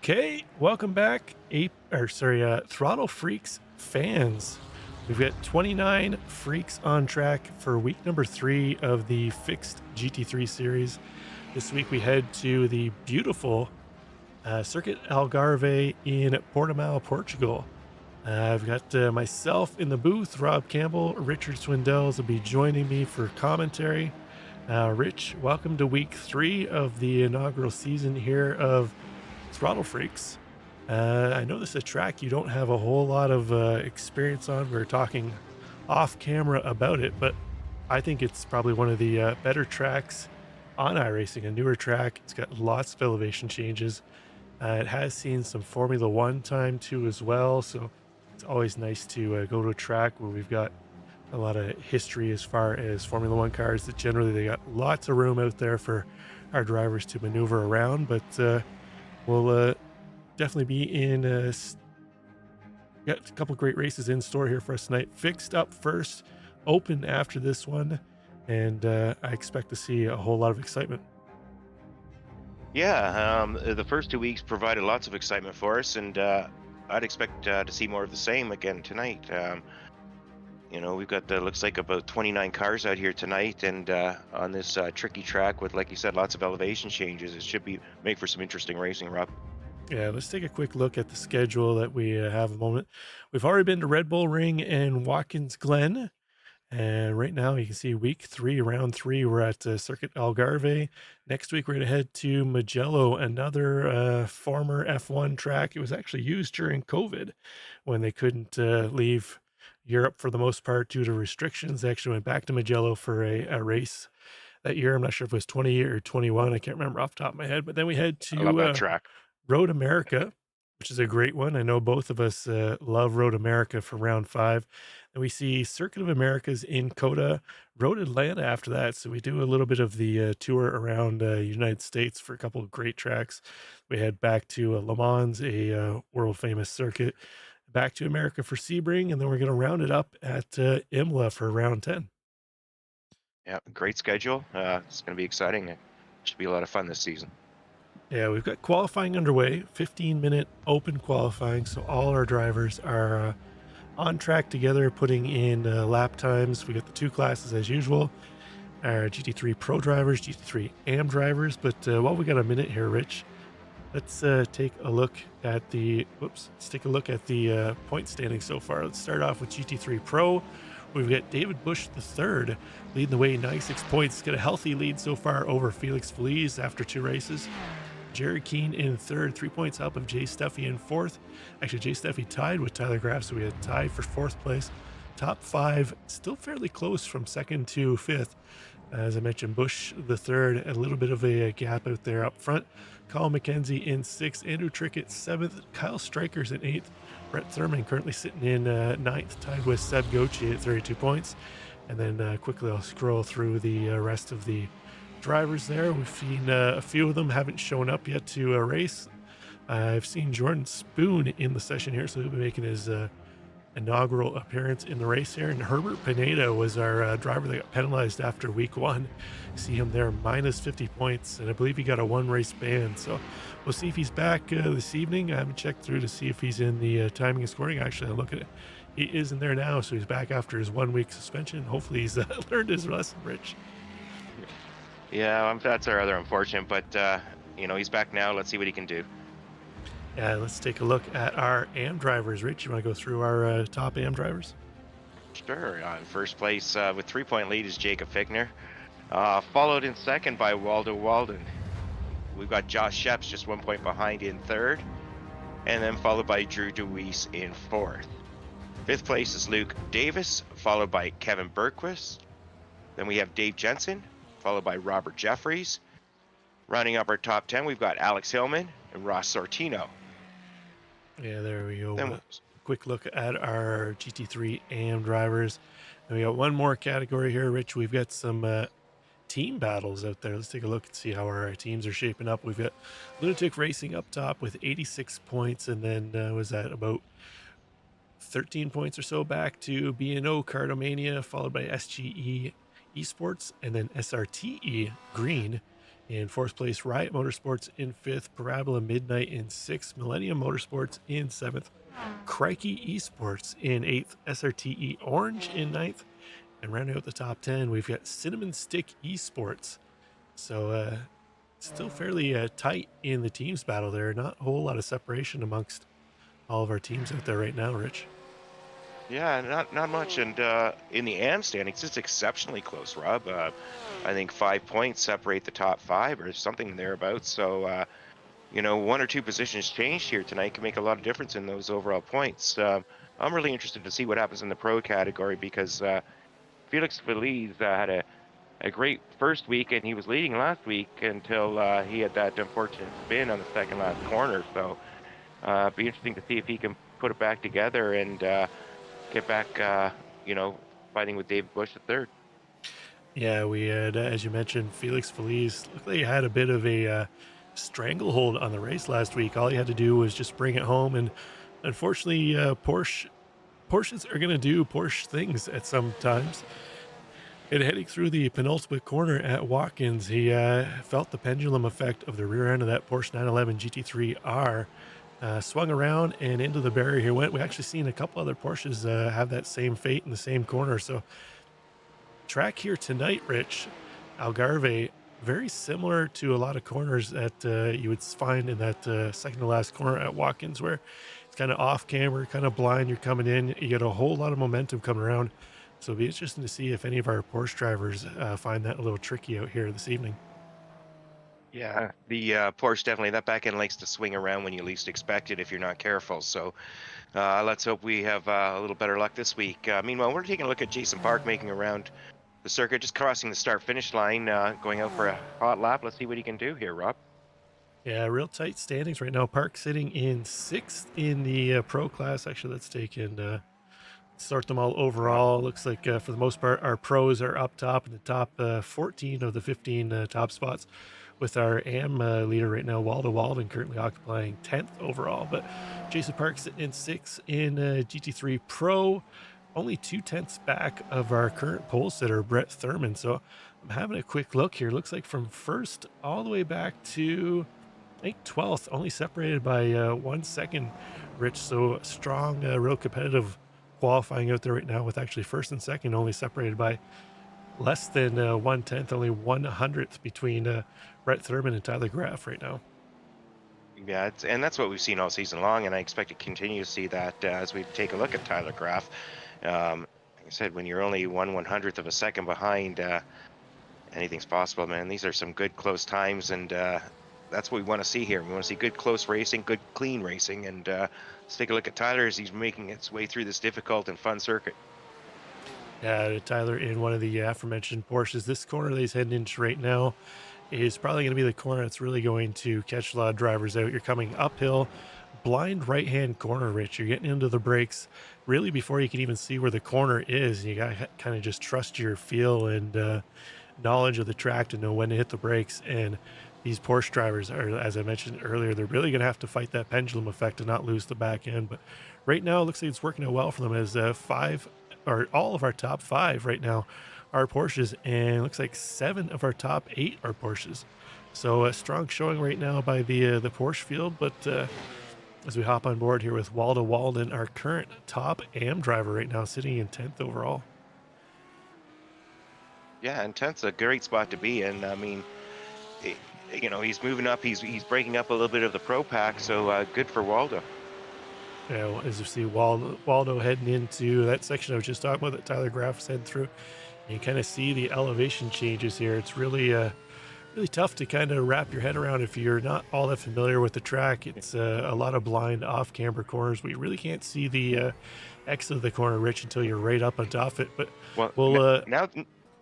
Okay, welcome back, Throttle Freaks fans. We've got 29 freaks on track for week number 3 of the fixed GT3 series. This week we head to the beautiful Circuit Algarve in Portimao, Portugal. I've got myself in the booth, Rob Campbell, Richard Swindells will be joining me for commentary. Rich, welcome to week 3 of the inaugural season here of Throttle Freaks. I know this is a track you don't have a whole lot of experience on. We are talking off camera about it, but I think it's probably one of the better tracks on iRacing, a newer track. It's got lots of elevation changes. It has seen some Formula One time too as well, so it's always nice to go to a track where we've got a lot of history as far as Formula One cars. That generally they got lots of room out there for our drivers to maneuver around, but we'll definitely be in. Got a couple great races in store here for us tonight. Fixed up first, open after this one, and I expect to see a whole lot of excitement. Yeah, the first 2 weeks provided lots of excitement for us, and I'd expect to see more of the same again tonight. We've got looks like about 29 cars out here tonight, and on this tricky track with, like you said, lots of elevation changes. It should make for some interesting racing, Rob. Yeah, let's take a quick look at the schedule that we have a moment. We've already been to Red Bull Ring and Watkins Glen. And right now, you can see week 3, round 3, we're at Circuit Algarve. Next week, we're going to head to Mugello, another former F1 track. It was actually used during COVID when they couldn't leave Europe for the most part due to restrictions. They actually went back to Mugello for a race that year. I'm not sure if it was 20 or 21. I can't remember off the top of my head. But then we head I love to that track. Road America, which is a great one. I know both of us love Road America for round 5. And we see Circuit of Americas in Coda, Road Atlanta after that. So we do a little bit of the tour around United States for a couple of great tracks. We head back to Le Mans, a world famous circuit, back to America for Sebring, and then we're going to round it up at Imola for round 10. Yeah, great schedule. It's going to be exciting. It should be a lot of fun this season. Yeah, we've got qualifying underway, 15-minute open qualifying. So all our drivers are on track together, putting in lap times. We got the 2 classes as usual, our GT3 Pro drivers, GT3 AM drivers. But while we got a minute here, Rich, let's take a look at the point standing so far. Let's start off with GT3 Pro. We've got David Bush III leading the way, 96 points. Got a healthy lead so far over Felix Feliz after 2 races. Jerry Keane in 3rd, 3 points up of Jay Steffi in 4th. Actually, Jay Steffi tied with Tyler Graff, so we had a tie for 4th place. Top 5, still fairly close from 2nd to 5th. As I mentioned, Bush the 3rd, a little bit of a gap out there up front. Colin McKenzie in 6th, Andrew Trickett 7th, Kyle Strikers in 8th. Brett Thurman currently sitting in 9th, tied with Seb Gochi at 32 points. And then quickly I'll scroll through the rest of the drivers there. We've seen a few of them haven't shown up yet to a race. I've seen Jordan Spoon in the session here, so he'll be making his inaugural appearance in the race here. And Herbert Pineda was our driver that got penalized after week 1. See him there, minus 50 points, and I believe he got a 1-race ban. So we'll see if he's back this evening. I haven't checked through to see if he's in the timing and scoring. Actually, I'll look at it. He is in there now, so he's back after his 1-week suspension. Hopefully he's learned his lesson, Rich. Yeah, that's rather unfortunate, but he's back now. Let's see what he can do. Yeah, let's take a look at our AM drivers. Rich, you want to go through our top AM drivers? Sure. In first place with 3-point lead is Jacob Fickner, followed in 2nd by Waldo Walden. We've got Josh Sheps just 1 point behind in 3rd, and then followed by Drew DeWeese in 4th. 5th place is Luke Davis, followed by Kevin Bergquist. Then we have Dave Jensen, followed by Robert Jeffries. Rounding up our top 10, we've got Alex Hillman and Ross Sortino. Yeah, there we go. Quick look at our GT3 AM drivers. And we got one more category here, Rich. We've got some team battles out there. Let's take a look and see how our teams are shaping up. We've got Lunatic Racing up top with 86 points, and then was that about 13 points or so back to B&O Cardomania, followed by SGE Esports, and then SRTE Green In fourth place, Riot Motorsports in fifth, Parabola Midnight in sixth, Millennium Motorsports in seventh, Crikey Esports in eighth, SRTE Orange in ninth, and rounding out the top 10, we've got Cinnamon Stick Esports. So still fairly tight in the teams battle there. Not a whole lot of separation amongst all of our teams out there right now, Rich. Yeah, not much. And in the AM standings, it's exceptionally close, Rob. I think 5 points separate the top five or something thereabouts. So, one or two positions changed here tonight can make a lot of difference in those overall points. I'm really interested to see what happens in the pro category because Felix Feliz had a great first week, and he was leading last week until he had that unfortunate spin on the second last corner. So, be interesting to see if he can put it back together and get back, fighting with David Bush at third. Yeah, we had, as you mentioned, Felix Feliz looked like he had a bit of a stranglehold on the race last week. All he had to do was just bring it home, and unfortunately, Porsches are going to do Porsche things at some times. And heading through the penultimate corner at Watkins, he felt the pendulum effect of the rear end of that Porsche 911 GT3R. Swung around and into the barrier he went. We actually seen a couple other Porsches have that same fate in the same corner. So track here tonight, Rich, Algarve, very similar to a lot of corners that you would find in that second to last corner at Watkins, where it's kind of off camera, kind of blind. You're coming in, you get a whole lot of momentum coming around. So it'll be interesting to see if any of our Porsche drivers find that a little tricky out here this evening. Yeah, the Porsche definitely, that back end likes to swing around when you least expect it if you're not careful. So let's hope we have a little better luck this week. Meanwhile, we're taking a look at Jason Park making around the circuit, just crossing the start-finish line, going out for a hot lap. Let's see what he can do here, Rob. Yeah, real tight standings right now. Park sitting in sixth in the pro class. Actually, let's take and sort them all overall. Looks like for the most part, our pros are up top in the top 14 of the 15 top spots, with our AM leader right now, Waldo Walden, currently occupying 10th overall. But Jason Park sitting in sixth in GT3 Pro, only 2/10 back of our current pole sitter, Brett Thurman. So I'm having a quick look here. Looks like from first all the way back to, I think, 12th, only separated by 1 second, Rich. So strong, real competitive qualifying out there right now, with actually first and second only separated by less than 1/10, only 1/100th between Brett Thurman and Tyler Graff right now. Yeah, and that's what we've seen all season long, and I expect to continue to see that as we take a look at Tyler Graff. Like I said, when you're only 1/100th of a second behind, anything's possible, man. These are some good close times, and that's what we want to see here. We want to see good close racing, good clean racing, and let's take a look at Tyler as he's making his way through this difficult and fun circuit. Yeah, Tyler in one of the aforementioned Porsches. This corner that he's heading into right now is probably going to be the corner that's really going to catch a lot of drivers out. You're coming uphill, blind right-hand corner, Rich. You're getting into the brakes really before you can even see where the corner is. You got to kind of just trust your feel and knowledge of the track to know when to hit the brakes. And these Porsche drivers are, as I mentioned earlier, they're really going to have to fight that pendulum effect to not lose the back end. But right now, it looks like it's working out well for them, as all of our top five right now are Porsches, and it looks like 7 of our top 8 are Porsches. So a strong showing right now by the Porsche field. But as we hop on board here with Waldo Walden, our current top AM driver right now, sitting in 10th overall. Yeah, and 10th's a great spot to be in. I mean, he's moving up. He's breaking up a little bit of the pro pack, so good for Waldo. Yeah, well, as you see Waldo heading into that section I was just talking about that Tyler Graff's heading through, you kind of see the elevation changes here. It's really really tough to kind of wrap your head around if you're not all that familiar with the track. It's a lot of blind off-camber corners. We really can't see the exit of the corner, Rich, until you're right up on top of it. But well,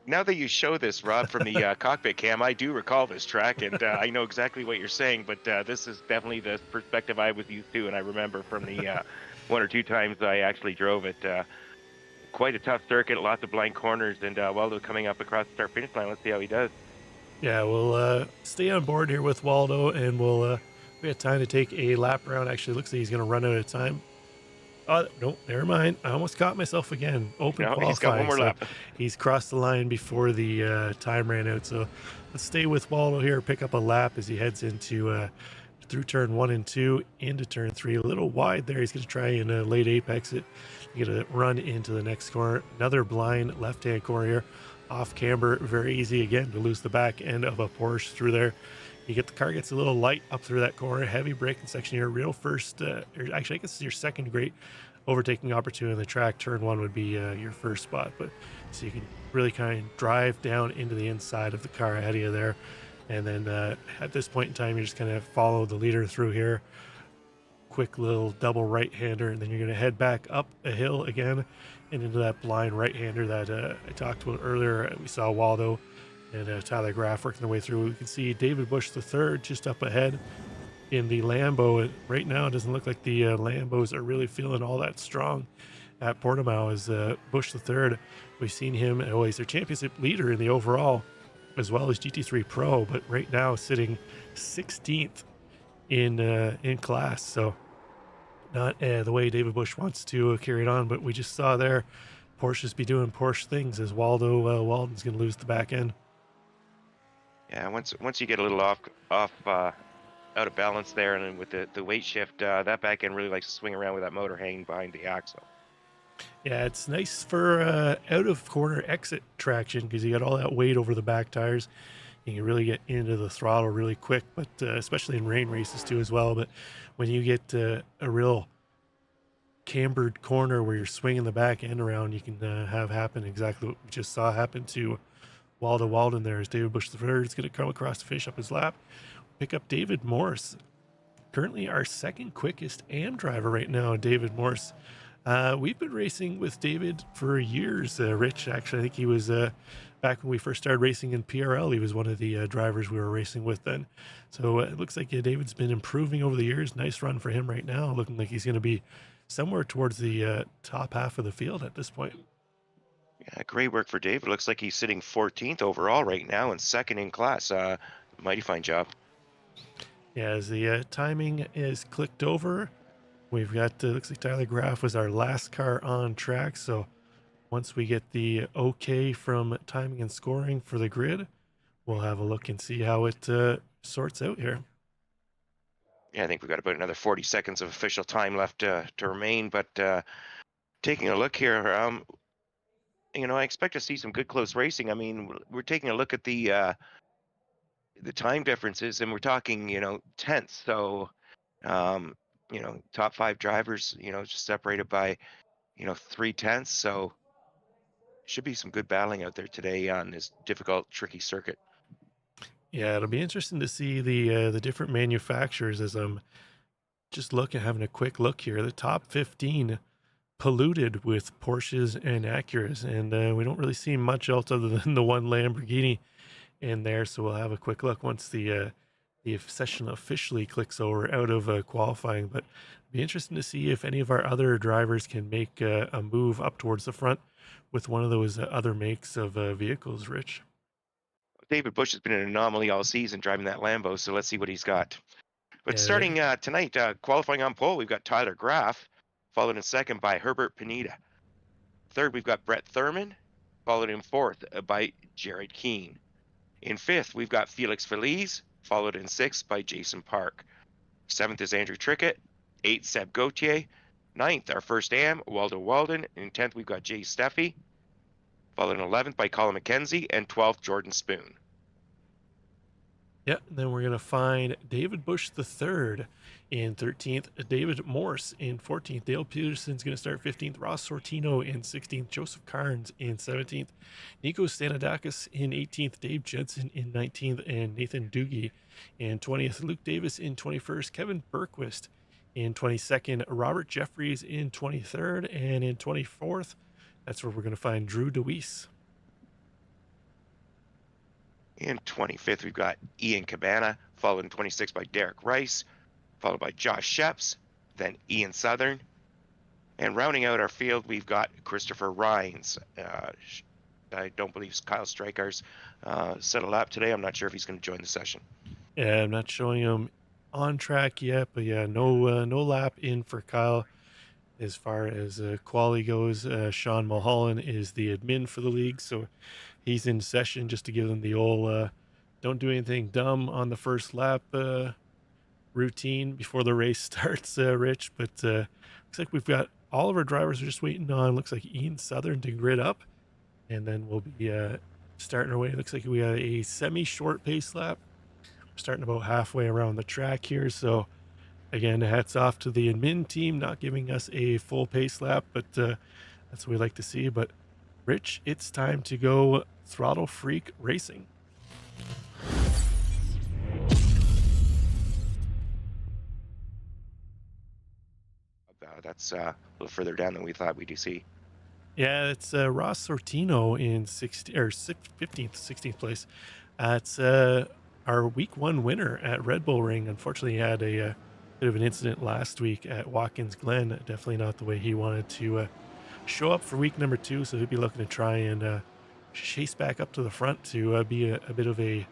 now that you show this, Rob, from the cockpit cam, I do recall this track, and I know exactly what you're saying, but this is definitely the perspective I was used to, and I remember from the 1 or 2 times I actually drove it. Quite a tough circuit, lots of blind corners, and Waldo coming up across the start-finish line. Let's see how he does. Yeah, we'll stay on board here with Waldo, and we have time to take a lap around. Actually, looks like he's going to run out of time. Oh, no, never mind. I almost caught myself again. Open No, he's got one qualifying. more So lap. he's crossed the line before the time ran out. So let's stay with Waldo here, pick up a lap as he heads into through turn 1 and 2 into turn 3. A little wide there. He's going to try and late apex it. He's going to run into the next corner. Another blind left-hand corner here. Off camber. Very easy again to lose the back end of a Porsche through there. You get the car gets a little light up through that corner. Heavy braking section here. Real first, or actually, I guess it's your second great overtaking opportunity on the track. Turn 1 would be your first spot, but so you can really kind of drive down into the inside of the car ahead of you there. And then at this point in time, you just kind of follow the leader through here. Quick little double right-hander, and then you're going to head back up a hill again and into that blind right-hander that I talked about earlier. We saw Waldo and Tyler Graff working their way through. We can see David Bush III just up ahead in the Lambo. Right now, it doesn't look like the Lambos are really feeling all that strong at Portimao. As Bush III, we've seen him, he's their championship leader in the overall, as well as GT3 Pro, but right now sitting 16th in class. So not the way David Bush wants to carry it on, but we just saw there Porsches be doing Porsche things as Walden's going to lose the back end. Yeah, once you get a little off out of balance there, and then with the weight shift, that back end really likes to swing around with that motor hanging behind the axle. Yeah, it's nice for out of corner exit traction because you got all that weight over the back tires. You can really get into the throttle really quick, but especially in rain races too as well. But when you get a real cambered corner where you're swinging the back end around, you can have happen exactly what we just saw happen to Waldo Walden there as David Bush III is going to come across to finish up his lap. Pick up David Morse, currently our second quickest AM driver right now, David Morse. We've been racing with David for years, Rich. Actually, I think he was back when we first started racing in PRL. He was one of the drivers we were racing with then. So it looks like David's been improving over the years. Nice run for him right now. Looking like he's going to be somewhere towards the top half of the field at this point. Yeah, great work for David. Looks like he's sitting 14th overall right now and second in class. Mighty fine job. Yeah, as the timing is clicked over, we've got, looks like Tyler Graff was our last car on track. So once we get the okay from timing and scoring for the grid, we'll have a look and see how it sorts out here. Yeah, I think we've got about another 40 seconds of official time left to remain. But taking a look here, I expect to see some good close racing. I mean, we're taking a look at the time differences, and we're talking, tenths. So, top 5 drivers, just separated by, 3/10. So, should be some good battling out there today on this difficult, tricky circuit. Yeah, it'll be interesting to see the different manufacturers as I'm just having a quick look here. The top 15 polluted with Porsches and Acuras, and we don't really see much else other than the one Lamborghini in there. So we'll have a quick look once the session officially clicks over out of qualifying. But it'll be interesting to see if any of our other drivers can make a move up towards the front with one of those other makes of vehicles, Rich. David Bush has been an anomaly all season driving that Lambo, so let's see what he's got. But Yeah, starting tonight, qualifying on pole, we've got Tyler Graff, followed in second by Herbert Pineda. Third, we've got Brett Thurman, followed in fourth by Jared Keene. In fifth, we've got Felix Feliz, followed in sixth by Jason Park. Seventh is Andrew Trickett. Eighth, Seb Gauthier. Ninth, our first AM, Waldo Walden. In 10th, we've got Jay Steffi, followed in 11th by Colin McKenzie, and 12th, Jordan Spoon. Yeah, and then we're going to find David Bush III in 13th, David Morse in 14th, Dale Peterson's going to start 15th, Ross Sortino in 16th, Joseph Carnes in 17th, Nico Stanidakis in 18th, Dave Jensen in 19th, and Nathan Doogie in 20th, Luke Davis in 21st, Kevin Berquist in 22nd, Robert Jeffries in 23rd, and in 24th, that's where we're going to find Drew DeWeese. In 25th, we've got Ian Cabana, followed in 26th by Derek Rice, followed by Josh Sheps, then Ian Southern. And rounding out our field, we've got Christopher Rhines. I don't believe Kyle Strykar's set a lap today. I'm not sure if he's going to join the session. Yeah, I'm not showing him on track yet, but yeah, no lap in for Kyle. as far as quali goes. Sean Mulholland is the admin for the league, so he's in session just to give them the old don't do anything dumb on the first lap routine before the race starts, Rich. But looks like we've got all of our drivers are just waiting on, looks like Ian Southern to grid up, and then we'll be starting our way. Looks like we got a semi-short pace lap. We're starting about halfway around the track here, so again, hats off to the admin team not giving us a full pace lap, but that's what we like to see. But Rich, it's time to go Throttle Freak Racing. That's a little further down than we thought we'd see. Yeah, it's Ross Sortino in 15th, 16th place. It's our week one winner at Red Bull Ring. Unfortunately, he had a bit of an incident last week at Watkins Glen. Definitely not the way he wanted to show up for week number 2. So he'll be looking to try and chase back up to the front to be a bit of a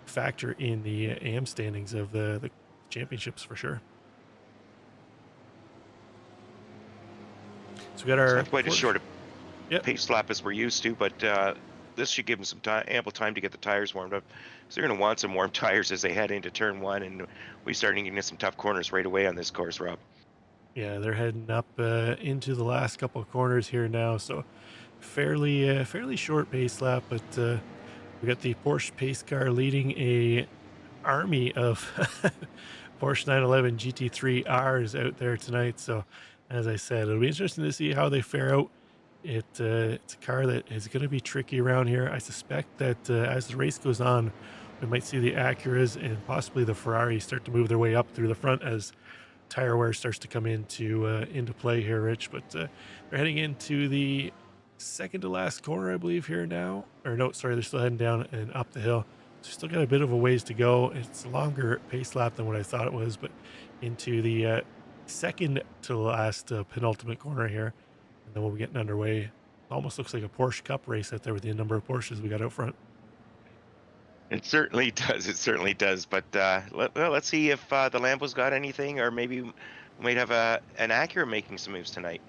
factor in the AM standings of the championships for sure. So we got our quite as short Yep. pace lap as we're used to, but this should give them some time, ample time to get the tires warmed up. So they're going to want some warm tires as they head into turn 1, and we start getting some tough corners right away on this course, Rob. Yeah, they're heading up into the last couple of corners here now, so fairly short pace lap, but we got the Porsche pace car leading a army of Porsche 911 GT3 Rs out there tonight. So as I said, it'll be interesting to see how they fare out. It's a car that is going to be tricky around here. I suspect that as the race goes on, we might see the Acuras and possibly the Ferraris start to move their way up through the front as tire wear starts to come into play here, Rich. But they're heading into the second to last corner, I believe, here now. Or no, sorry, they're still heading down and up the hill. So still got a bit of a ways to go. It's a longer pace lap than what I thought it was, but into the second to last penultimate corner here. And then we'll be getting underway. Almost looks like a Porsche Cup race out there with the number of Porsches we got out front. It certainly does. It certainly does. But let's see if the Lambo's got anything, or maybe we might have an Acura making some moves tonight.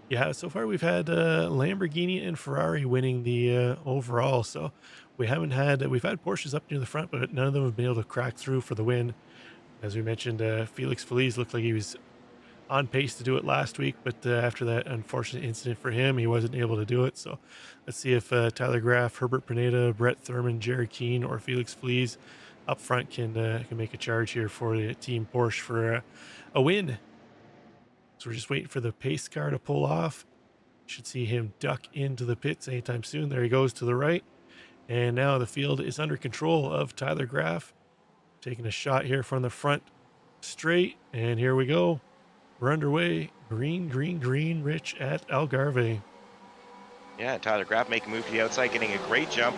Yeah, so far we've had Lamborghini and Ferrari winning the overall. So we've had Porsches up near the front, but none of them have been able to crack through for the win. As we mentioned, Felix Feliz looked like he was on pace to do it last week, but after that unfortunate incident for him, he wasn't able to do it. So let's see if Tyler Graff, Herbert Pineda, Brett Thurman, Jerry Keene, or Felix Feliz up front can make a charge here for the team Porsche for a win. So we're just waiting for the pace car to pull off. Should see him duck into the pits anytime soon. There he goes to the right. And now the field is under control of Tyler Graff. Taking a shot here from the front straight. And here we go. We're underway. Green, Rich at Algarve. Yeah, Tyler Graff making a move to the outside, getting a great jump.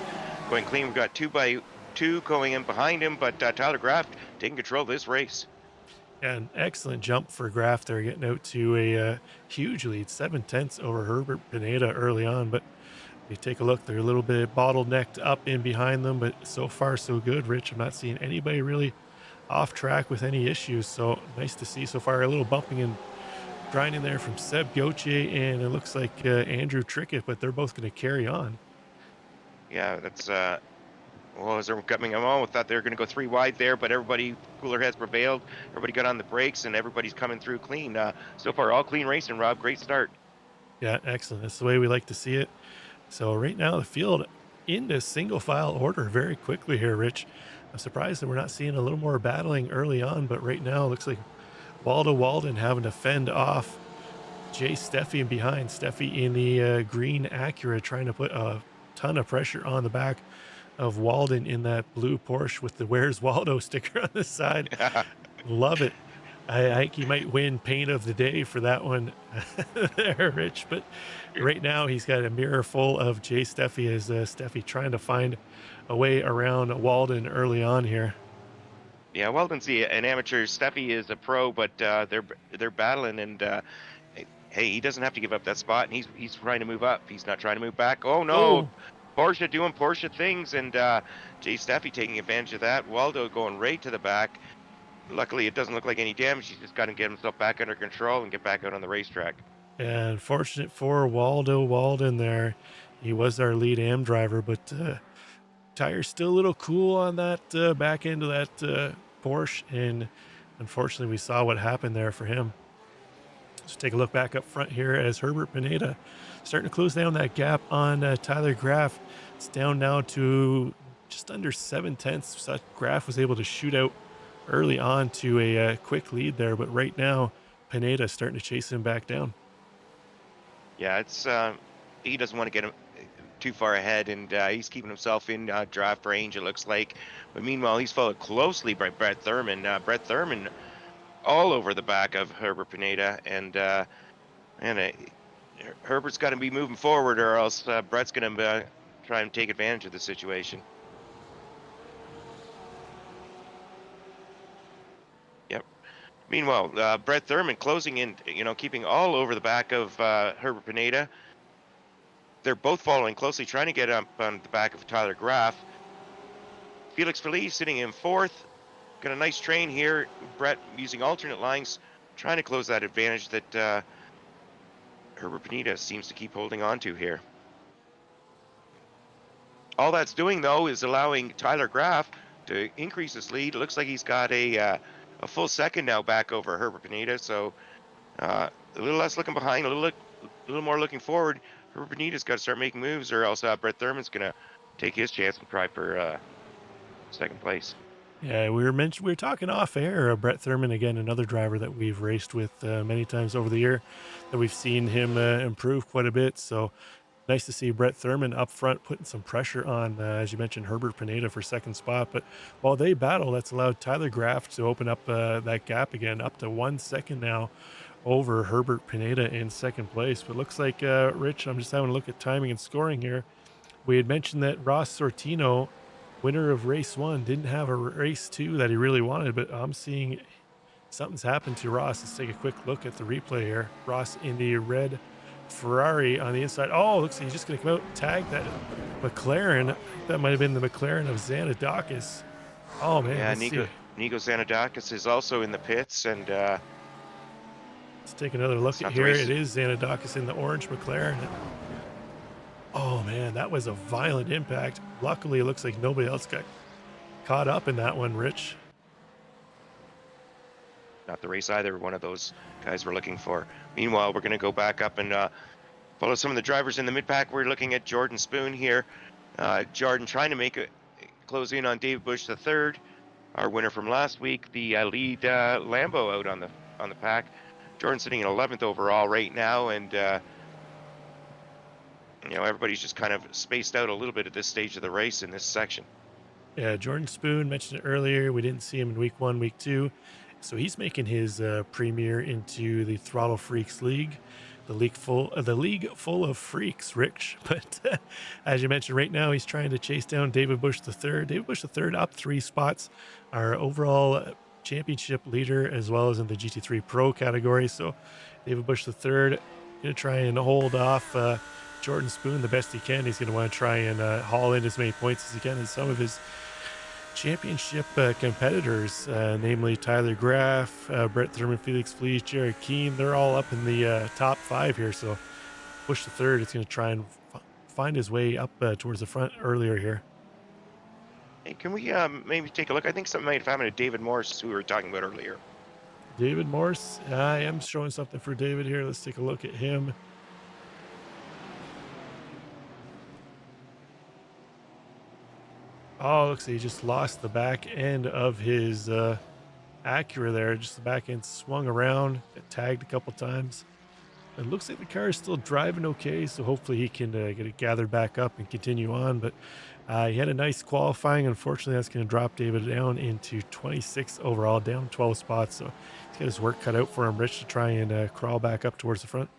Going clean. We've got 2x2 going in behind him, but Tyler Graff taking control of this race. Yeah, an excellent jump for Graff there, getting out to a huge lead, 7/10 over Herbert Pineda early on. But you take a look, they're a little bit bottlenecked up in behind them, but so far so good, Rich. I'm not seeing anybody really off track with any issues, so nice to see so far. A little bumping and grinding there from Seb Gauthier, and it looks like Andrew Trickett, but they're both going to carry on. Yeah, that's well, as they're coming on, we thought they were going to go 3 wide there, but cooler heads prevailed. Everybody got on the brakes, and everybody's coming through clean. So far, all clean racing, Rob. Great start. Yeah, excellent. That's the way we like to see it. So right now, the field into single file order very quickly here, Rich. I'm surprised that we're not seeing a little more battling early on, but right now it looks like Waldo Walden having to fend off Jay Steffi in behind. Steffi in the green Acura trying to put a ton of pressure on the back of Walden in that blue Porsche with the Where's Waldo sticker on the side. Love it. I think he might win paint of the day for that one there, Rich. But right now he's got a mirror full of Jay Steffi as Steffi trying to find a way around Walden early on here. Yeah, Walden's an amateur. Steffi is a pro, but they're battling, and hey, he doesn't have to give up that spot, and he's trying to move up. He's not trying to move back. Oh no. Oh. Porsche doing Porsche things, and Jay Steffi taking advantage of that. Waldo going right to the back. Luckily, it doesn't look like any damage. He's just got to get himself back under control and get back out on the racetrack. And fortunate for Waldo Walden there, he was our lead AM driver, but tire's still a little cool on that back end of that Porsche, and unfortunately we saw what happened there for him. Let's take a look back up front here as Herbert Pineda starting to close down that gap on Tyler Graff. It's down now to just under 7/10. So Graff was able to shoot out early on to a quick lead there, but right now Pineda starting to chase him back down. Yeah, it's he doesn't want to get him too far ahead, and he's keeping himself in draft range, it looks like. But meanwhile, he's followed closely by Brett Thurman. Brett Thurman all over the back of Herbert Pineda, and Herbert's got to be moving forward, or else Brett's going to try and take advantage of the situation. Yep. Meanwhile, Brett Thurman closing in, keeping all over the back of Herbert Pineda. They're both following closely, trying to get up on the back of Tyler Graff. Felix Feliz sitting in fourth. Got a nice train here. Brett using alternate lines, trying to close that advantage that Herbert Pineda seems to keep holding on to here. All that's doing, though, is allowing Tyler Graff to increase his lead. It looks like he's got a full second now back over Herbert Pineda, so a little less looking behind, a little more looking forward. Herbert Pineda's got to start making moves, or else Brett Thurman's going to take his chance and try for second place. Yeah, we were talking off air. Brett Thurman, again, another driver that we've raced with many times over the year, that we've seen him improve quite a bit. So nice to see Brett Thurman up front putting some pressure on, as you mentioned, Herbert Pineda for second spot. But while they battle, that's allowed Tyler Graff to open up that gap again, up to 1 second now over Herbert Pineda in second place. But looks like, Rich, I'm just having a look at timing and scoring here. We had mentioned that Ross Sortino, winner of race 1, didn't have a race 2 that he really wanted, but I'm seeing something's happened to Ross. Let's take a quick look at the replay here. Ross in the red Ferrari on the inside. Oh, looks like he's just going to come out and tag that McLaren. That might have been the McLaren of Xanadakis. Oh, man. Yeah, Nico Xanadakis is also in the pits, and let's take another look at here. It is Xanadakis in the orange McLaren. Oh, man, that was a violent impact. Luckily, it looks like nobody else got caught up in that one, Rich. Not the race either, one of those guys we're looking for. Meanwhile, we're going to go back up and follow some of the drivers in the mid-pack. We're looking at Jordan Spoon here. Jordan trying to close in on David Bush III, our winner from last week, the lead Lambo out on the pack. Jordan sitting in 11th overall right now, and everybody's just kind of spaced out a little bit at this stage of the race in this section. Yeah, Jordan Spoon, mentioned it earlier. We didn't see him in week 1, week 2. So he's making his premiere into the Throttle Freaks League, the league full of freaks, Rich. But as you mentioned, right now he's trying to chase down David Bush III. David Bush III up 3 spots, our overall championship leader, as well as in the GT3 Pro category. So David Bush III going to try and hold off Jordan Spoon the best he can. He's going to want to try and haul in as many points as he can. And some of his championship competitors, namely Tyler Graff, Brett Thurman, Felix Feliz, Jared Keane, they're all up in the top 5 here. So Bush III is going to try and find his way up towards the front earlier here. Hey, can we maybe take a look? I think something might have happened to David Morse, who we were talking about earlier. David Morse, I am showing something for David here. Let's take a look at him. Oh, looks like he just lost the back end of his Acura there. Just the back end swung around, got tagged a couple times. It looks like the car is still driving okay, so hopefully he can get it gathered back up and continue on. But he had a nice qualifying. Unfortunately, that's going to drop David down into 26 overall, down 12 spots. So he's got his work cut out for him, Rich, to try and crawl back up towards the front.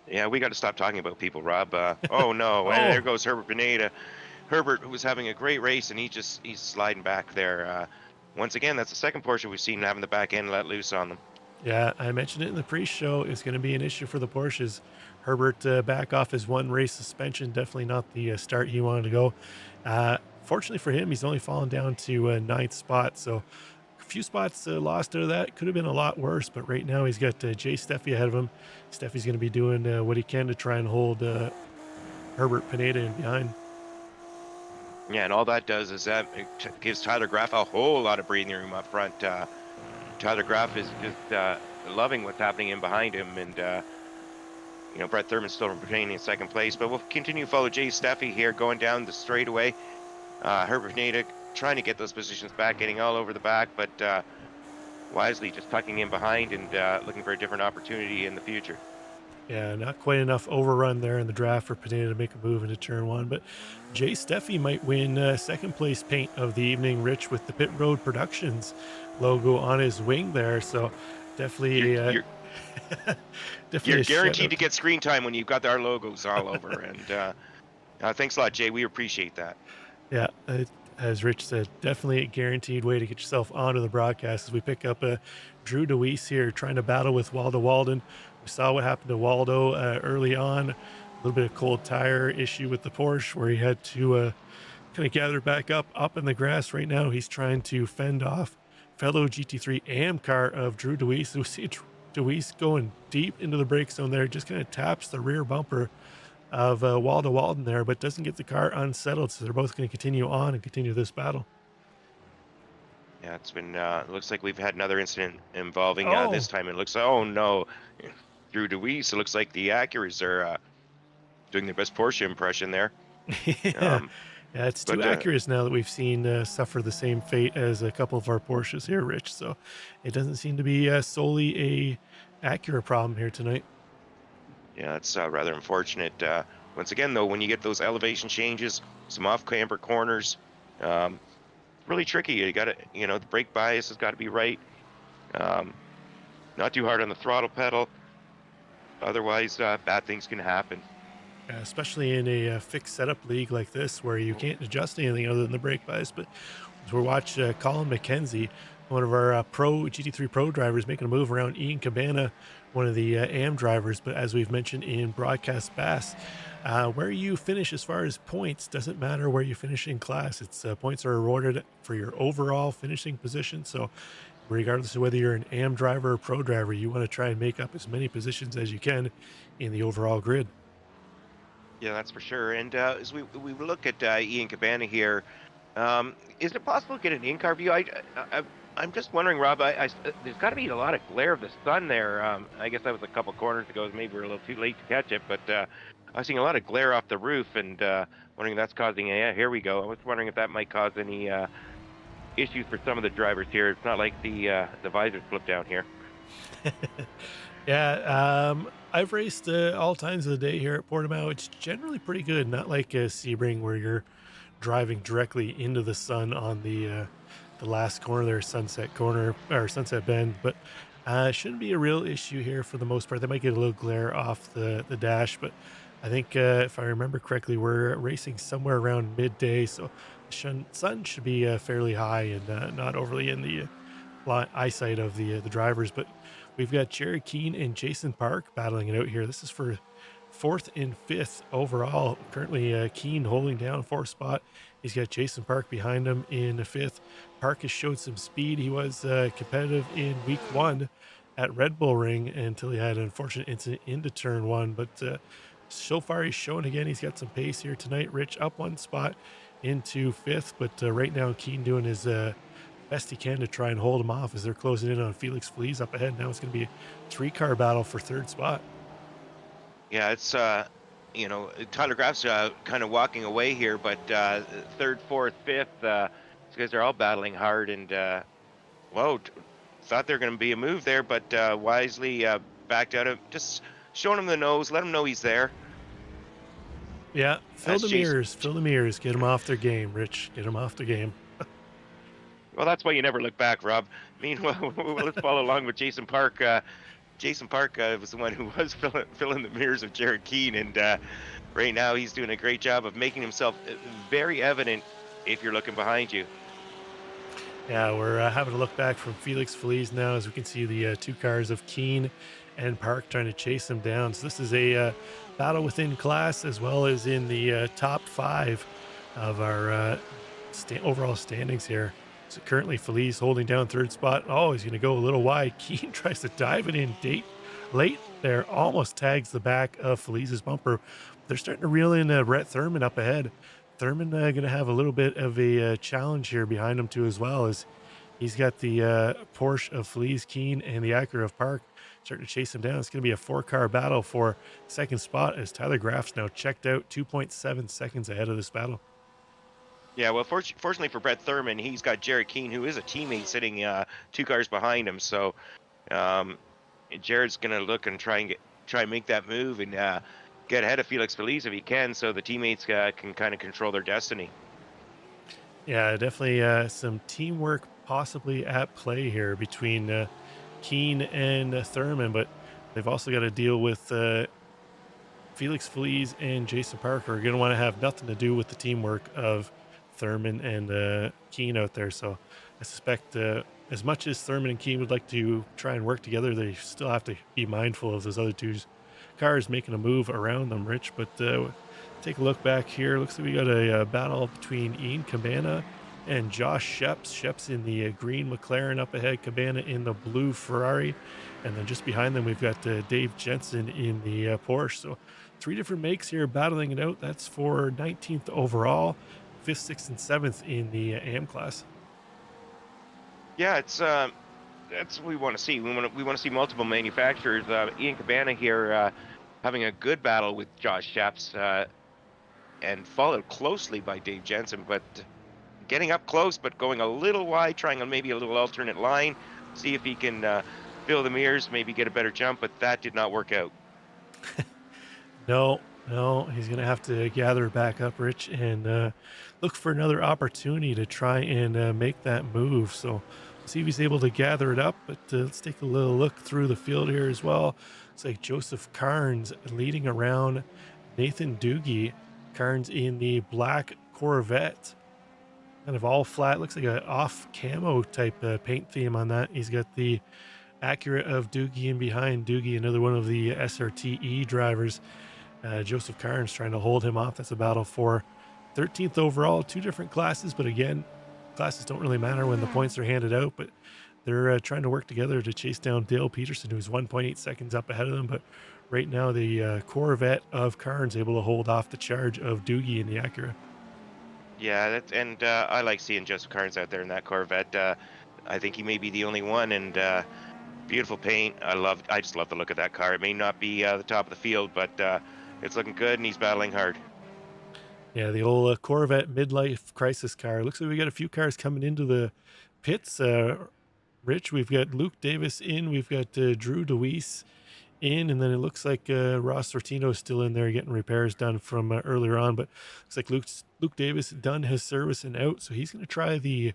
Yeah, we got to stop talking about people, Rob. Oh, no. And there goes Herbert Pineda. Herbert, who was having a great race, and he's sliding back there. Once again, that's the second Porsche we've seen having the back end let loose on them. Yeah, I mentioned it in the pre-show. It's going to be an issue for the Porsches. Herbert back off his 1 race suspension. Definitely not the start he wanted to go. Fortunately for him, he's only fallen down to 9th spot. So few spots lost out of that. Could have been a lot worse, but right now he's got Jay Steffi ahead of him. Steffi's going to be doing what he can to try and hold Herbert Pineda in behind. Yeah, and all that does is that gives Tyler Graff a whole lot of breathing room up front. Tyler Graff is just loving what's happening in behind him, and Brett Thurman's still remaining in second place. But we'll continue to follow Jay Steffi here, going down the straightaway. Herbert Pineda trying to get those positions back, getting all over the back, but wisely just tucking in behind and looking for a different opportunity in the future. Yeah, not quite enough overrun there in the draft for Pineda to make a move into turn one, but Jay Steffi might win second place paint of the evening, Rich, with the Pit Road Productions logo on his wing there. So definitely, You're definitely guaranteed to get screen time when you've got our logos all over. And thanks a lot, Jay. We appreciate that. Yeah, as Rich said, definitely a guaranteed way to get yourself onto the broadcast as we pick up Drew DeWeese here trying to battle with Waldo Walden. We saw what happened to Waldo early on, a little bit of cold tire issue with the Porsche where he had to kind of gather back up in the grass. Right now, he's trying to fend off fellow GT3 AM car of Drew DeWeese. We see DeWeese going deep into the brake zone there, just kind of taps the rear bumper of Waldo Walden there, but doesn't get the car unsettled. So they're both going to continue on and continue this battle. Yeah, it's been, looks like we've had another incident involving this Oh, time. It looks, oh no, Drew DeWeese. It looks like the Acuras are doing their best Porsche impression there. yeah. Yeah, it's two But Acuras now that we've seen suffer the same fate as a couple of our Porsches here, Rich. So it doesn't seem to be solely a Acura problem here tonight. yeah, it's rather unfortunate. Once again, though, when you get those elevation changes, some off-camber corners, really tricky. You got to, the brake bias has got to be right. Not too hard on the throttle pedal. Otherwise, bad things can happen. Especially in a fixed setup league like this where you can't adjust anything other than the brake bias. But as we watch Colin McKenzie, one of our pro GT3 Pro drivers, making a move around Ian Cabana, one of the AM drivers. But as we've mentioned in Broadcast Bass, where you finish as far as points doesn't matter where you finish in class. It's points are awarded for your overall finishing position. So regardless of whether you're an AM driver or pro driver, you want to try and make up as many positions as you can in the overall grid. Yeah, that's for sure. And as we look at Ian Cabana here, is it possible to get an in-car view? I'm just wondering, Rob. There's got to be a lot of glare of the sun there. I guess that was a couple corners ago. Maybe we're a little too late to catch it, but I was seeing a lot of glare off the roof, and wondering if that's causing. Yeah, here we go. I was wondering if that might cause any issues for some of the drivers here. It's not like the visors flip down here. Yeah, I've raced all times of the day here at Portimao. It's generally pretty good, not like Sebring where you're driving directly into the sun on the last corner there, Sunset Corner or Sunset Bend, but shouldn't be a real issue here for the most part. They might get a little glare off the dash, but I think if I remember correctly, we're racing somewhere around midday, so the sun should be fairly high and not overly in the eyesight of the drivers. But we've got Jared Keane and Jason Park battling it out here. This is for fourth and fifth overall. Currently, Keane holding down fourth spot. He's got Jason Park behind him in fifth. Park has showed some speed. He was competitive in week one at Red Bull Ring until he had an unfortunate incident into turn one. But so far, he's showing again. He's got some pace here tonight. Rich up one spot into fifth, but right now Keane doing his best he can to try and hold him off as they're closing in on Felix Feliz up ahead. Now it's going to be a three-car battle for third spot. Yeah, it's Tyler Graff's kind of walking away here, but third, fourth, fifth, these guys are all battling hard, and whoa, thought there going to be a move there, but wisely backed out of, just showing him the nose, let him know he's there. Yeah, fill the mirrors, get them off their game, Rich, get them off the game. Well, that's why you never look back, Rob. Meanwhile, let's follow along with Jason Park. Jason Park was the one who was filling the mirrors of Jared Keane, and right now he's doing a great job of making himself very evident if you're looking behind you. Yeah, we're having a look back from Felix Feliz now as we can see the two cars of Keane and Park trying to chase him down. So this is a battle within class as well as in the top five of our overall standings here. So currently Feliz holding down third spot. Oh, he's going to go a little wide. Keen tries to dive it in late there, almost tags the back of Feliz's bumper. They're starting to reel in Brett Thurman up ahead. Thurman going to have a little bit of a challenge here behind him too as well, as he's got the Porsche of Feliz Keen and the Acura of Park starting to chase him down. It's going to be a four-car battle for second spot as Tyler Graff's now checked out 2.7 seconds ahead of this battle. Yeah, well, fortunately for Brett Thurman, he's got Jared Keane, who is a teammate, sitting 2 cars behind him. So um, Jared's going to look and try and make that move and get ahead of Felix Feliz if he can, so the teammates can kind of control their destiny. Yeah, definitely some teamwork possibly at play here between Keen and Thurman, but they've also got to deal with Felix Feliz and Jason Parker are going to want to have nothing to do with the teamwork of Thurman and Keen out there. So I suspect as much as Thurman and Keen would like to try and work together, they still have to be mindful of those other two cars making a move around them, Rich. But take a look back here. Looks like we got a battle between Ian Cabana and Josh Sheps. Sheps in the green McLaren up ahead, Cabana in the blue Ferrari. And then just behind them, we've got Dave Jensen in the Porsche. So 3 different makes here battling it out. That's for 19th overall, 5th, 6th, and 7th in the AM class. Yeah, it's that's what we want to see. We want to see multiple manufacturers. Ian Cabana here having a good battle with Josh Sheps and followed closely by Dave Jensen, but getting up close, but going a little wide, trying on maybe a little alternate line, see if he can fill the mirrors, maybe get a better jump, but that did not work out. No, he's going to have to gather back up, Rich, and look for another opportunity to try and make that move. So see if he's able to gather it up, but let's take a little look through the field here as well. It's like Joseph Carnes leading around Nathan Doogie. Carnes in the black Corvette, kind of all flat, looks like an off camo type paint theme on that. He's got the Acura of Doogie in behind. Doogie, another one of the SRTE drivers. Joseph Carnes trying to hold him off. That's a battle for 13th overall. 2 different classes, but again, classes don't really matter when the points are handed out, but they're trying to work together to chase down Dale Peterson, who's 1.8 seconds up ahead of them. But right now, the Corvette of Carnes able to hold off the charge of Doogie in the Acura. Yeah, I like seeing Joseph Carnes out there in that Corvette. I think he may be the only one, and beautiful paint. I just love the look of that car. It may not be the top of the field, but it's looking good, and he's battling hard. Yeah, the old Corvette midlife crisis car. Looks like we got a few cars coming into the pits. Rich, we've got Luke Davis in. We've got Drew DeWeese in, and then it looks like Ross Sortino is still in there getting repairs done from earlier on. But looks like Luke Davis done his service and out, so he's going to try the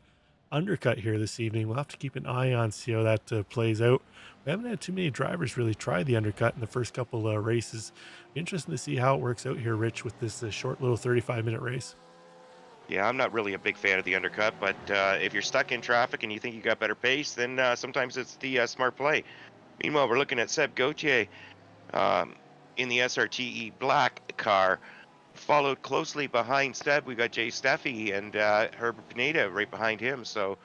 undercut here this evening. We'll have to keep an eye on, see how that plays out. We haven't had too many drivers really try the undercut in the first couple races. Interesting to see how it works out here, Rich, with this short little 35-minute race. Yeah, I'm not really a big fan of the undercut, but if you're stuck in traffic and you think you got better pace, then sometimes it's the smart play. Meanwhile, we're looking at Seb Gauthier in the SRTE black car, followed closely behind Seb. We got Jay Steffi and Herbert Pineda right behind him. So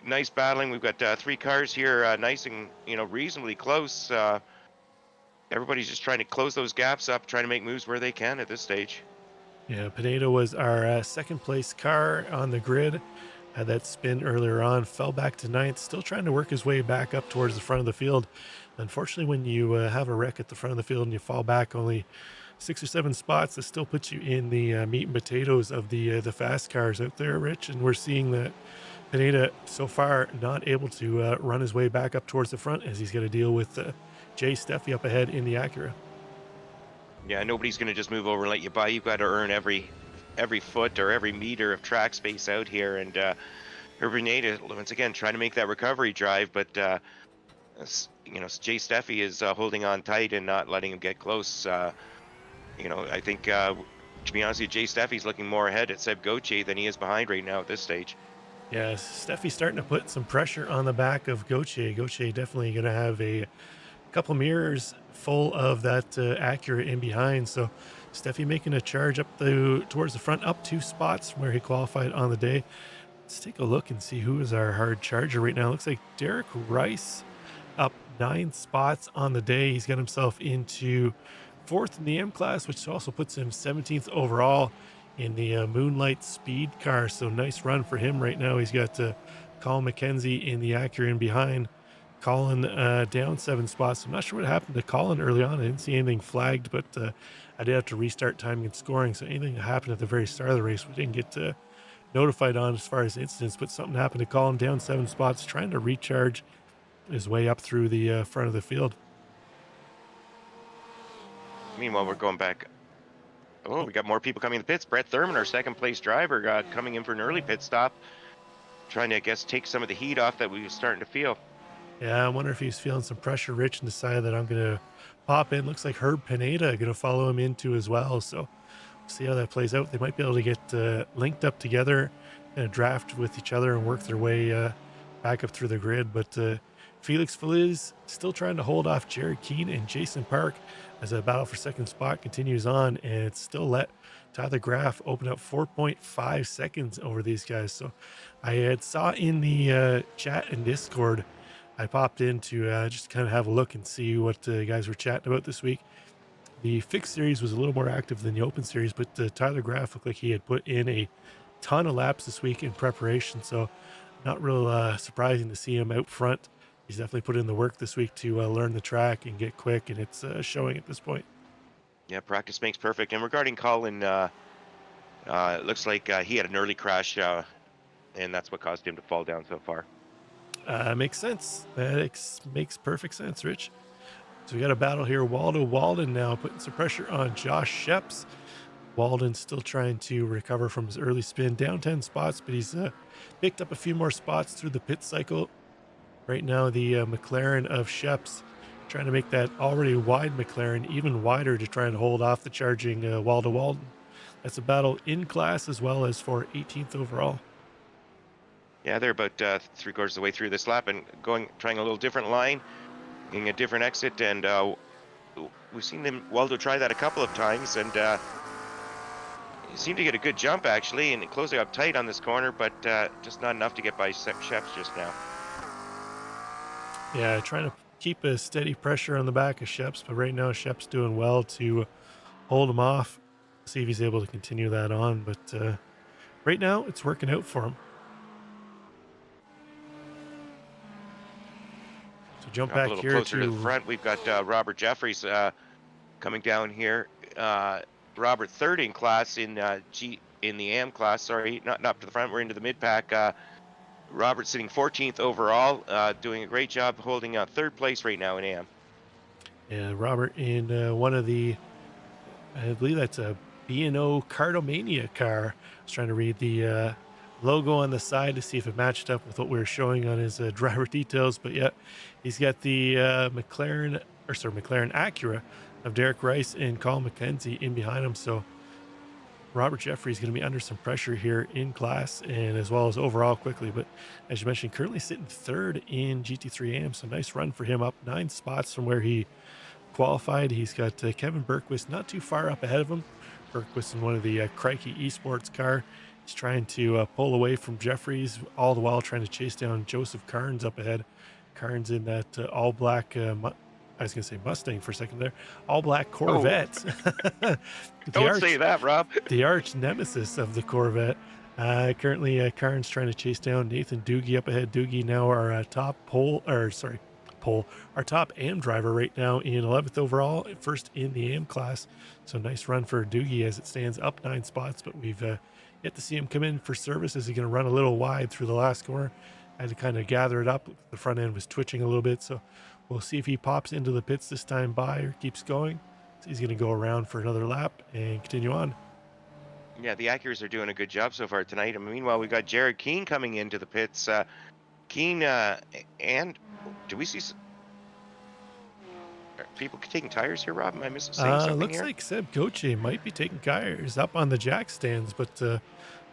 nice battling. We've got 3 cars here, nice and reasonably close. Everybody's just trying to close those gaps up, trying to make moves where they can at this stage. Yeah, Pineda was our second place car on the grid. Had that spin earlier on, fell back to 9th, still trying to work his way back up towards the front of the field. Unfortunately, when you have a wreck at the front of the field and you fall back only 6 or 7 spots, that still puts you in the meat and potatoes of the fast cars out there, Rich. And we're seeing that Pineda so far not able to run his way back up towards the front, as he's got to deal with Jay Steffi up ahead in the Acura. Yeah, nobody's going to just move over and let you by. You've got to earn every foot or every meter of track space out here. And Herbert Pineda, once again, trying to make that recovery drive, but Jay Steffi is holding on tight and not letting him get close. I think, to be honest with you, Jay Steffi's looking more ahead at Seb Gauthier than he is behind right now at this stage. Yeah, Steffi's starting to put some pressure on the back of Gauthier. Gauthier definitely going to have a couple mirrors full of that Acura in behind. So Steffi making a charge up towards the front, up 2 spots from where he qualified on the day. Let's take a look and see who is our hard charger right now. Looks like Derek Rice up 9 spots on the day. He's got himself into fourth in the M class, which also puts him 17th overall in the Moonlight Speed car. So nice run for him right now. He's got Colin McKenzie in the Acura in behind. Colin down 7 spots. I'm not sure what happened to Colin early on. I didn't see anything flagged, but I did have to restart timing and scoring. So anything that happened at the very start of the race, we didn't get notified on as far as incidents, but something happened to Colin down 7 spots, trying to recharge his way up through the front of the field. Meanwhile, we're going back. Oh, we got more people coming in the pits. Brett Thurman, our second place driver, coming in for an early pit stop, trying to, I guess, take some of the heat off that we were starting to feel. Yeah, I wonder if he's feeling some pressure, Rich, and decided that I'm going to pop in. Looks like Herb Pineda going to follow him into as well. So we'll see how that plays out. They might be able to get linked up together and draft with each other and work their way back up through the grid. But Felix Feliz still trying to hold off Jared Keane and Jason Park as a battle for second spot continues on, and it's still let Tyler Graff open up 4.5 seconds over these guys. So I had saw in the chat and Discord, I popped in to just kind of have a look and see what guys were chatting about this week. The fixed series was a little more active than the open series, but Tyler Graff looked like he had put in a ton of laps this week in preparation. So not real surprising to see him out front. He's definitely put in the work this week to learn the track and get quick, and it's showing at this point. Yeah, practice makes perfect. And regarding Colin, it looks like he had an early crash, and that's what caused him to fall down so far. Makes sense. That makes perfect sense, Rich. So we got a battle here. Waldo Walden now putting some pressure on Josh Sheps. Walden still trying to recover from his early spin, down 10 spots, but he's picked up a few more spots through the pit cycle. Right now, the McLaren of Sheps trying to make that already wide McLaren even wider to try and hold off the charging Waldo Walden. That's a battle in class as well as for 18th overall. Yeah, they're about 3/4 of the way through this lap and trying a little different line, getting a different exit, and we've seen Waldo try that a couple of times, and he seemed to get a good jump actually, and closing up tight on this corner, but just not enough to get by Sheps just now. Yeah, trying to keep a steady pressure on the back of Sheps, but right now Sheps doing well to hold him off. See if he's able to continue that on, but right now it's working out for him. So jump back a little here closer to the front. We've got Robert Jeffries coming down here. Robert third in class in the AM class. Sorry, not up to the front. We're into the mid pack. Robert sitting 14th overall, doing a great job holding third place right now in AM. Yeah, Robert in one of the, I believe that's a B&O Cardomania car. I was trying to read the logo on the side to see if it matched up with what we were showing on his driver details. But yeah, he's got the McLaren Acura of Derek Rice and Colin McKenzie in behind him. So Robert Jeffrey is going to be under some pressure here in class and as well as overall quickly. But as you mentioned, currently sitting third in GT3 AM. So nice run for him, up 9 spots from where he qualified. He's got Kevin Berquist not too far up ahead of him. Berquist in one of the Crikey Esports car. He's trying to pull away from Jeffries, all the while trying to chase down Joseph Carnes up ahead. Carnes in that all black, I was going to say Mustang for a second there, all black Corvette. Oh. Don't say that, Rob. The arch nemesis of the Corvette. Currently, Carnes trying to chase down Nathan Doogie up ahead. Doogie now our top our top AM driver right now in 11th overall, first in the AM class. So nice run for Doogie as it stands up 9 spots, but we've yet to see him come in for service. Is he going to run a little wide through the last corner? Had to kind of gather it up. The front end was twitching a little bit, so we'll see if he pops into the pits this time by or keeps going. So he's going to go around for another lap and continue on. Yeah, the Acuras are doing a good job so far tonight. And meanwhile, we've got Jared Keane coming into the pits. Keane and do we see are people taking tires here, Rob? Am I missing something looks here? like Seb Goche might be taking tires up on the jack stands, but I'll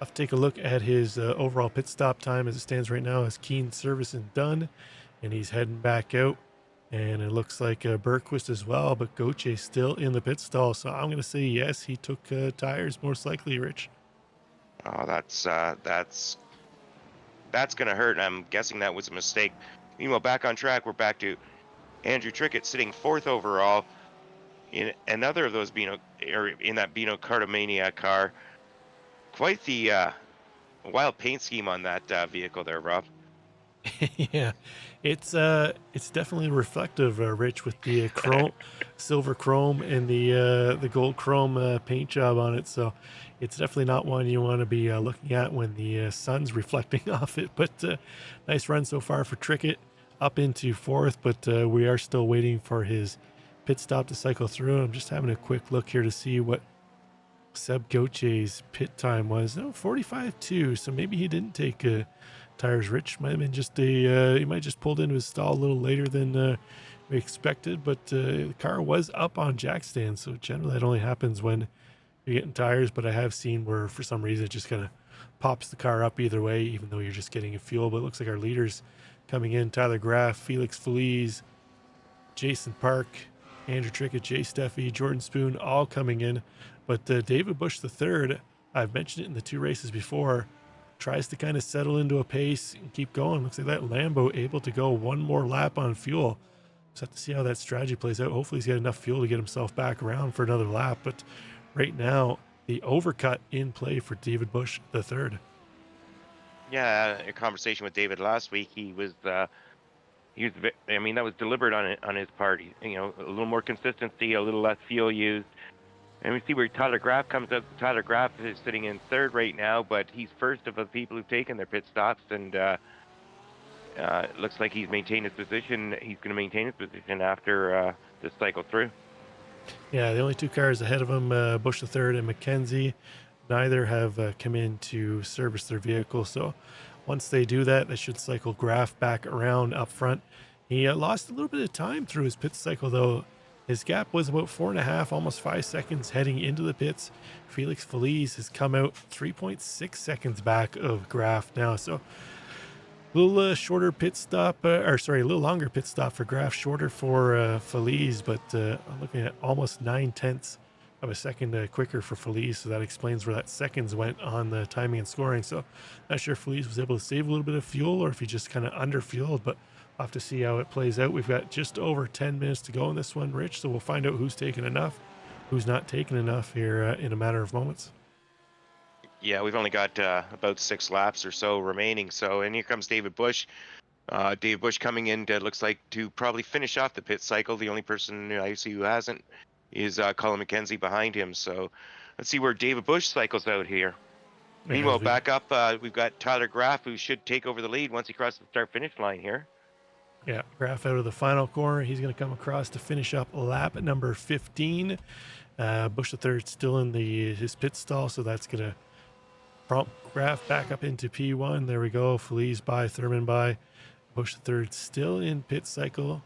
have to take a look at his overall pit stop time as it stands right now. As Keane's service is done, and he's heading back out. And it looks like Berquist as well, but Goche still in the pit stall. So I'm going to say yes, he took tires most likely, Rich. Oh, that's that's going to hurt. And I'm guessing that was a mistake. Meanwhile, back on track, we're back to Andrew Trickett sitting fourth overall in another of those or in that Beano Cartomania car. Quite the wild paint scheme on that vehicle there, Rob. Yeah, it's definitely reflective, Rich, with the chrome, silver chrome, and the gold chrome paint job on it. So it's definitely not one you want to be looking at when the sun's reflecting off it. But nice run so far for Trickett, up into fourth. But we are still waiting for his pit stop to cycle through. I'm just having a quick look here to see what Seb Gautier's pit time was. No, 45.2. So maybe he didn't take tires. Rich might have been just he might just pulled into his stall a little later than we expected, but the car was up on jack stands, so generally that only happens when you're getting tires. But I have seen where for some reason it just kind of pops the car up either way, even though you're just getting a fuel. But it looks like our leaders coming in: Tyler Graff, Felix Feliz, Jason Park, Andrew Trickett, Jay Steffi, Jordan Spoon, all coming in. But David Bush III, I've mentioned it in the two races before, tries to kind of settle into a pace and keep going. Looks like that Lambo able to go one more lap on fuel. Just have to see how that strategy plays out. Hopefully he's got enough fuel to get himself back around for another lap. But right now, the overcut in play for David Bush III. Yeah, a conversation with David last week. I mean, that was deliberate on his part. You know, a little more consistency, a little less fuel used. And we see where Tyler Graff comes up. Tyler Graff is sitting in third right now, but he's first of the people who've taken their pit stops, and it looks like he's maintained his position. He's going to maintain his position after this cycle through. Yeah, the only two cars ahead of him, Bush III and McKenzie, neither have come in to service their vehicle. So once they do that, they should cycle Graff back around up front. He lost a little bit of time through his pit cycle, though. His gap was about 4.5, almost 5 seconds heading into the pits. Felix Feliz has come out 3.6 seconds back of Graff now. So a little shorter pit stop, a little longer pit stop for Graff, shorter for Feliz, but I'm looking at almost 9/10 of a second quicker for Feliz. So that explains where that seconds went on the timing and scoring. So not sure if Feliz was able to save a little bit of fuel or if he just kind of under-fueled, but we'll have to see how it plays out. We've got just over 10 minutes to go in this one, Rich, so we'll find out who's taking enough, who's not taking enough here in a matter of moments. Yeah, we've only got about 6 laps or so remaining. So, and here comes David Bush. David Bush coming in, looks like, to probably finish off the pit cycle. The only person I see who hasn't is Colin McKenzie behind him. So let's see where David Bush cycles out here. Meanwhile, back up, we've got Tyler Graff, who should take over the lead once he crosses the start-finish line here. Yeah, Graff out of the final corner. He's going to come across to finish up lap number 15. Bush III still in his pit stall, so that's going to prompt Graff back up into P1. There we go. Feliz by, Thurman by. Bush III still in pit cycle.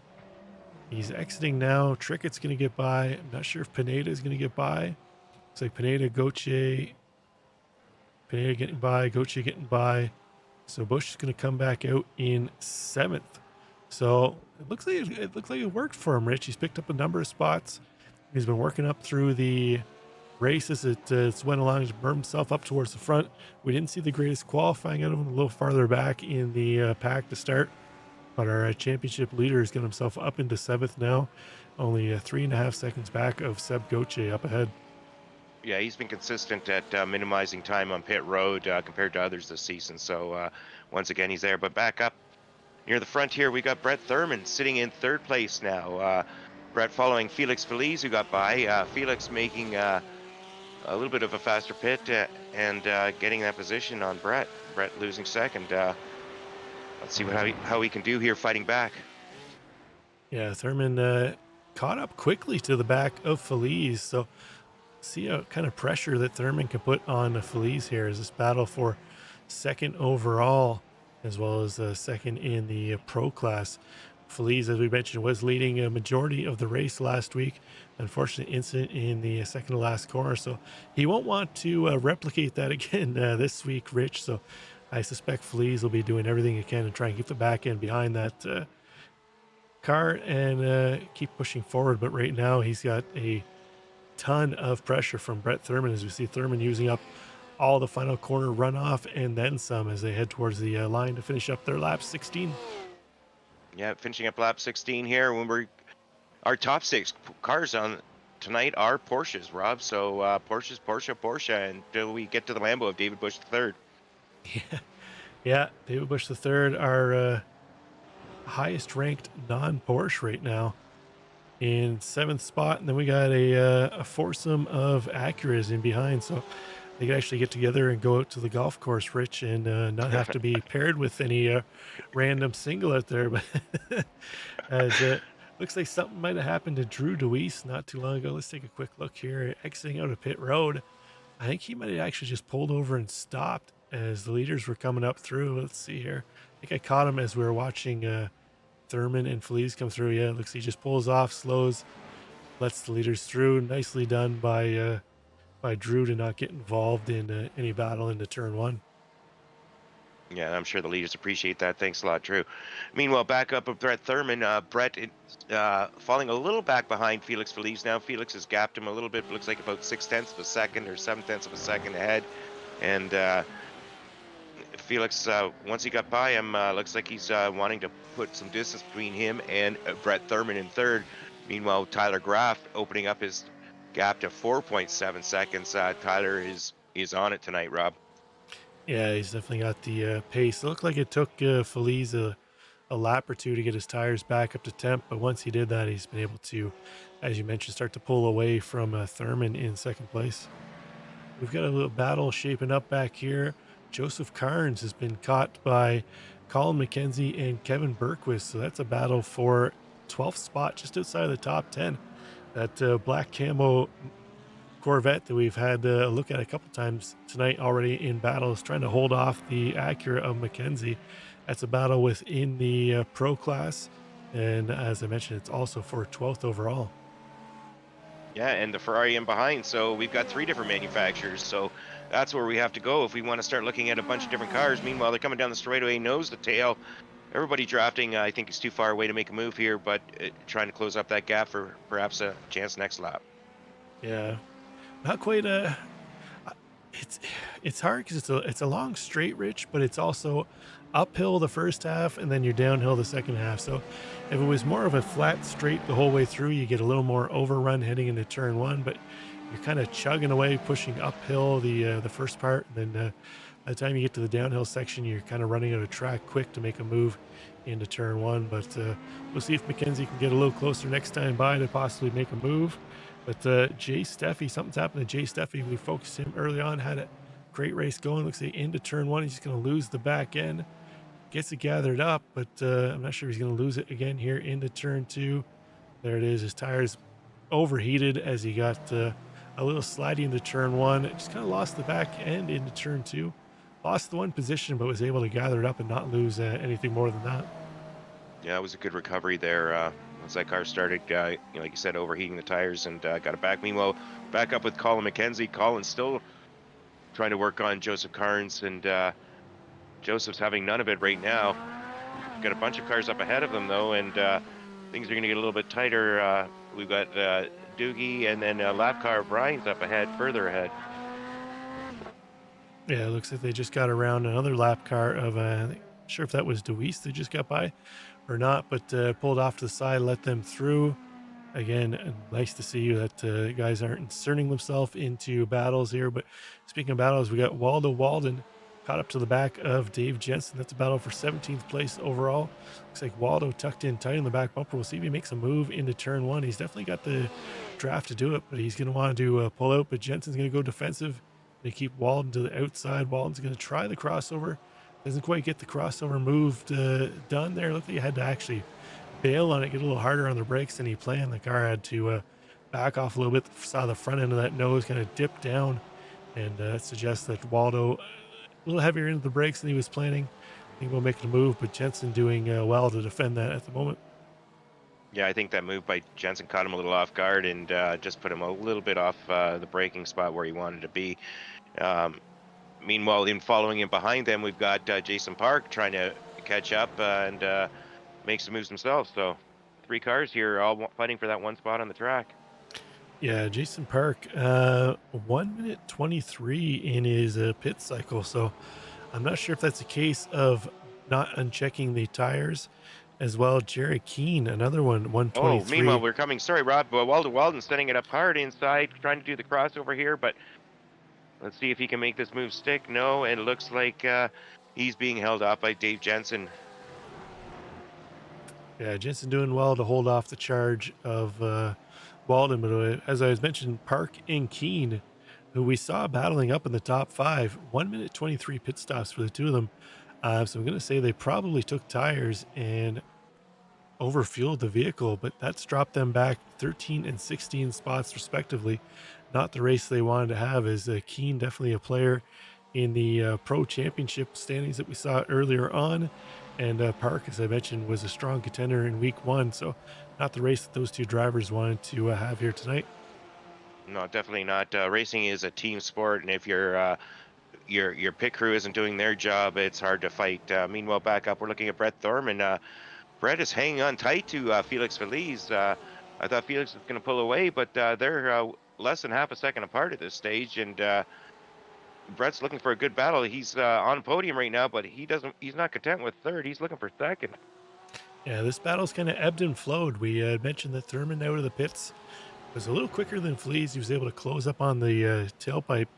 He's exiting now. Trickett's going to get by. I'm not sure if Pineda is going to get by. Looks like Pineda, Gauthier. Pineda getting by, Gauthier getting by. So Bush is going to come back out in 7th. So it looks like it worked for him, Rich. He's picked up a number of spots. He's been working up through the race as it went along to burn himself up towards the front. We didn't see the greatest qualifying out of him, a little farther back in the pack to start. But our championship leader has got himself up into 7th now, only 3.5 seconds back of Seb Gauthier up ahead. Yeah, he's been consistent at minimizing time on pit road compared to others this season. So once again, he's there. But back up near the front here, we got Brett Thurman sitting in 3rd place now. Brett following Felix Feliz, who got by. Felix making a little bit of a faster pit and getting that position on Brett. Brett losing 2nd. Let's see how he can do here fighting back. Yeah, Thurman caught up quickly to the back of Feliz. So see what kind of pressure that Thurman can put on Feliz here as this battle for 2nd overall, as well as 2nd in the pro class. Feliz, as we mentioned, was leading a majority of the race last week. Unfortunate incident in the second to last corner, so he won't want to replicate that again this week, Rich. So I suspect Feliz will be doing everything he can to try and keep the back end behind that car and keep pushing forward. But right now he's got a ton of pressure from Brett Thurman, as we see Thurman using up all the final corner runoff and then some as they head towards the line to finish up their lap 16. Yeah, finishing up lap 16 here. Our top six cars on tonight are Porsches, Rob. So Porsches, Porsche, until we get to the Lambo of David Busch III. Yeah, yeah. David Busch III, our highest ranked non-Porsche right now, in 7th spot, and then we got a foursome of Acuras in behind, so they could actually get together and go out to the golf course, Rich, and not have to be paired with any random single out there. But as looks like something might have happened to Drew DeWeese not too long ago. Let's take a quick look here. Exiting out of pit road, I think he might have actually just pulled over and stopped as the leaders were coming up through. Let's see here. I think I caught him as we were watching Thurman and Feliz come through. Yeah, looks like he just pulls off, slows, lets the leaders through. Nicely done by Drew to not get involved in any battle into turn one. Yeah, I'm sure the leaders appreciate that. Thanks a lot, Drew. Meanwhile, back up with Brett Thurman. Brett falling a little back behind Felix Feliz now. Felix has gapped him a little bit. Looks like about 0.6 of a second or 0.7 of a second ahead. And Felix, once he got by him, looks like he's wanting to put some distance between him and Brett Thurman in third. Meanwhile, Tyler Graff opening up his gap to 4.7 seconds. Tyler is on it tonight, Rob. Yeah, he's definitely got the pace. It looked like it took Feliz a lap or two to get his tires back up to temp, but once he did that, he's been able to, as you mentioned, start to pull away from Thurman in second place. We've got a little battle shaping up back here. Joseph Carnes has been caught by Colin McKenzie and Kevin Berquist, so that's a battle for 12th spot just outside of the top 10. That black camo Corvette that we've had a look at a couple times tonight already in battles, trying to hold off the Acura of McKenzie. That's a battle within the pro class, and as I mentioned, it's also for 12th overall. Yeah, and the Ferrari in behind. So we've got 3 different manufacturers. So that's where we have to go if we want to start looking at a bunch of different cars. Meanwhile, they're coming down the straightaway, nose to tail. Everybody drafting, I think, is too far away to make a move here, but trying to close up that gap for perhaps a chance next lap. Yeah, not quite it's hard because it's a long straight, Rich, but it's also uphill the first half and then you're downhill the second half. So if it was more of a flat straight the whole way through, you get a little more overrun heading into turn one, but you're kind of chugging away, pushing uphill the first part, and then by the time you get to the downhill section, you're kind of running out of track quick to make a move into turn one. But we'll see if McKenzie can get a little closer next time by to possibly make a move. But Jay Steffi, something's happened to Jay Steffi. We focused him early on, had a great race going. Looks like into turn one, he's going to lose the back end. Gets it gathered up, but I'm not sure he's going to lose it again here into turn two. There it is. His tires overheated as he got a little slidey into turn one. Just kind of lost the back end into turn two. Lost the one position, but was able to gather it up and not lose anything more than that. Yeah, it was a good recovery there. Once that car started, like you said, overheating the tires and got it back. Meanwhile, back up with Colin McKenzie. Colin's still trying to work on Joseph Carnes, and Joseph's having none of it right now. Got a bunch of cars up ahead of them, though, and things are going to get a little bit tighter. We've got Doogie and then lap car Brian's up ahead, further ahead. Yeah, it looks like they just got around another lap car of, I'm not sure if that was DeWeese they just got by or not, but pulled off to the side, let them through. Again, nice to see that guys aren't inserting themselves into battles here. But speaking of battles, we got Waldo Walden caught up to the back of Dave Jensen. That's a battle for 17th place overall. Looks like Waldo tucked in tight in the back bumper. We'll see if he makes a move into turn one. He's definitely got the draft to do it, but he's going to want to pull out. But Jensen's going to go defensive. They keep Walden to the outside. Walden's going to try the crossover. Doesn't quite get the crossover moved done there. Looked like he had to actually bail on it, get a little harder on the brakes than he planned. The car had to back off a little bit. Saw the front end of that nose kind of dip down, and that suggests that Waldo a little heavier into the brakes than he was planning. I think we'll make the move, but Jensen doing well to defend that at the moment. Yeah, I think that move by Jensen caught him a little off guard and just put him a little bit off the braking spot where he wanted to be. Meanwhile, in following him behind them, we've got Jason Park trying to catch up and make some moves themselves. So 3 cars here all fighting for that one spot on the track. Yeah, Jason Park, 1 minute 23 in his pit cycle. So I'm not sure if that's a case of not unchecking the tires as well. Jerry Keene, another one, Oh, meanwhile, 123. we're coming. Sorry, Rob. But Walden's setting it up hard inside, trying to do the crossover here. But let's see if he can make this move stick. No, it looks like he's being held up by Dave Jensen. Yeah, Jensen doing well to hold off the charge of Walden. But as I was mentioning, Park and Keene, who we saw battling up in the top five, 1 minute 23 pit stops for the two of them. So I'm going to say they probably took tires and overfueled the vehicle, but that's dropped them back 13 and 16 spots respectively. Not the race they wanted to have. Is Keen definitely a player in the pro championship standings that we saw earlier on, and Park, as I mentioned, was a strong contender in week one. So not the race that those two drivers wanted to have here tonight. No, definitely not. Racing is a team sport, and if your pit crew isn't doing their job, it's hard to fight. Meanwhile, back up, we're looking at Brett Thorman. Brett is hanging on tight to Felix Feliz. I thought Felix was going to pull away, but they're less than half a second apart at this stage, and Brett's looking for a good battle. He's on podium right now, but he's not content with third. He's looking for second. Yeah, this battle's kind of ebbed and flowed. We mentioned that Thurman out of the pits was a little quicker than Fleas. He was able to close up on the tailpipe.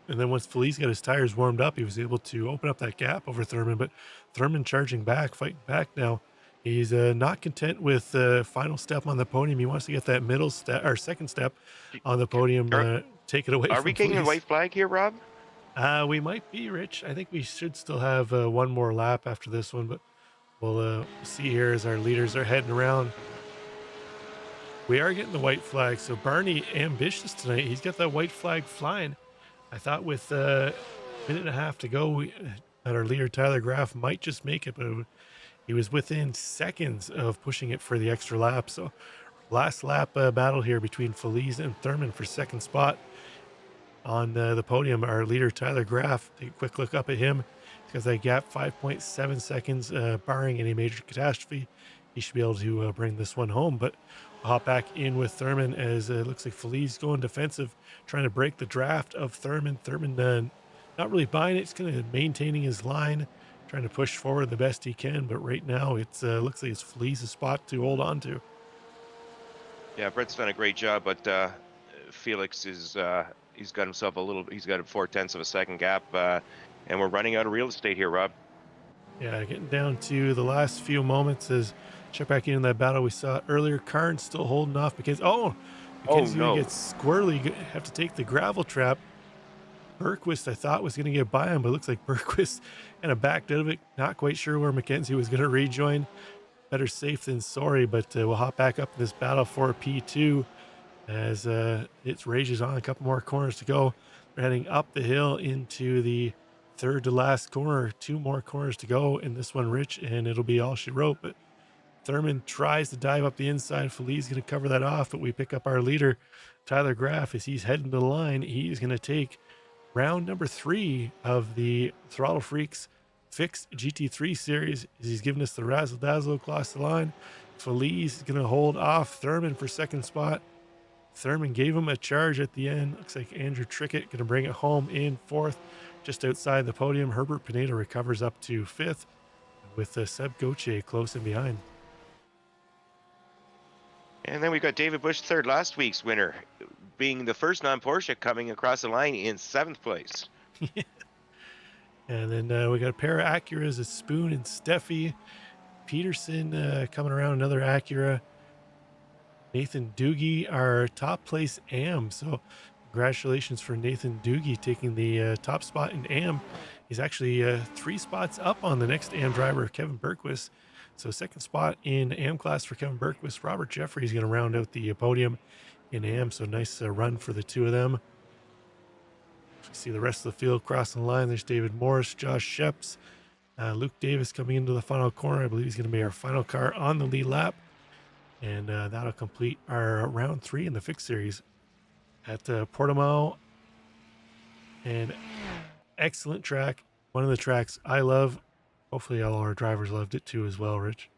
And then once Feliz got his tires warmed up, he was able to open up that gap over Thurman. But Thurman charging back, fighting back now. He's not content with the final step on the podium. He wants to get that middle step or second step on the podium, Are, take it away are we from getting a Feliz. white flag here, Rob? We might be, Rich. I think we should still have one more lap after this one, but we'll see here as our leaders are heading around. We are getting the white flag. So Barney ambitious tonight. He's got that white flag flying. I thought with a minute and a half to go, that our leader Tyler Graff might just make it, but he was within seconds of pushing it for the extra lap. So last lap battle here between Feliz and Thurman for second spot on the podium. Our leader Tyler Graff, take a quick look up at him. He's got that gap 5.7 seconds, barring any major catastrophe. He should be able to bring this one home, but we'll hop back in with Thurman as it looks like Feliz going defensive, trying to break the draft of Thurman. Thurman not really buying it. He's kind of maintaining his line, trying to push forward the best he can. But right now, it looks like it's Feliz's spot to hold on to. Yeah, Brett's done a great job, but Felix is he's got himself he's got a 0.4 of a second gap, and we're running out of real estate here, Rob. Yeah, getting down to the last few moments as check back in that battle we saw earlier. Karn still holding off because McKenzie's No. gonna get squirrely, have to take the gravel trap. Bergquist I thought was gonna get by him, but it looks like Bergquist kind of backed out of it. Not quite sure where McKenzie was gonna rejoin. Better safe than sorry, but we'll hop back up in this battle for P2 as it rages on. A couple more corners to go. We're heading up the hill into the third to last corner. Two more corners to go in this one, Rich, and it'll be all she wrote. But Thurman tries to dive up the inside. Feliz going to cover that off, but we pick up our leader, Tyler Graff, as he's heading to the line. He's going to take round number 3 of the Throttle Freaks Fixed GT3 series as he's giving us the razzle dazzle across the line. Feliz is going to hold off Thurman for second spot. Thurman gave him a charge at the end. Looks like Andrew Trickett going to bring it home in fourth, just outside the podium. Herbert Pineda recovers up to fifth, with Seb Gauthier close in behind. And then we got David Bush, third, last week's winner, being the first non-Porsche coming across the line in 7th place. And then we got a pair of Acuras, a Spoon and Steffi. Peterson coming around, another Acura. Nathan Doogie, our top place AM. So congratulations for Nathan Doogie taking the top spot in AM. He's actually 3 spots up on the next AM driver, Kevin Bergquist. So second spot in AM class for Kevin Bergquist. Robert Jeffrey is going to round out the podium in AM. So nice run for the two of them. See the rest of the field crossing the line. There's David Morris, Josh Sheps, Luke Davis coming into the final corner. I believe he's going to be our final car on the lead lap. And that'll complete our round 3 in the fixed series at Portimao. And excellent track. One of the tracks I love. Hopefully all our drivers loved it too as well, Rich.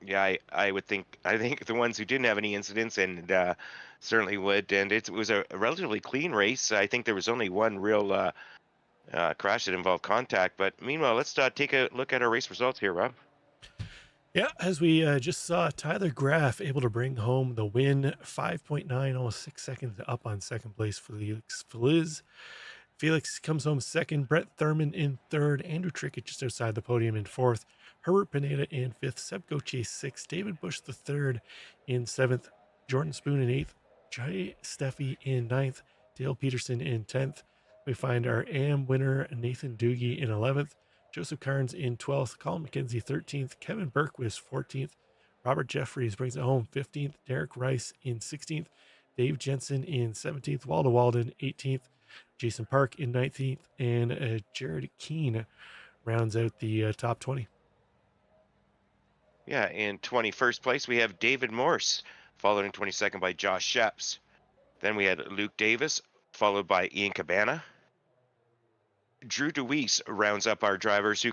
Yeah, I would think. I think the ones who didn't have any incidents and certainly would, and it was a relatively clean race. I think there was only one real crash that involved contact. But meanwhile, let's take a look at our race results here, Rob. Yeah, as we just saw, Tyler Graff able to bring home the win, 5.9, almost 6 seconds up on second place for Felix Feliz. Felix comes home second, Brett Thurman in third, Andrew Trickett just outside the podium in fourth, Herbert Pineda in fifth, Seb Gauthier sixth, David Bush the third in seventh, Jordan Spoon in eighth, Jay Steffi in ninth, Dale Peterson in 10th. We find our AM winner, Nathan Doogie, in 11th. Joseph Carnes in 12th, Colin McKenzie 13th, Kevin Berquist 14th, Robert Jeffries brings it home 15th, Derek Rice in 16th, Dave Jensen in 17th, Waldo Walden 18th, Jason Park in 19th, and Jared Keene rounds out the top 20. Yeah, in 21st place we have David Morse, followed in 22nd by Josh Sheps. Then we had Luke Davis, followed by Ian Cabana. Drew DeWeese rounds up our drivers who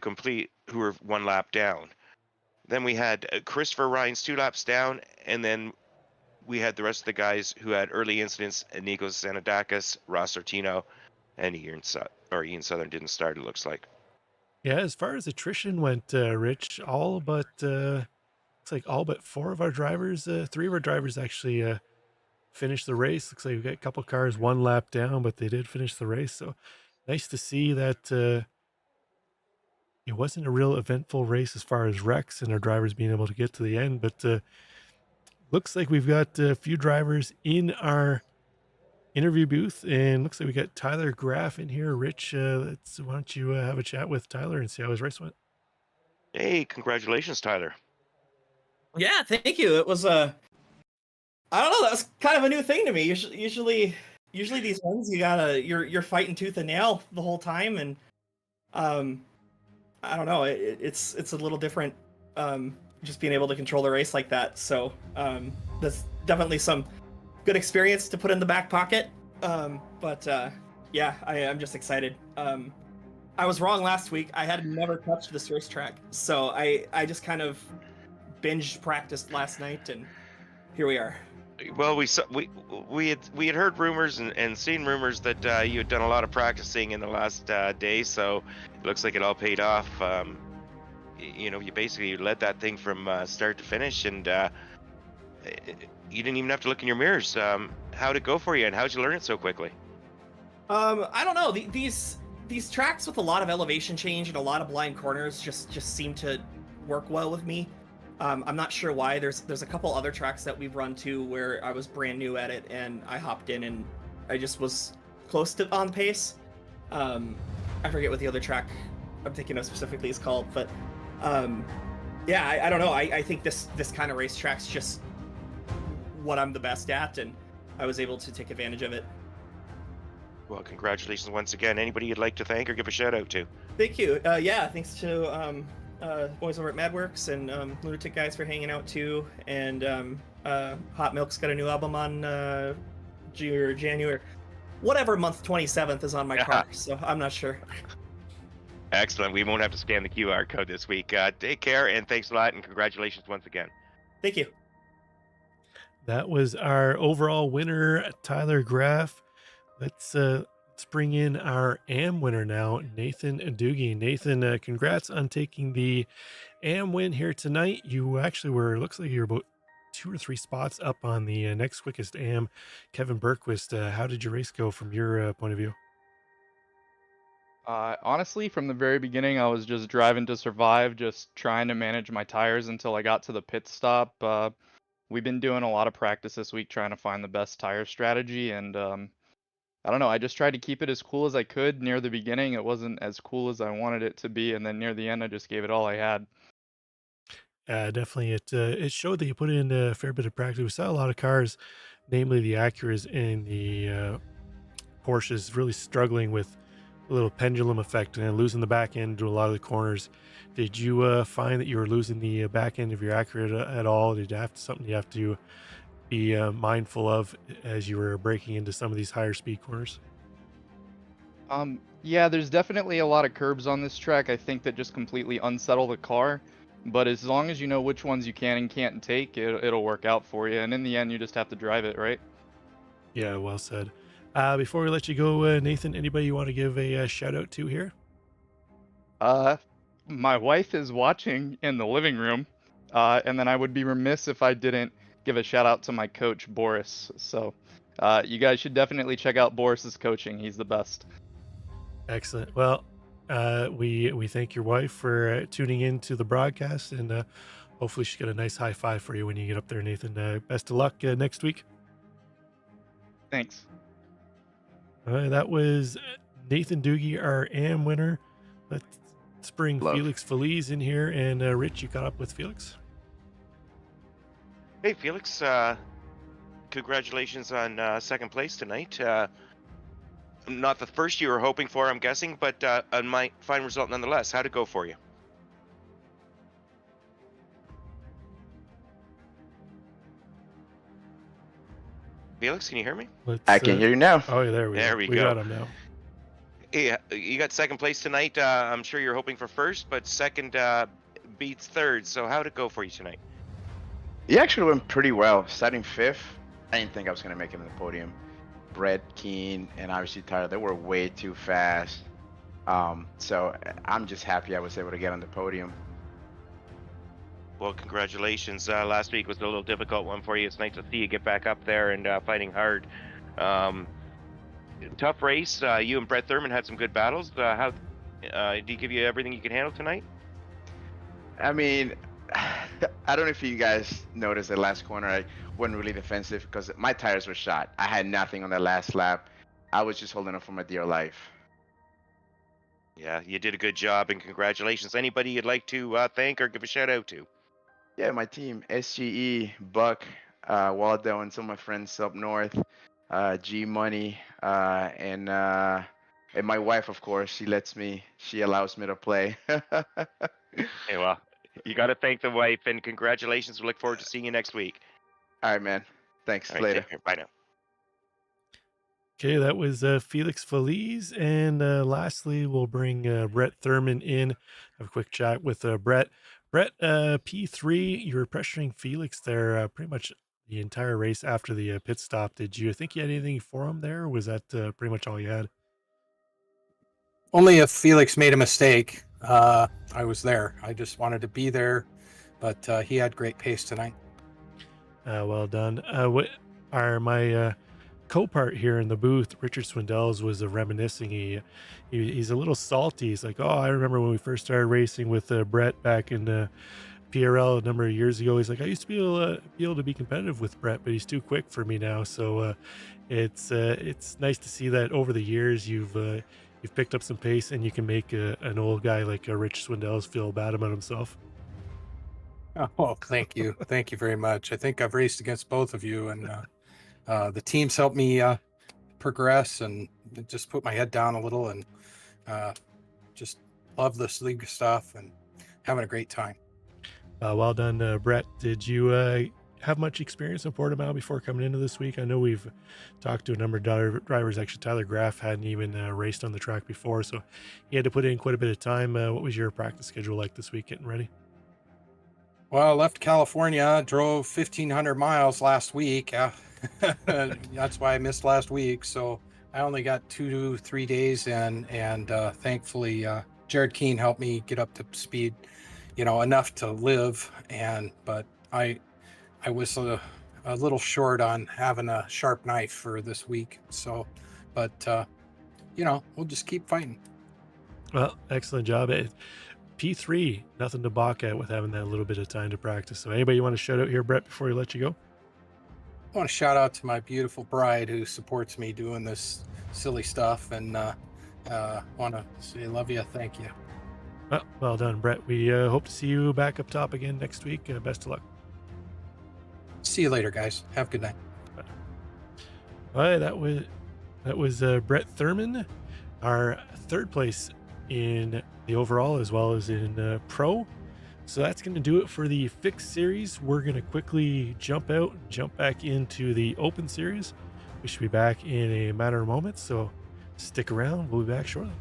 were one lap down. Then we had Christopher Ryan's 2 laps down, and then we had the rest of the guys who had early incidents: Nikos Xanadakis, Ross Ortino, and Ian Southern didn't start. It looks like. Yeah, as far as attrition went, Rich, all but looks like all but four of our drivers, three of our drivers actually finished the race. Looks like we got a couple cars one lap down, but they did finish the race. So nice to see that it wasn't a real eventful race as far as wrecks and our drivers being able to get to the end. But looks like we've got a few drivers in our interview booth, and looks like we got Tyler Graff in here. Rich, why don't you have a chat with Tyler and see how his race went? Hey, congratulations, Tyler. Yeah, thank you. It was I don't know, that was kind of a new thing to me. Usually these ones you're fighting tooth and nail the whole time, and I don't know, it's a little different, just being able to control the race like that. So that's definitely some good experience to put in the back pocket. But yeah, I'm just excited. I was wrong last week. I had never touched this racetrack, so I just kind of binge practiced last night, and here we are. Well, we had heard rumors and seen rumors that you had done a lot of practicing in the last day, so it looks like it all paid off. You basically led that thing from start to finish, and you didn't even have to look in your mirrors. How'd it go for you, and how'd you learn it so quickly? I don't know. These tracks with a lot of elevation change and a lot of blind corners just seem to work well with me. I'm not sure why. There's a couple other tracks that we've run to where I was brand new at it, and I hopped in and I just was close to on pace. I forget what the other track I'm thinking of specifically is called, but yeah, I don't know. I think this kind of racetrack's just what I'm the best at, and I was able to take advantage of it. Well, congratulations once again. Anybody you'd like to thank or give a shout out to? Thank you. Yeah, thanks to boys over at Madworks and Lunatic Guys for hanging out too, and Hot Milk's got a new album on January, whatever month 27th is on my car, so I'm not sure. Excellent. We won't have to scan the QR code this week. Take care, and thanks a lot, and congratulations once again. Thank you. That was our overall winner, Tyler Graff. Let's bring in our AM winner now, Nathan Doogie. Nathan, congrats on taking the AM win here tonight. You actually looks like you're about 2 or 3 spots up on the next quickest AM, Kevin Berquist. How did your race go from your point of view? Honestly, from the very beginning, I was just driving to survive, just trying to manage my tires until I got to the pit stop. We've been doing a lot of practice this week trying to find the best tire strategy, and I don't know, I just tried to keep it as cool as I could. Near the beginning, it wasn't as cool as I wanted it to be, and then near the end, I just gave it all I had. Definitely, it showed that you put in a fair bit of practice. We saw a lot of cars, namely the Acuras and the Porsches, really struggling with a little pendulum effect and losing the back end to a lot of the corners. Did you find that you were losing the back end of your Acura at all? Did you have something you have to be mindful of as you were breaking into some of these higher speed corners? Yeah, there's definitely a lot of curbs on this track. I think that just completely unsettle the car. But as long as you know which ones you can and can't take, it'll work out for you. And in the end, you just have to drive it, right? Yeah, well said. Before we let you go, Nathan, anybody you want to give a shout out to here? My wife is watching in the living room, and then I would be remiss if I didn't give a shout out to my coach, Boris. So, you guys should definitely check out Boris's coaching. He's the best. Excellent. Well, we thank your wife for tuning in to the broadcast, and hopefully she got a nice high five for you when you get up there, Nathan. Best of luck next week. Thanks. That was Nathan Doogie, our AM winner. Let's bring Love. Felix Feliz in here, and Rich, you caught up with Felix. Hey, Felix. Congratulations on second place tonight. Not the first you were hoping for, I'm guessing, but a fine result nonetheless. How'd it go for you? Felix, can you hear me? I can hear you now. Oh, there we There go. we We go. got him now. Yeah, you got second place tonight. I'm sure you're hoping for first, but second beats third. So how'd it go for you tonight? It actually went pretty well. Starting fifth, I didn't think I was going to make it in the podium. Brett, Keen, and obviously Tyler, they were way too fast. So I'm just happy I was able to get on the podium. Well, congratulations. Last week was a little difficult one for you. It's nice to see you get back up there and fighting hard. Tough race. You and Brett Thurman had some good battles. How did he give you everything you could handle tonight? I mean, I don't know if you guys noticed the last corner. I wasn't really defensive because my tires were shot. I had nothing on the last lap. I was just holding on for my dear life. Yeah, you did a good job, and congratulations. Anybody you'd like to thank or give a shout out to? Yeah, my team, SGE, Buck, Waldo, and some of my friends up north, G Money, and my wife, of course. She allows me to play. Hey, well, you got to thank the wife, and congratulations. We look forward to seeing you next week. All right, man. Thanks. All right, Later. take care. Bye now. Okay, that was Felix Feliz. And lastly, we'll bring Brett Thurman in. Have a quick chat with Brett. Brett, P3, you were pressuring Felix there pretty much the entire race after the pit stop. Did you think you had anything for him there? Or was that pretty much all you had? Only if Felix made a mistake. I was there. I just wanted to be there, but he had great pace tonight. Well done. What are my co-part here in the booth, Richard Swindells, was reminiscing. He's a little salty. He's like, oh, I remember when we first started racing with Brett back in PRL a number of years ago. He's like, I used to be able to be competitive with Brett, but he's too quick for me now. So it's nice to see that over the years you've picked up some pace and you can make an old guy like Rich Swindells feel bad about himself. Oh, thank you. Thank you very much. I think I've raced against both of you, and the teams helped me progress and just put my head down a little, and just love this league stuff and having a great time. Well done, Brett. Did you have much experience in Portimao before coming into this week? I know we've talked to a number of drivers. Actually, Tyler Graff hadn't even raced on the track before, so he had to put in quite a bit of time. What was your practice schedule like this week getting ready? Well, I left California, drove 1,500 miles last week. That's why I missed last week. So I only got 2-3 days in, and thankfully Jared Keene helped me get up to speed, enough to live. But I was a little short on having a sharp knife for this week. So, but we'll just keep fighting. Well, excellent job. P3, nothing to balk at with having that little bit of time to practice. So anybody you want to shout out here, Brett, before we let you go? I want to shout out to my beautiful bride who supports me doing this silly stuff, and want to say love you. Thank you. Well done, Brett. We hope to see you back up top again next week. Best of luck. See you later, guys. Have a good night. Bye. All right, that was Brett Thurman, our third place in the overall as well as in pro. So that's going to do it for the fixed series. We're going to quickly jump back into the open series. We should be back in a matter of moments, so stick around. We'll be back shortly.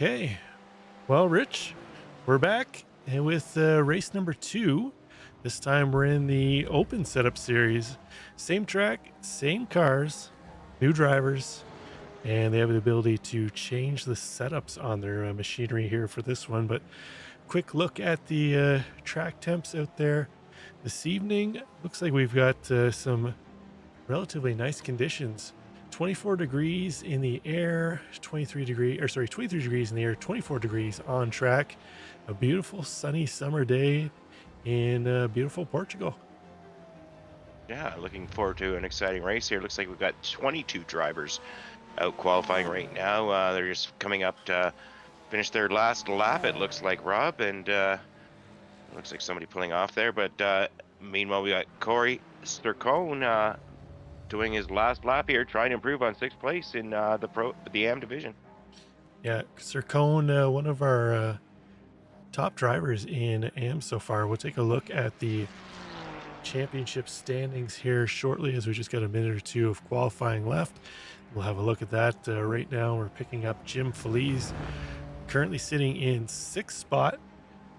Okay. Well, Rich, we're back and with race number 2. This time we're in the open setup series. Same track, same cars, new drivers, and they have the ability to change the setups on their machinery here for this one. But quick look at the track temps out there this evening. Looks like we've got some relatively nice conditions. 24 degrees in the air, 23 degrees in the air, 24 degrees on track. A beautiful sunny summer day in beautiful Portugal. Yeah, looking forward to an exciting race here. Looks like we've got 22 drivers out qualifying right now. They're just coming up to finish their last lap, it looks like, Rob, and looks like somebody pulling off there. But meanwhile, we got Corey Sturcone doing his last lap here, trying to improve on 6th place in the AM division. Yeah, Sturcone, one of our top drivers in AM so far. We'll take a look at the championship standings here shortly, as we just got a minute or two of qualifying left. We'll have a look at that. Right now we're picking up Jim Feliz, currently sitting in 6th spot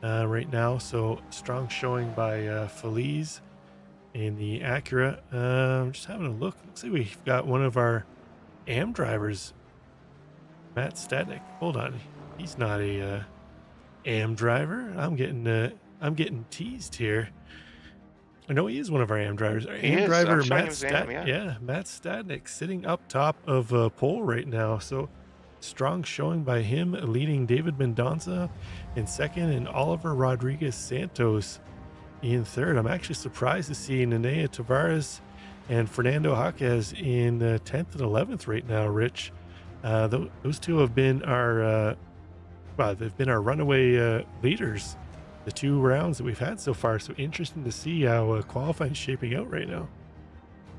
right now, so strong showing by Feliz in the Acura. Just having a look. Looks like we've got one of our AM drivers, Matt Stadnik. Hold on, he's not a AM driver. I'm getting teased here. I know he is one of our AM drivers. Our AM driver Matt Matt Stadnik sitting up top of pole right now. So strong showing by him, leading David Mendonça in 2nd and Oliver Rodriguez Santos in 3rd. I'm actually surprised to see Nenea Tavares and Fernando Jaquez in 10th and 11th right now, Rich. Those two have been our they've been our runaway leaders the 2 rounds that we've had so far. So interesting to see how qualifying is shaping out right now.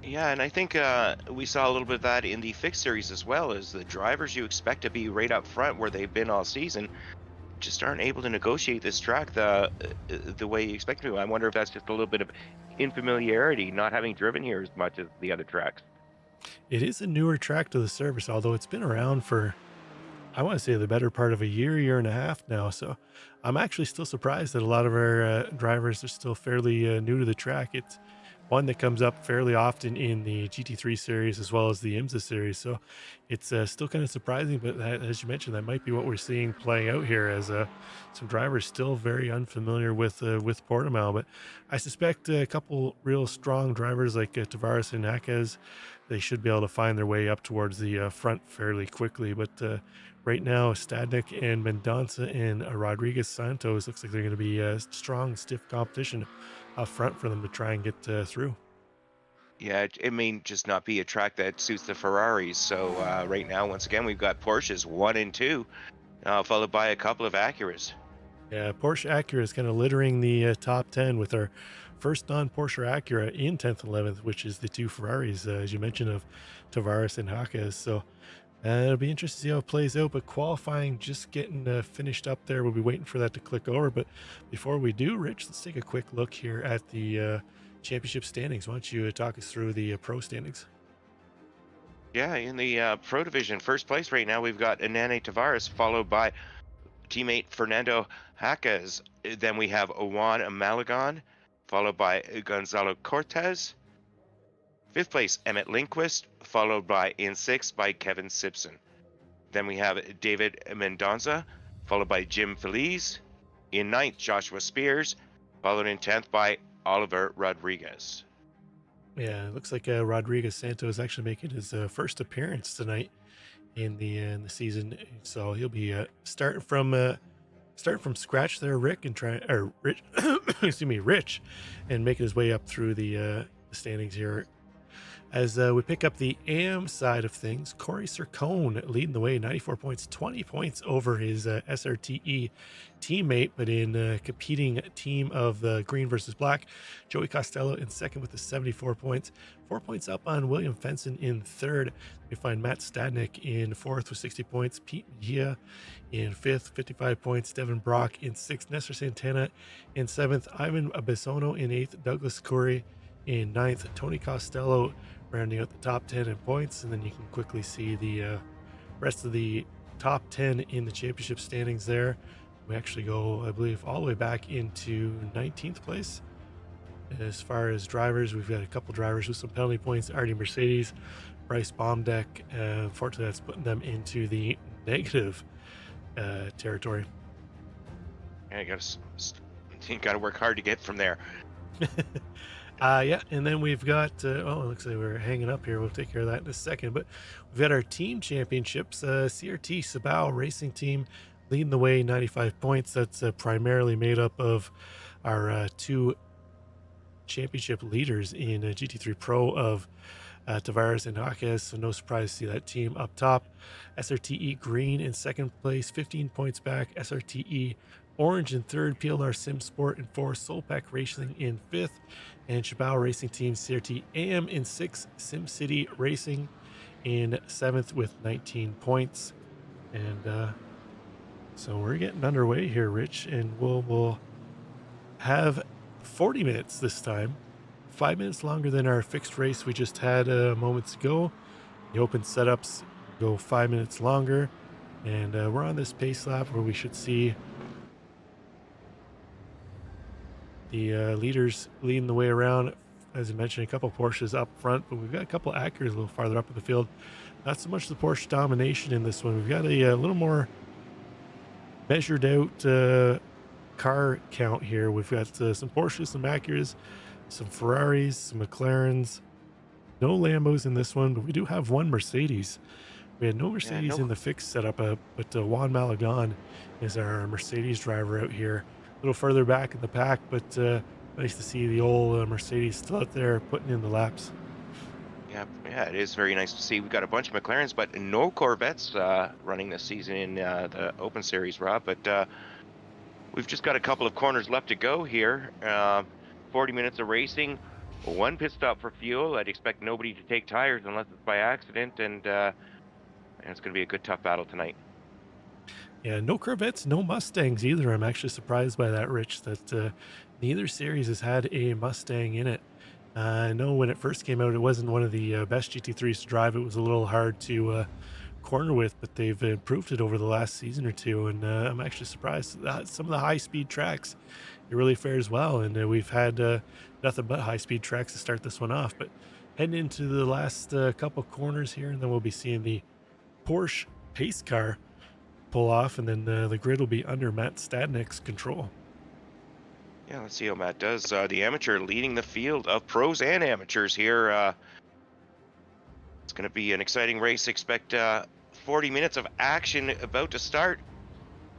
Yeah, and I think we saw a little bit of that in the fixed series as well, as the drivers you expect to be right up front where they've been all season just aren't able to negotiate this track the way you expect to. I wonder if that's just a little bit of unfamiliarity, not having driven here as much as the other tracks. It is a newer track to the service, although it's been around for, I want to say, the better part of a year and a half now. So I'm actually still surprised that a lot of our drivers are still fairly new to the track. It's one that comes up fairly often in the GT3 series as well as the IMSA series. So it's still kind of surprising, but that, as you mentioned, that might be what we're seeing playing out here, as some drivers still very unfamiliar with Portimao. But I suspect a couple real strong drivers like Tavares and Jaquez, they should be able to find their way up towards the front fairly quickly. But right now, Stadnik and Mendonça and Rodriguez Santos looks like they're going to be strong, stiff competition up front for them to try and get through. Yeah, it may just not be a track that suits the Ferraris. So right now, once again, we've got Porsches 1 and 2, followed by a couple of Acuras. Yeah, Porsche Acura is kind of littering the top 10 with our first non-Porsche Acura in 10th and 11th, which is the 2 Ferraris, as you mentioned, of Tavares and Jaquez. So it'll be interesting to see how it plays out, but qualifying just getting finished up there. We'll be waiting for that to click over. But before we do, Rich, let's take a quick look here at the championship standings. Why don't you talk us through the pro standings? Yeah, in the pro division, first place right now, we've got Nene Tavares, followed by teammate Fernando Jaquez. Then we have Owan Malagon, followed by Gonzalo Cortez. 5th place, Emmett Lindquist, followed by in 6th by Kevin Simpson. Then we have David Mendonça, followed by Jim Feliz. In 9th, Joshua Spears, followed in 10th by Oliver Rodriguez. Yeah, it looks like Rodriguez Santos actually making his first appearance tonight in the season, so he'll be starting from scratch there, Rich, Rich, and making his way up through the standings here. As we pick up the AM side of things, Corey Sturcone leading the way, 94 points, 20 points over his SRTE teammate, but in a competing team of green versus black. Joey Costello in 2nd with the 74 points, 4 points up on William Fenson in 3rd. We find Matt Stadnik in 4th with 60 points, Pete Mejia in 5th, 55 points, Devin Brock in 6th, Nestor Santana in 7th, Ivan Abesono in 8th, Douglas Curry in 9th, Tony Costello rounding out the top 10 in points. And then you can quickly see the rest of the top 10 in the championship standings there. We actually go, I believe, all the way back into 19th place. As far as drivers, we've got a couple drivers with some penalty points. Artie Mercedes, Bryce Baumdeck. Unfortunately, that's putting them into the negative territory. Yeah, you got to work hard to get from there. Yeah, and then we've got, it looks like we're hanging up here. We'll take care of that in a second. But we've got our team championships. CRT Sabao Racing Team leading the way, 95 points. That's primarily made up of our two championship leaders in GT3 Pro of Tavares and Jaquez, so no surprise to see that team up top. SRTE Green in second place, 15 points back. SRTE Orange in third, PLR Sim Sport in fourth, Solpac Racing in fifth, and Shabao Racing Team CRT AM in sixth, SimCity Racing in seventh with 19 points. And so we're getting underway here, Rich, and we'll have 40 minutes this time. 5 minutes longer than our fixed race we just had moments ago. The open setups go 5 minutes longer, and we're on this pace lap where we should see the leaders leading the way around. As I mentioned, a couple Porsches up front, but we've got a couple Acuras a little farther up in the field. Not so much the Porsche domination in this one. We've got a little more measured out car count here. We've got some Porsches, some Acuras, some Ferraris, some McLarens. No Lambos in this one, but we do have one Mercedes. We had no Mercedes in the fixed setup, but Juan Malagon is our Mercedes driver out here. A little further back in the pack, but nice to see the old Mercedes still out there putting in the laps. Yeah, it is very nice to see. We've got a bunch of McLarens, but no Corvettes running this season in the Open Series, Rob. But we've just got a couple of corners left to go here. 40 minutes of racing, one pit stop for fuel. I'd expect nobody to take tires unless it's by accident, and it's going to be a good, tough battle tonight. Yeah, no Corvettes, no Mustangs either. I'm actually surprised by that, Rich, that neither series has had a Mustang in it. I know when it first came out, it wasn't one of the best GT3s to drive. It was a little hard to corner with, but they've improved it over the last season or two, and I'm actually surprised that some of the high-speed tracks, it really fares well, and we've had nothing but high-speed tracks to start this one off. But heading into the last couple corners here, and then we'll be seeing the Porsche pace car pull off, and then the grid will be under Matt Stadnick's control. Yeah, let's see how Matt does. The amateur leading the field of pros and amateurs here. It's going to be an exciting race. Expect 40 minutes of action about to start.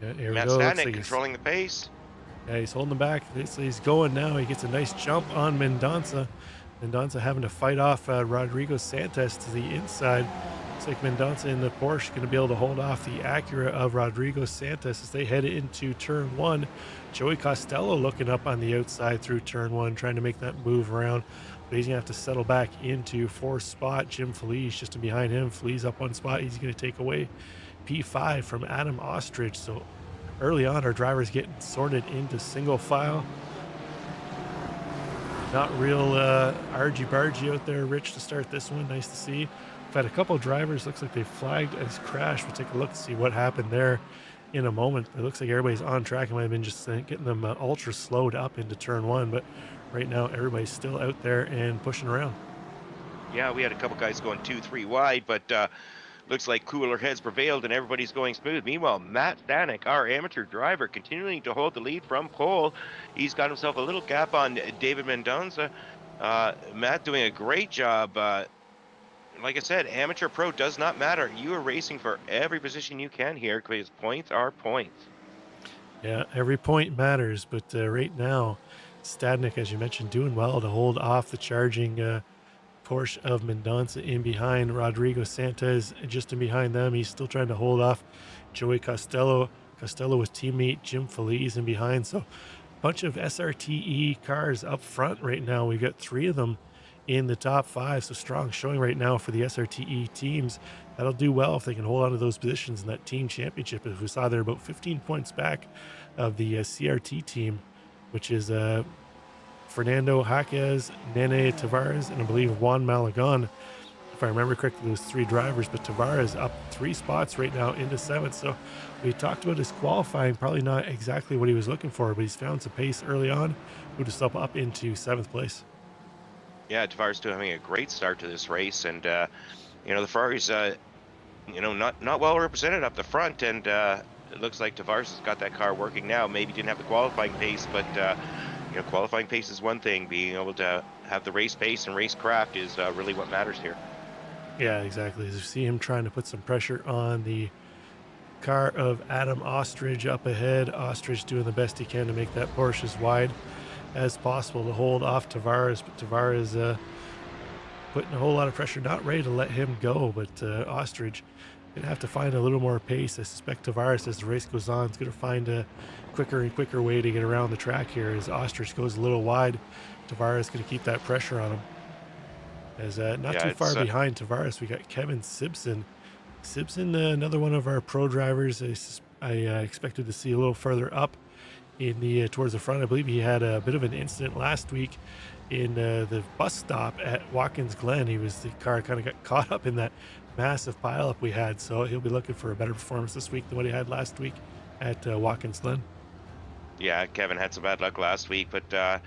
Yeah, here Matt we go. Stadnick controlling the pace. Yeah, he's holding him back. He's going now. He gets a nice jump on Mendonça. Mendonça having to fight off Rodrigo Santos to the inside. Looks like Mendonça in the Porsche going to be able to hold off the Acura of Rodrigo Santos as they head into turn one. Joey Costello looking up on the outside through turn one, trying to make that move around. But he's going to have to settle back into fourth spot. Jim Felice just behind him. Felice up one spot. He's going to take away P5 from Adam Ostrich. So early on, our drivers getting sorted into single file. Not real argy-bargy out there, Rich, to start this one. Nice to see. We've had a couple of drivers. Looks like they flagged as crash. We'll take a look to see what happened there in a moment. It looks like everybody's on track. It might have been just getting them ultra slowed up into turn one, but right now everybody's still out there and pushing around. Yeah, we had a couple guys going 2-3 wide, but looks like cooler heads prevailed and everybody's going smooth. Meanwhile, Matt Stadnick, our amateur driver, continuing to hold the lead from pole. He's got himself a little gap on David Mendonça. Matt doing a great job. Like I said, amateur pro does not matter. You are racing for every position you can here because points are points. Yeah, every point matters, but right now, Stadnick, as you mentioned, doing well to hold off the charging Porsche of Mendonça in behind. Rodrigo Santos just in behind them. He's still trying to hold off Joey Costello. Costello with teammate Jim Felice in behind. So a bunch of SRTE cars up front right now. We've got three of them in the top five. So strong showing right now for the SRTE teams. That'll do well if they can hold on to those positions in that team championship. As we saw, they're about 15 points back of the CRT team, which is Fernando Jaquez, Nene Tavares, and I believe Juan Malagon. If if I remember correctly, it was 3 drivers, but Tavares up 3 spots right now into 7th. So we talked about his qualifying, probably not exactly what he was looking for, but he's found some pace early on, moved himself up into 7th place. Yeah, Tavares doing having a great start to this race, and the Ferraris, not well represented up the front, and it looks like Tavares has got that car working now. Maybe didn't have the qualifying pace, but qualifying pace is one thing. Being able to have the race pace and race craft is really what matters here. Yeah, exactly. As you see him trying to put some pressure on the car of Adam Ostrich up ahead. Ostrich doing the best he can to make that Porsche as wide as possible to hold off Tavares, but Tavares putting a whole lot of pressure, not ready to let him go, but Ostrich gonna have to find a little more pace. I suspect Tavares, as the race goes on, is gonna find a quicker and quicker way to get around the track here. As Ostrich goes a little wide, Tavares gonna keep that pressure on him. As not too far behind Tavares, we got Kevin Simpson. Simpson, another one of our pro drivers. I expected to see a little further up in the towards the front. I believe he had a bit of an incident last week in the bus stop at Watkins Glen. The car kind of got caught up in that massive pileup we had, so he'll be looking for a better performance this week than what he had last week at Watkins Glen. Yeah, Kevin had some bad luck last week, but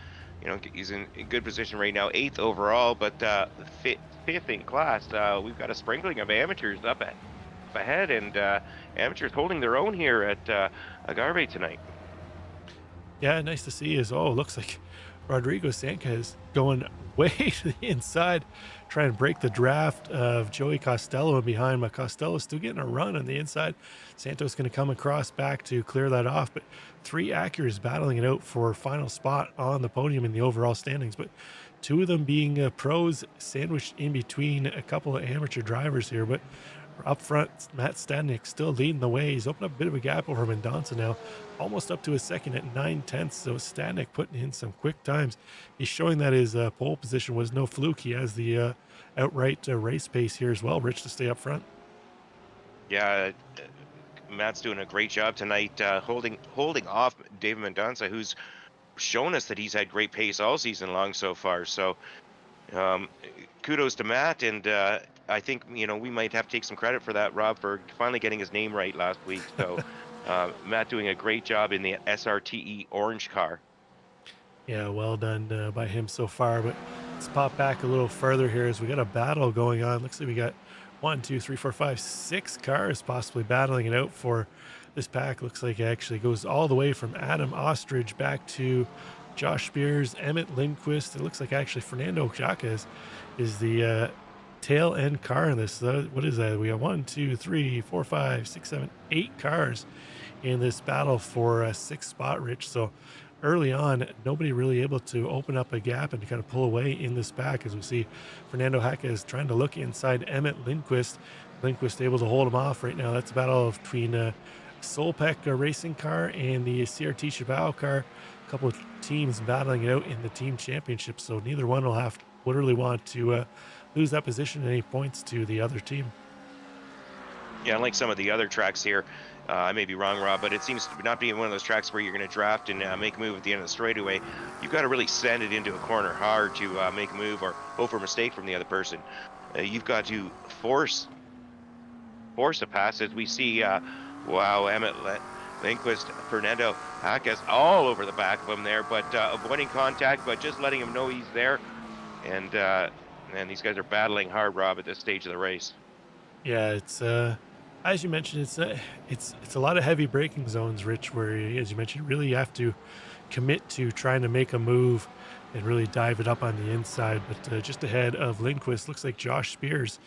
he's in good position right now, 8th overall, but 5th in class. We've got a sprinkling of amateurs up ahead, and amateurs holding their own here at Algarve tonight. Yeah, nice to see as well. Looks like Rodrigo Sanchez going way to the inside, trying to break the draft of Joey Costello behind, but Costello's still getting a run on the inside. Santos going to come across back to clear that off, but 3 Acuras battling it out for final spot on the podium in the overall standings, but 2 of them being pros sandwiched in between a couple of amateur drivers here. But up front, Matt Stadnik still leading the way. He's opened up a bit of a gap over Mendonça now, almost up to his second at 9/10. So Stadnik putting in some quick times. He's showing that his pole position was no fluke. He has the outright race pace here as well, Rich, to stay up front. Yeah, Matt's doing a great job tonight, holding off David Mendonça, who's shown us that he's had great pace all season long so far. So kudos to Matt, and I think we might have to take some credit for that, Rob, for finally getting his name right last week. So Matt doing a great job in the SRTE orange car. Yeah, well done by him so far. But let's pop back a little further here as we got a battle going on. Looks like we got 1, 2, 3, 4, 5, 6 cars possibly battling it out for this pack. Looks like it actually goes all the way from Adam Ostrich back to Josh Spears, Emmett Lindquist. It looks like actually Fernando Jaques is the tail end car in this. What is that? We got 1, 2, 3, 4, 5, 6, 7, 8 cars in this battle for a 6th spot, Rich. So early on, nobody really able to open up a gap and to kind of pull away in this pack, as we see Fernando Jaques trying to look inside Emmett Lindquist. Lindquist able to hold him off right now. That's a battle between Solpec racing car and the CRT Chabao car. A couple of teams battling it out in the team championship, so neither one will really want to lose that position at any points to the other team. Yeah, unlike some of the other tracks here, I may be wrong, Rob, but it seems to not be one of those tracks where you're going to draft and make a move at the end of the straightaway. You've got to really send it into a corner hard to make a move or hope for a mistake from the other person. You've got to force a pass, as we see, Emmett Lindquist, Fernando Jaques all over the back of him there, but avoiding contact, but just letting him know he's there. And these guys are battling hard, Rob, at this stage of the race. Yeah, it's as you mentioned, it's a lot of heavy braking zones, Rich, where, as you mentioned, really you have to commit to trying to make a move and really dive it up on the inside. But just ahead of Lindquist, looks like Josh Spears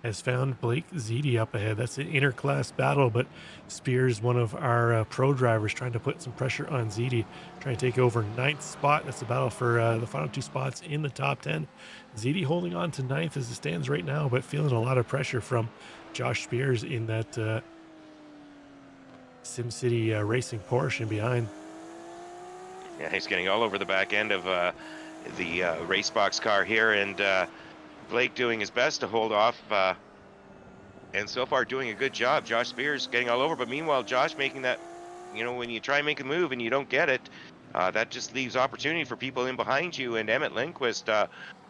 has found Blake Ziti up ahead. That's an inter-class battle, but Spears, one of our pro drivers, trying to put some pressure on Ziti, trying to take over 9th spot. That's the battle for the final 2 spots in the top 10. Ziti holding on to 9th as it stands right now, but feeling a lot of pressure from Josh Spears in that SimCity Racing Porsche in behind. Yeah, he's getting all over the back end of the race box car here, and Blake doing his best to hold off, and so far doing a good job. Josh Spears getting all over, but meanwhile, Josh making that, when you try and make a move and you don't get it, that just leaves opportunity for people in behind you, and Emmett Lindquist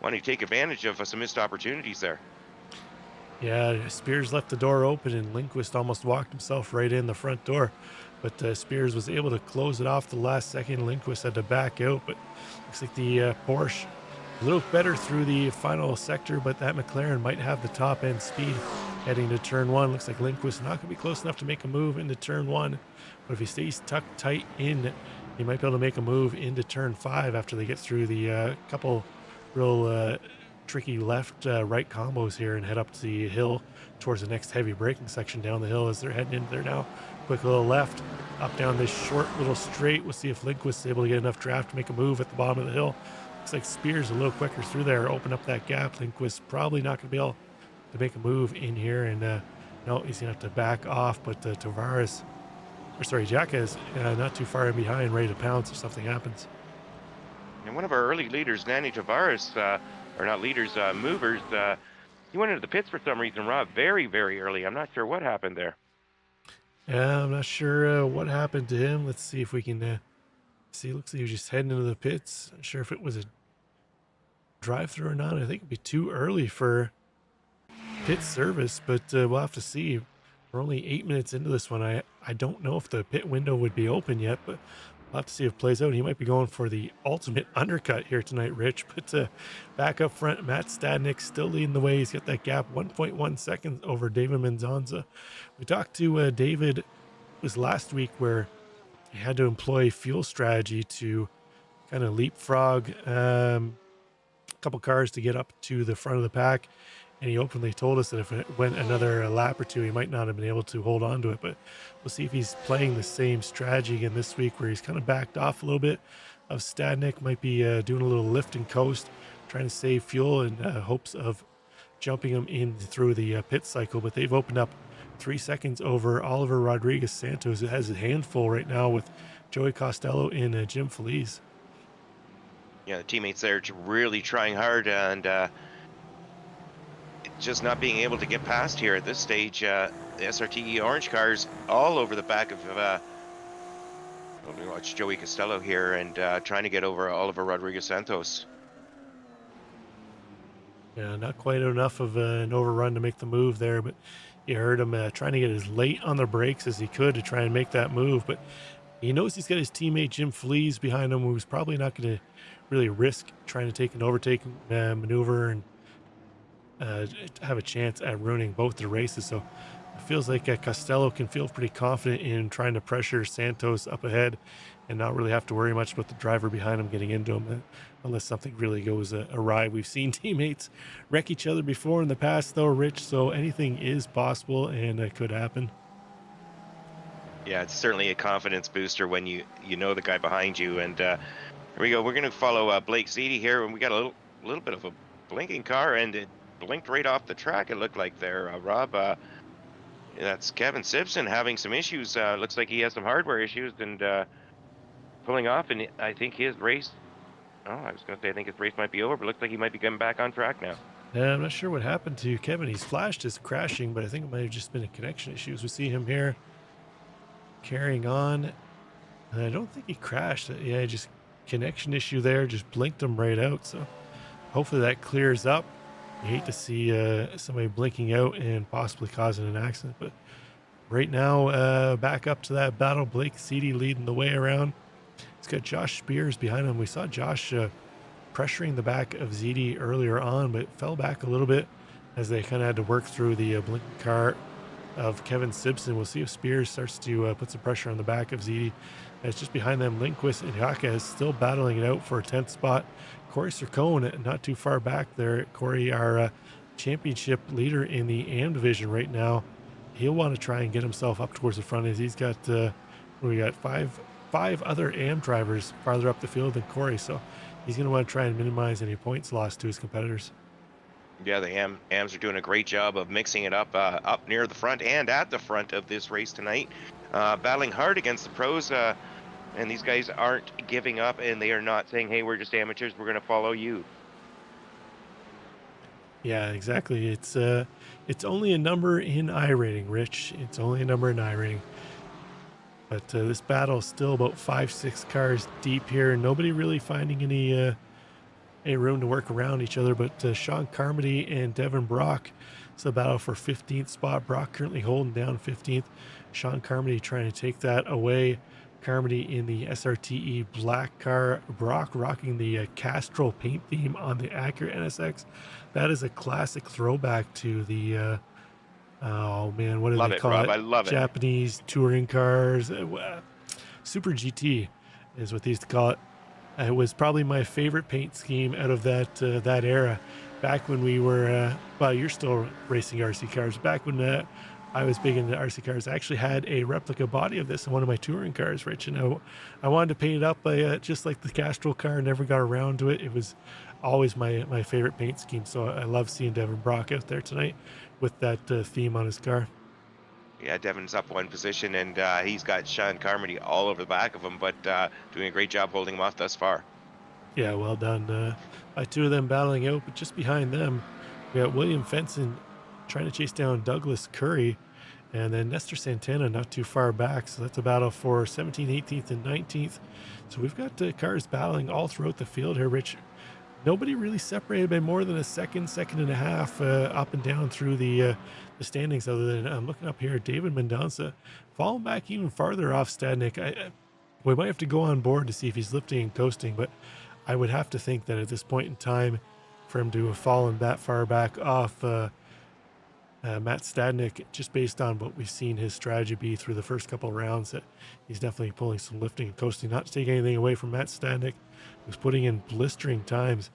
wanting to take advantage of some missed opportunities there. Yeah, Spears left the door open and Lindquist almost walked himself right in the front door. But Spears was able to close it off the last second. Lindquist had to back out, but looks like the Porsche a little better through the final sector, but that McLaren might have the top end speed heading to turn one. Looks like Lindquist not going to be close enough to make a move into turn one, but if he stays tucked tight in, he might be able to make a move into turn five after they get through the couple real tricky left right combos here and head up the hill towards the next heavy braking section down the hill as they're heading in there now. Quick little left up down this short little straight. We'll see if Lindquist is able to get enough draft to make a move at the bottom of the hill. Looks like Spears a little quicker through there, open up that gap. Lindquist probably not going to be able to make a move in here, and no, he's going to have to back off. But Tavares, or sorry, Jack is not too far in behind, ready to pounce if something happens. And one of our early leaders, Nanny Tavares, or not leaders, movers, he went into the pits for some reason, Rob, very, very early. I'm not sure what happened there. Yeah, I'm not sure what happened to him. Let's see if we can see. Looks like he was just heading into the pits. Not sure if it was a drive-through or not. I think it'd be too early for pit service, but we'll have to see. We're only 8 minutes into this one. I don't know if the pit window would be open yet, but we'll have to see if it plays out. He might be going for the ultimate undercut here tonight, Rich. But back up front, Matt Stadnick still leading the way. He's got that gap 1.1 seconds over David Menzanza. We talked to David, it was last week, where he had to employ fuel strategy to kind of leapfrog a couple cars to get up to the front of the pack. And he openly told us that if it went another lap or two, he might not have been able to hold on to it. But we'll see if he's playing the same strategy again this week, where he's kind of backed off a little bit of Stadnick, might be doing a little lift and coast, trying to save fuel in hopes of jumping him in through the pit cycle. But they've opened up 3 seconds over Oliver Rodriguez Santos. It has a handful right now with Joey Costello and Jim Feliz. Yeah, the teammates there really trying hard and just not being able to get past here at this stage. The SRTE orange cars all over the back of watch Joey Costello here and trying to get over Oliver Rodriguez Santos. Yeah, not quite enough of an overrun to make the move there, but you heard him trying to get as late on the brakes as he could to try and make that move. But he knows he's got his teammate Jim Feliz behind him, who's probably not going to really risk trying to take an overtaking maneuver and have a chance at ruining both the races. So it feels like Costello can feel pretty confident in trying to pressure Santos up ahead and not really have to worry much about the driver behind him getting into him unless something really goes awry. We've seen teammates wreck each other before in the past though, Rich, so anything is possible and it could happen. Yeah, it's certainly a confidence booster when you know the guy behind you. And here we go. We're going to follow Blake Zeedy here, and we got a little bit of a blinking car, and it blinked right off the track, it looked like there, Rob. That's Kevin Simpson having some issues. Looks like he has some hardware issues and pulling off, and I think his race, I was going to say I think his race might be over, but looks like he might be getting back on track now. Yeah, I'm not sure what happened to Kevin. He's flashed as crashing, but I think it might have just been a connection issues. We see him here carrying on. And I don't think he crashed. Yeah, just connection issue there, just blinked him right out. So hopefully that clears up. You hate to see somebody blinking out and possibly causing an accident, but right now, back up to that battle. Blake Zeedy leading the way around. He's got Josh Spears behind him. We saw Josh pressuring the back of Zeedy earlier on, but fell back a little bit as they kind of had to work through the blinking car of Kevin Simpson. We'll see if Spears starts to put some pressure on the back of Zeedy. It's just behind them. Lindquist and Yaka is still battling it out for a 10th spot. Corey Sircone not too far back there. Corey, our championship leader in the AM division right now, he'll want to try and get himself up towards the front as he's got we got five other AM drivers farther up the field than Corey, so he's going to want to try and minimize any points lost to his competitors. Yeah, the AMs are doing a great job of mixing it up up near the front and at the front of this race tonight, battling hard against the pros. And these guys aren't giving up, and they are not saying, hey, we're just amateurs, we're going to follow you. Yeah, exactly. It's only a number in iRating, Rich. It's only a number in iRating. But this battle is still about 5-6 cars deep here. Nobody really finding any room to work around each other. But Sean Carmody and Devin Brock It's a battle for 15th spot. Brock currently holding down 15th. Sean Carmody trying to take that away. Carmody in the SRTE black car. Brock rocking the Castrol paint theme on the Acura NSX. That is a classic throwback to the oh man, what do Love they it, call Rob. it? I love it. Japanese touring cars. Super GT is what they used to call it. It was probably my favorite paint scheme out of that era. Back when we were, well, you're still racing RC cars. Back when I was big into RC cars, I actually had a replica body of this in one of my touring cars, Rich. And I wanted to paint it up just like the Castrol car. Never got around to it. It was always my favorite paint scheme. So I love seeing Devin Brock out there tonight with that theme on his car. Yeah, Devin's up one position, and he's got Sean Carmody all over the back of him, but doing a great job holding him off thus far. Yeah, well done. By two of them battling out, but just behind them, we got William Fenson trying to chase down Douglas Curry, and then Nestor Santana not too far back. So that's a battle for 17th, 18th, and 19th. So we've got cars battling all throughout the field here, Rich. Nobody really separated by more than a second and a half up and down through the standings, other than I'm looking up here, David Mendonça falling back even farther off Stadnik. We might have to go on board to see if he's lifting and coasting, but I would have to think that at this point in time, for him to have fallen that far back off Matt Stadnik, just based on what we've seen his strategy be through the first couple of rounds, that he's definitely pulling some lifting and coasting. Not to take anything away from Matt Stadnik, who's putting in blistering times.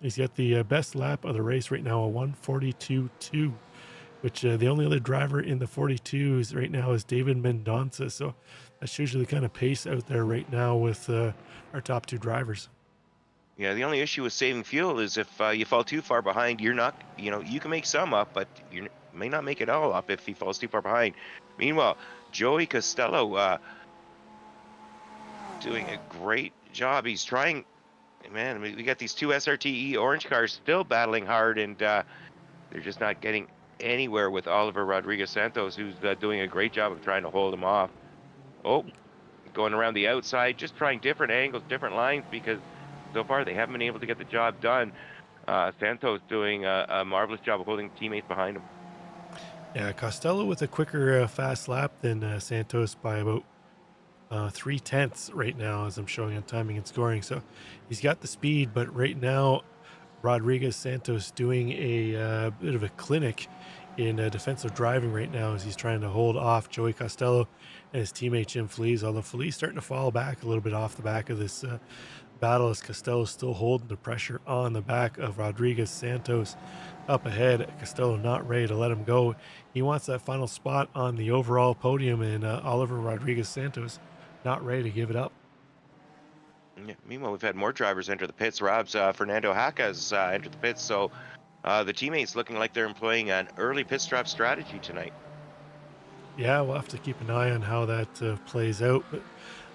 He's got the best lap of the race right now, a 1:42.2, which the only other driver in the 42s right now is David Mendonça. So that's usually the kind of pace out there right now with our top two drivers. Yeah, the only issue with saving fuel is if you fall too far behind, you're not, you can make some up, but you may not make it all up if he falls too far behind. Meanwhile, Joey Costello doing a great job. He's trying, man, we got these two SRTE orange cars still battling hard, and they're just not getting anywhere with Oliver Rodriguez Santos, who's doing a great job of trying to hold him off. Oh, going around the outside, just trying different angles, different lines, because so far they haven't been able to get the job done. Santos doing a marvelous job of holding teammates behind him. Yeah, Costello with a quicker fast lap than Santos by about 3/10 right now, as I'm showing on timing and scoring. So he's got the speed, but right now Rodriguez Santos doing a bit of a clinic in defensive driving right now, as he's trying to hold off Joey Costello and his teammate Jim Flees, although Flees starting to fall back a little bit off the back of this battle, as Costello still holding the pressure on the back of Rodriguez Santos up ahead. Costello not ready to let him go. He wants that final spot on the overall podium, and Oliver Rodriguez Santos not ready to give it up. Yeah, meanwhile, we've had more drivers enter the pits. Rob's Fernando Haca's entered the pits, so the teammates looking like they're employing an early pit stop strategy tonight. Yeah, we'll have to keep an eye on how that plays out. But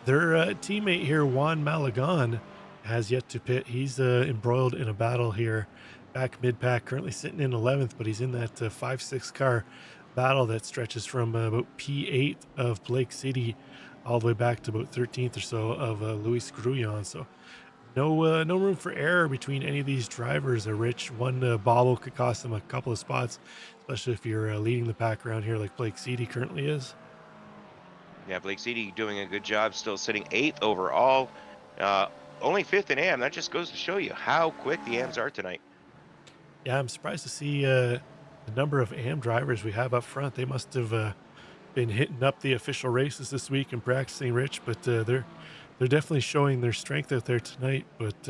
their teammate here, Juan Malagon, has yet to pit. He's embroiled in a battle here back mid-pack, currently sitting in 11th, but he's in that 5-6 car battle that stretches from about P8 of Blake City all the way back to about 13th or so of Luis Grullon. So no room for error between any of these drivers. Rich, one bobble could cost them a couple of spots, especially if you're leading the pack around here like Blake City currently is. Yeah, Blake City doing a good job, still sitting 8th overall. Only 5th in AM. That just goes to show you how quick the AMs are tonight. Yeah, I'm surprised to see the number of AM drivers we have up front. They must have been hitting up the official races this week and practicing, Rich, but they're definitely showing their strength out there tonight. But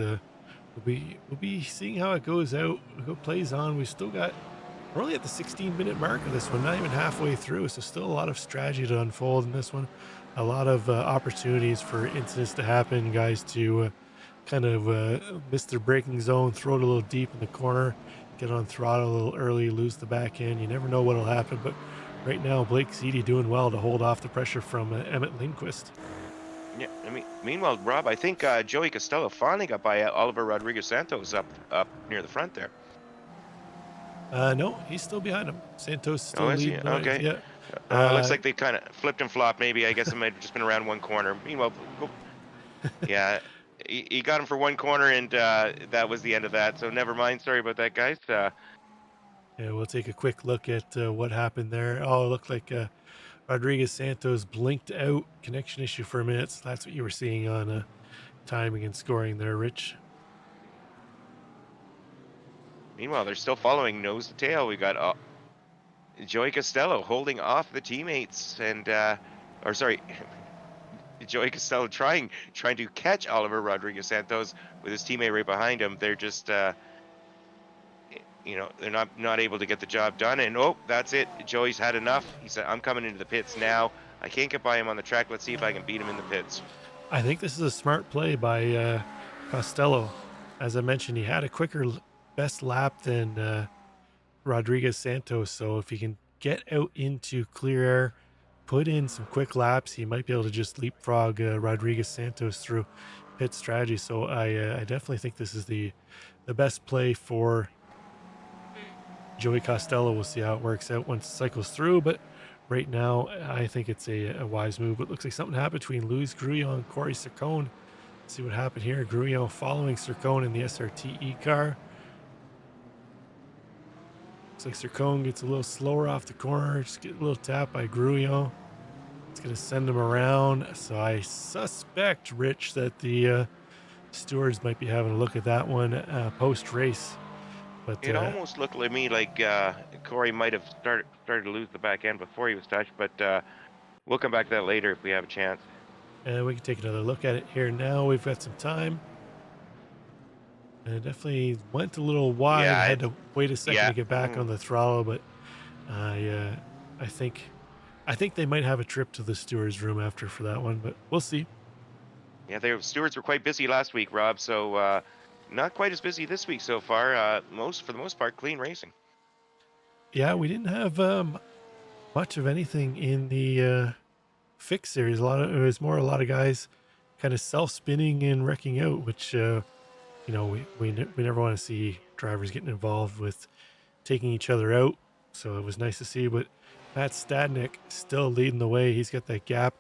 we'll be seeing how it goes out, how it plays on. We're only at the 16-minute mark of this one, not even halfway through, so still a lot of strategy to unfold in this one. A lot of opportunities for incidents to happen, guys to kind of miss their braking zone, throw it a little deep in the corner, get on throttle a little early, lose the back end. You never know what'll happen, but right now Blake City doing well to hold off the pressure from Emmett Lindquist. Yeah, meanwhile, Rob, I think Joey Costello finally got by Oliver Rodriguez Santos up near the front there. No, he's still behind him. Santos still leading. Okay. Yeah. Looks like they kind of flipped and flopped. Maybe, I guess it might have just been around one corner. Meanwhile, yeah, he got him for one corner, and that was the end of that. So never mind. Sorry about that, guys. Yeah, Yeah, we'll take a quick look at what happened there. Oh, it looked like Rodriguez Santos blinked out. Connection issue for a minute. So that's what you were seeing on timing and scoring there, Rich. Meanwhile, they're still following nose to tail. We got Joey Costello holding off the teammates, and or sorry, Joey Costello trying to catch Oliver Rodriguez Santos with his teammate right behind him. They're just they're not able to get the job done. And oh, that's it. Joey's had enough. He said, "I'm coming into the pits now. I can't get by him on the track. Let's see if I can beat him in the pits." I think this is a smart play by Costello. As I mentioned, he had a quicker best lap than Rodriguez Santos. So if he can get out into clear air, put in some quick laps, he might be able to just leapfrog Rodriguez Santos through pit strategy. So I definitely think this is the best play for Joey Costello. We'll see how it works out once it cycles through, but right now I think it's a wise move. It looks like something happened between Luis Grullon and Corey Sircone. Let's see what happened here. Grullon following Sircone in the SRTE car. Looks like Sircone gets a little slower off the corner. Just get a little tap by Grullon. It's going to send him around. So I suspect, Rich, that the stewards might be having a look at that one post-race. But it almost looked to me like Corey might have started to lose the back end before he was touched, but we'll come back to that later if we have a chance. And we can take another look at it here now. We've got some time. And it definitely went a little wide. Yeah, I had to wait a second to get back on Mm. the throttle, but I think they might have a trip to the stewards' room after for that one, but we'll see. Yeah, their stewards were quite busy last week, Rob, so not quite as busy this week so far. For the most part, clean racing. Yeah, we didn't have much of anything in the fix series. It was more a lot of guys kind of self-spinning and wrecking out, which we never want to see drivers getting involved with taking each other out. So it was nice to see, but Matt Stadnik still leading the way. He's got that gap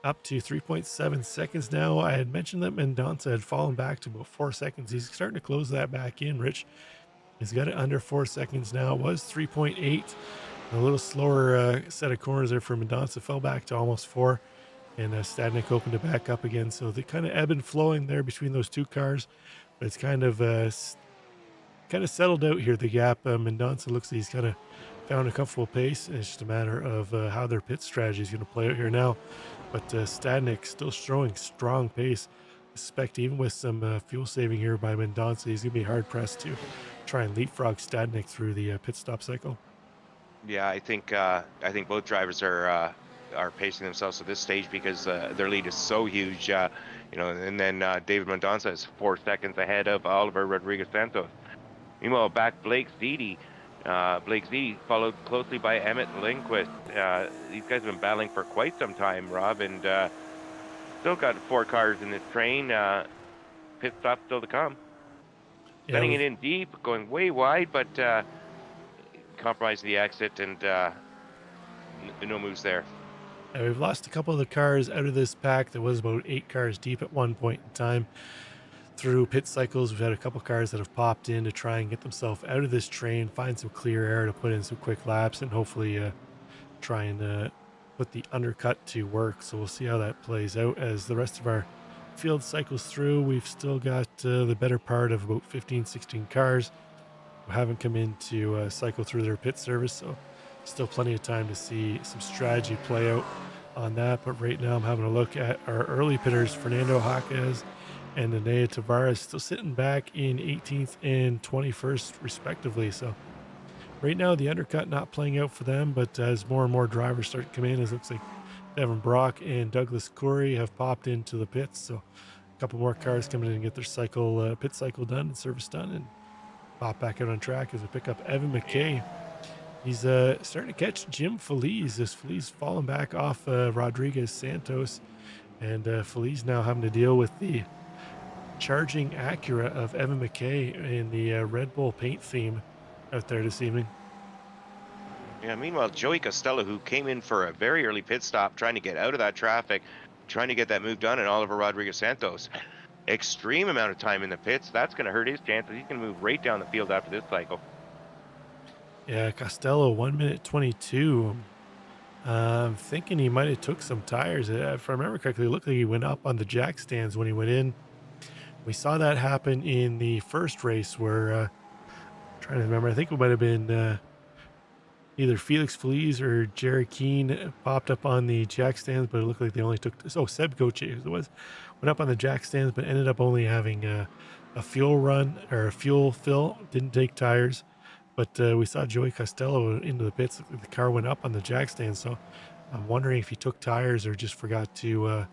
up to 3.7 seconds now. I had mentioned that Mendonça had fallen back to about 4 seconds. He's starting to close that back in, Rich. He's got it under 4 seconds now. It was 3.8. A little slower set of corners there for Mendonça. Fell back to almost 4. And Stadnik opened it back up again. So they kind of ebb and flowing there between those two cars. But it's kind of settled out here, the gap. Mendonça looks like he's kind of found a comfortable pace. And it's just a matter of how their pit strategy is going to play out here now. But Stadnik still showing strong pace. I suspect even with some fuel saving here by Mendonça, he's going to be hard pressed to try and leapfrog Stadnik through the pit stop cycle. Yeah, I think both drivers are pacing themselves at this stage because their lead is so huge. And then David Mendonça is 4 seconds ahead of Oliver Rodriguez Santos. Meanwhile, back Blake Zeedy. Blake Zeedy followed closely by Emmett Lindquist. These guys have been battling for quite some time, Rob, and still got 4 cars in this train. Pit stop still to come. Sending it in deep, going way wide, but compromised the exit, and no moves there. We've lost a couple of the cars out of this pack. There was about 8 cars deep at one point in time. Through pit cycles, we've had a couple cars that have popped in to try and get themselves out of this train, find some clear air to put in some quick laps, and hopefully try and put the undercut to work. So we'll see how that plays out as the rest of our field cycles through. We've still got the better part of about 15, 16 cars who haven't come in to cycle through their pit service. So still plenty of time to see some strategy play out on that. But right now I'm having a look at our early pitters, Fernando Jaquez and Anea Tavares, still sitting back in 18th and 21st respectively. So right now the undercut not playing out for them, but as more and more drivers start to come in, it looks like Devin Brock and Douglas Corey have popped into the pits. So a couple more cars coming in and get their pit cycle done and service done and pop back out on track as we pick up Evan McKay. He's starting to catch Jim Feliz as Feliz falling back off Rodriguez Santos, and Feliz now having to deal with the charging Acura of Evan McKay in the Red Bull paint theme out there this evening. Yeah, meanwhile, Joey Costello, who came in for a very early pit stop, trying to get out of that traffic, trying to get that move done, and Oliver Rodriguez Santos, extreme amount of time in the pits. That's going to hurt his chances. He's going to move right down the field after this cycle. Yeah, Costello 1 minute 22. I'm thinking he might have took some tires. If I remember correctly, it looked like he went up on the jack stands when he went in. We saw that happen in the first race where trying to remember. I think it might have been either Felix Feliz or Jerry Keene popped up on the jack stands, but it looked like they only took. Oh, Seb Goche it was went up on the jack stands, but ended up only having a fuel run or a fuel fill. Didn't take tires, but we saw Joey Costello into the pits. The car went up on the jack stand, so I'm wondering if he took tires or just forgot to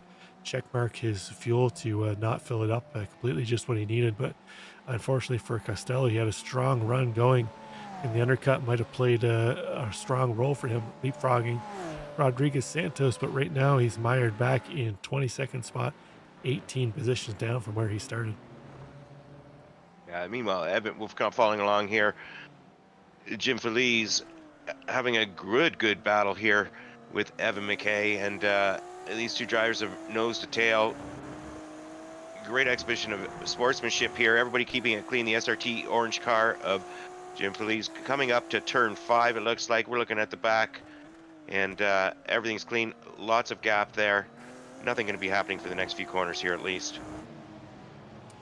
check mark his fuel to not fill it up completely just what he needed. But unfortunately for Costello, he had a strong run going, and the undercut might have played a strong role for him, leapfrogging Rodriguez Santos. But right now he's mired back in 22nd spot, 18 positions down from where he started. Meanwhile, Evan Wolfkamp following along here. Jim Feliz having a good battle here with Evan McKay, and these two drivers are nose to tail. Great exhibition of sportsmanship here. Everybody keeping it clean. The SRT orange car of Jim Feliz coming up to turn 5. It looks like we're looking at the back, and everything's clean. Lots of gap there. Nothing going to be happening for the next few corners here, at least.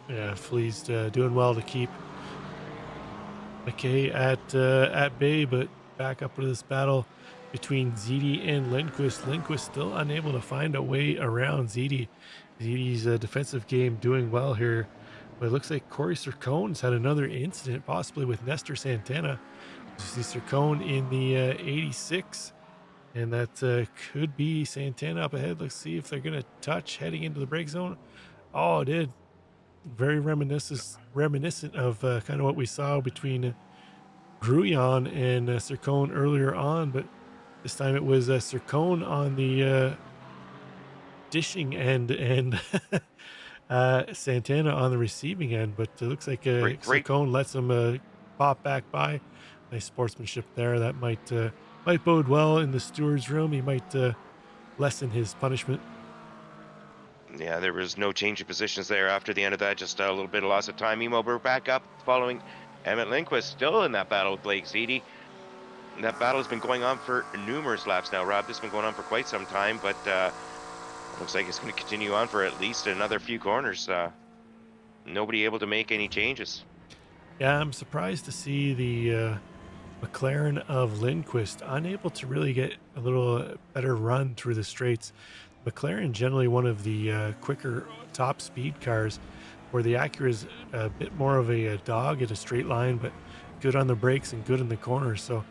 Yeah, Feliz doing well to keep McKay at bay, but back up to this battle between Ziti and Lindquist. Lindquist still unable to find a way around Ziti. Ziti's defensive game doing well here, but it looks like Corey Sircone's had another incident, possibly with Nestor Santana. You see Sircone in the 86, and that could be Santana up ahead. Let's see if they're going to touch heading into the break zone. Oh, it did. Very reminiscent of kind of what we saw between Gruyon and Sircone earlier on, but this time it was Sircone on the dishing end and Santana on the receiving end. But it looks like Sircone lets him pop back by. Nice sportsmanship there. That might bode well in the steward's room. He might lessen his punishment. Yeah, there was no change of positions there after the end of that. Just a little bit of loss of time. Meanwhile, we're back up following Emmett Lindquist, still in that battle with Blake Ziti. And that battle has been going on for numerous laps now, Rob. This has been going on for quite some time, but looks like it's going to continue on for at least another few corners. Nobody able to make any changes. Yeah, I'm surprised to see the McLaren of Lindquist unable to really get a little better run through the straights. McLaren generally one of the quicker top speed cars, where the Acura is a bit more of a dog in a straight line, but good on the brakes and good in the corners. So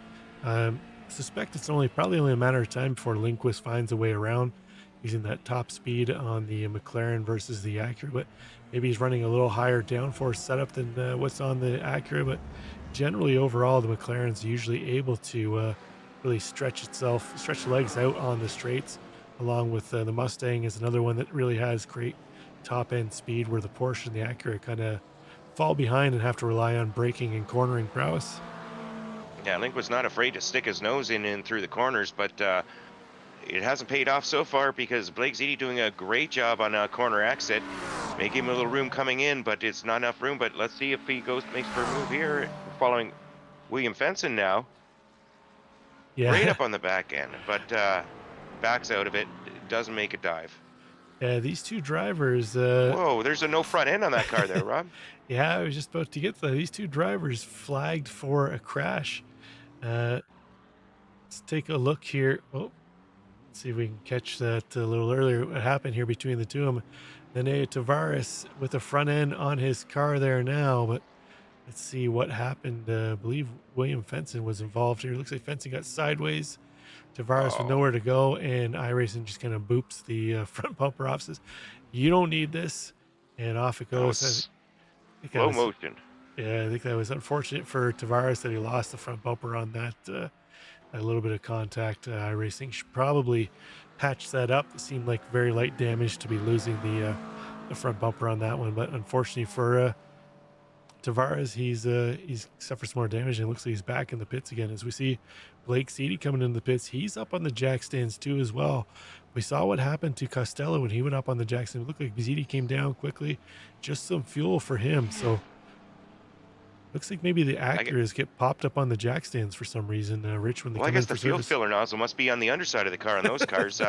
I suspect it's probably only a matter of time before Lindquist finds a way around using that top speed on the McLaren versus the Acura. But maybe he's running a little higher downforce setup than what's on the Acura. But generally overall, the McLaren's usually able to really stretch the legs out on the straights, along with the Mustang is another one that really has great top end speed, where the Porsche and the Acura kind of fall behind and have to rely on braking and cornering prowess. Yeah, Link was not afraid to stick his nose in through the corners, but it hasn't paid off so far, because Blake Ziti doing a great job on a corner exit, making him a little room coming in, but it's not enough room. But let's see if he makes for a move here, following William Fenson now. Yeah, Right up on the back end, but backs out of it, doesn't make a dive. Yeah, these two drivers. Whoa, there's a no front end on that car there, Rob. Yeah, I was just about to get to that. These two drivers flagged for a crash. Let's take a look here. Oh, let's see if we can catch that a little earlier. What happened here between the two of them? Nene Tavares with a front end on his car there now, but let's see what happened. I believe William Fenson was involved here. Looks like Fenson got sideways. Tavares with nowhere to go, and iRacing just kind of boops the front bumper off, says, "You don't need this," and off it goes. Slow motion. Yeah, I think that was unfortunate for Tavares that he lost the front bumper on that a little bit of contact. iRacing should probably patch that up. It seemed like very light damage to be losing the front bumper on that one, but unfortunately for Tavares, he's suffered some more damage, and it looks like he's back in the pits again. As we see Blake Ziti coming into the pits, he's up on the jack stands too as well. We saw what happened to Costello when he went up on the jack stand. It looked like Ziti came down quickly, just some fuel for him. So Looks like maybe the I gue- Acuras get popped up on the jack stands for some reason, Rich, when they well, I come in guess for the fuel service. filler nozzle must be on the underside of the car on those cars.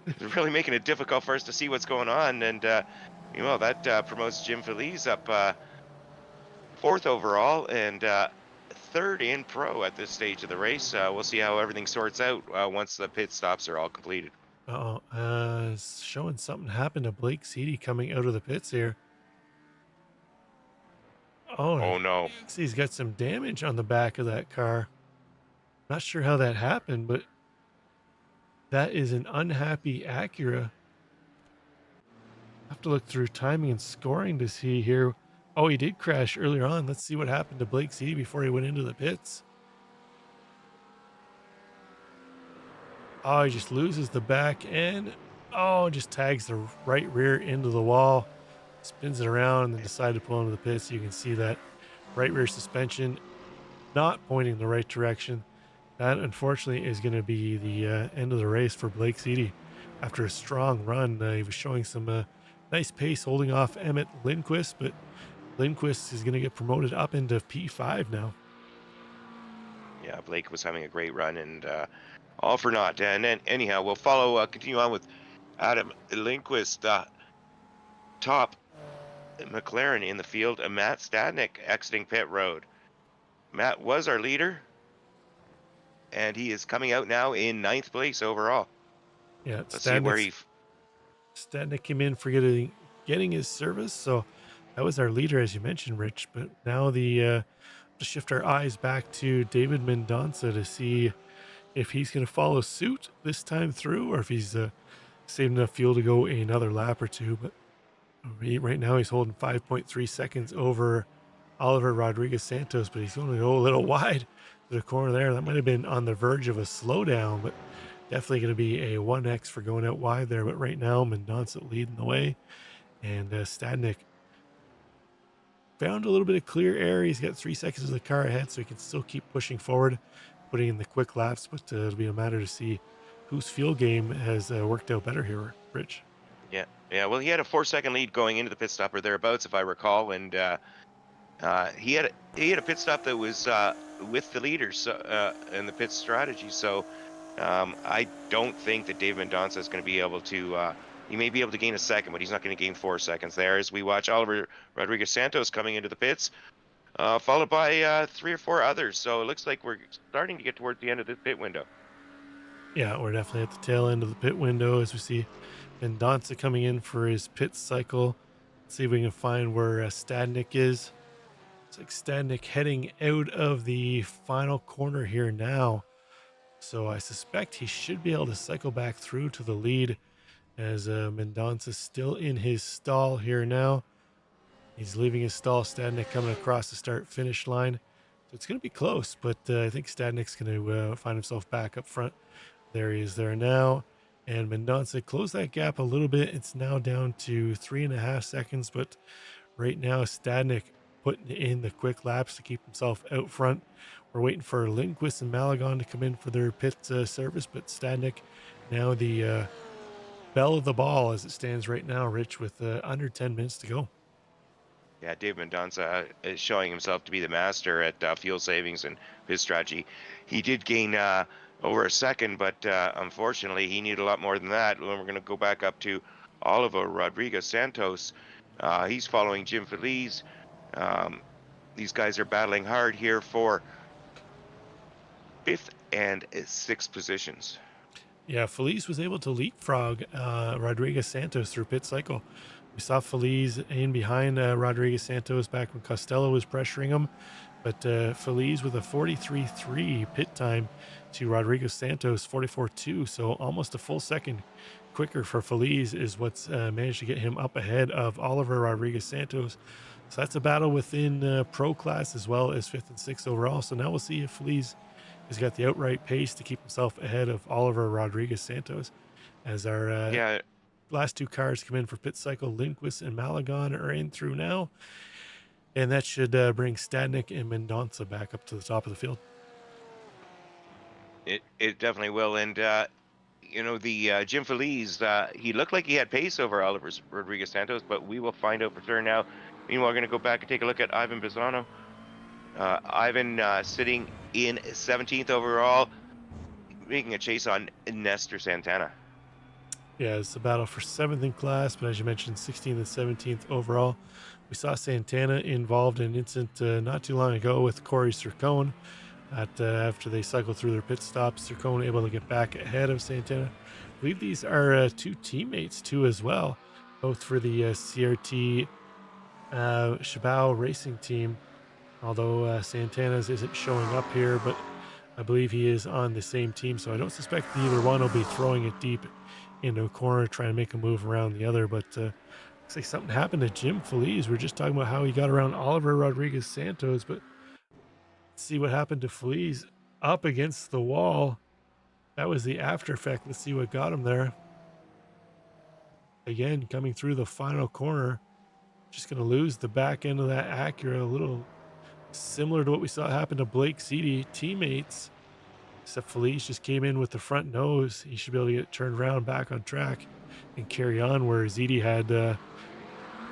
It's really making it difficult for us to see what's going on, and that promotes Jim Feliz up fourth overall and third in pro at this stage of the race. We'll see how everything sorts out once the pit stops are all completed. Uh-oh. It's showing something happened to Blake Seedy coming out of the pits here. Oh, Oh no. see, he's got some damage on the back of that car. Not sure how that happened, but that is an unhappy Acura. I have to look through timing and scoring to see here. Oh, he did crash earlier on. Let's see what happened to Blake Seedy before he went into the pits. Oh, he just loses the back end. Oh, just tags the right rear into the wall, spins it around, and then decided to pull into the pits. You can see that right rear suspension not pointing in the right direction. That, unfortunately, is going to be the end of the race for Blake Seedy. After a strong run, he was showing some nice pace, holding off Emmett Lindquist, but Lindquist is going to get promoted up into P5 now. Yeah, Blake was having a great run, and all for naught. And then, anyhow, we'll continue on with Adam Lindquist, top McLaren in the field, and Matt Stadnik exiting pit road. Matt was our leader, and he is coming out now in 9th place overall. Yeah, Let's see where Stadnik came in for getting his service, so that was our leader, as you mentioned, Rich. But now to shift our eyes back to David Mendonça to see if he's going to follow suit this time through, or if he's saved enough fuel to go another lap or two. But right now he's holding 5.3 seconds over Oliver Rodriguez Santos, but he's going to go a little wide to the corner there. That might have been on the verge of a slowdown, but definitely going to be a 1X for going out wide there. But right now, Mendonça leading the way, and Stadnik found a little bit of clear air. He's got 3 seconds of the car ahead, so he can still keep pushing forward, putting in the quick laps. But it'll be a matter to see whose fuel game has worked out better here, Rich. Yeah. Well, he had a 4-second lead going into the pit stop or thereabouts, if I recall, and he had a pit stop that was with the leaders in the pit strategy. So I don't think that Dave Mendonça is going to be able to. He may be able to gain a second, but he's not going to gain 4 seconds there. As we watch Oliver Rodriguez Santos coming into the pits, followed by 3 or 4 others. So it looks like we're starting to get towards the end of this pit window. Yeah, we're definitely at the tail end of the pit window as we see Mendonça coming in for his pit cycle. Let's see if we can find where Stadnik is. It's like Stadnik heading out of the final corner here now. So I suspect he should be able to cycle back through to the lead as Mendonça's still in his stall here now. He's leaving his stall. Stadnik coming across the start-finish line. So it's going to be close, but I think Stadnik's going to find himself back up front. There he is there now. And Mendonça closed that gap a little bit. It's now down to 3.5 seconds, but right now Stadnik putting in the quick laps to keep himself out front. We're waiting for Lindquist and Malagon to come in for their pit service, but Stadnik now the belle of the ball as it stands right now, Rich, with under 10 minutes to go. Yeah, Dave Mendonça is showing himself to be the master at fuel savings and his strategy. He did gain over a second, but unfortunately he needed a lot more than that. When we're going to go back up to Oliver Rodriguez Santos, he's following Jim Feliz. These guys are battling hard here for 5th and 6th positions. Yeah, Feliz was able to leapfrog Rodriguez Santos through pit cycle. We saw Feliz in behind Rodriguez Santos back when Costello was pressuring him, but Feliz with a 43.3 pit time to Rodriguez Santos 44.2, so almost a full second quicker for Feliz is what's managed to get him up ahead of Oliver Rodriguez Santos. So that's a battle within pro class as well as 5th and 6th overall. So now we'll see if Feliz has got the outright pace to keep himself ahead of Oliver Rodriguez Santos as our last 2 cars come in for pit cycle. Lindquist and Malagon are in through now, and that should bring Stadnik and Mendonça back up to the top of the field. It definitely will, and the Jim Feliz, he looked like he had pace over Oliver Rodriguez Santos, but we will find out for sure now. Meanwhile, we're going to go back and take a look at Ivan Bisano. Ivan sitting in 17th overall, making a chase on Nestor Santana. Yeah, it's a battle for 7th in class, but as you mentioned, 16th and 17th overall. We saw Santana involved in an incident not too long ago with Corey Sircone. After they cycled through their pit stops, Sircone able to get back ahead of Santana. I believe these are two teammates too as well, both for the CRT Shabao racing team. Although Santana's isn't showing up here, but I believe he is on the same team, so I don't suspect either one will be throwing it deep into a corner trying to make a move around the other. But looks like something happened to Jim Feliz. We're just talking about how he got around Oliver Rodriguez Santos, but let's see what happened to Feliz up against the wall. That was the after effect. Let's see what got him there. Again, coming through the final corner, just going to lose the back end of that Acura. A little similar to what we saw happen to Blake Seedy teammates, except Feliz just came in with the front nose. He should be able to get turned around back on track and carry on, where Seedy had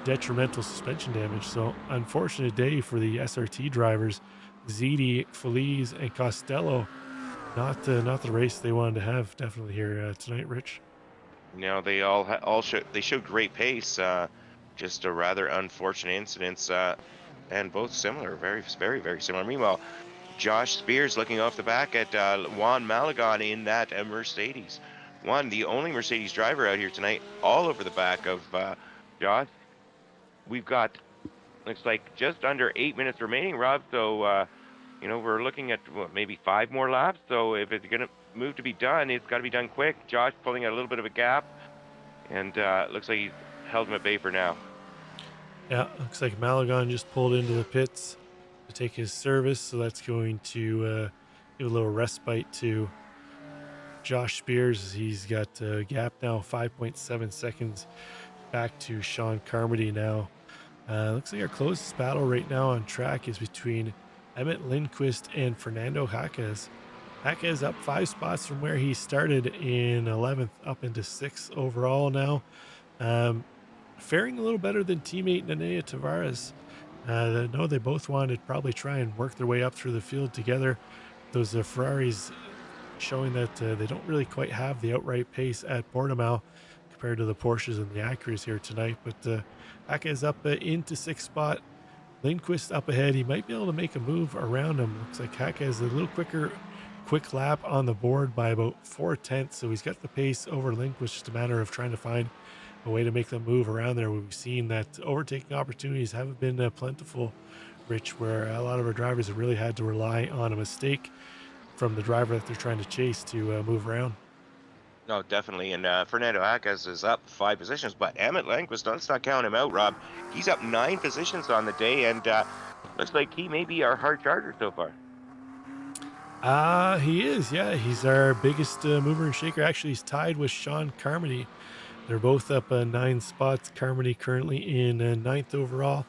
detrimental suspension damage. So unfortunate day for the SRT drivers. Seedy, Feliz, and Costello, not the race they wanted to have definitely here tonight, Rich. They they showed great pace. Just a rather unfortunate incidents, and both similar, very similar. Meanwhile, Josh Spears looking off the back at Juan Malagon in that Mercedes. Juan, the only Mercedes driver out here tonight, all over the back of Josh. We've got, looks like just under 8 minutes remaining, Rob. So, we're looking at maybe 5 more laps. So if it's going to move to be done, it's got to be done quick. Josh pulling out a little bit of a gap, and looks like he's held him at bay for now. Yeah, looks like Malagon just pulled into the pits to take his service, so that's going to give a little respite to Josh Spears. He's got a gap now, 5.7 seconds back to Sean Carmody now. Looks like our closest battle right now on track is between Emmett Lindquist and Fernando Jaquez. Jaquez up 5 spots from where he started in 11th, up into 6th overall now. Faring a little better than teammate Nenea Tavares. No, they both wanted to probably try and work their way up through the field together. Those Ferraris showing that they don't really quite have the outright pace at Portimao compared to the Porsches and the Acuras here tonight. But Jaquez up into 6th spot. Lindquist up ahead. He might be able to make a move around him. Looks like Jaquez a little quick lap on the board by about 4/10. So he's got the pace over Lindquist. Just a matter of trying to find a way to make them move around there. We've seen that overtaking opportunities haven't been plentiful, Rich, where a lot of our drivers have really had to rely on a mistake from the driver that they're trying to chase to move around. No, definitely. And Fernando Jaquez is up 5 positions, but Emmett Lindquist, let's not count him out, Rob. He's up 9 positions on the day, and looks like he may be our hard charger so far. He is, yeah. He's our biggest mover and shaker. Actually, he's tied with Sean Carmody. They're both up 9 spots. Carmody currently in 9th overall.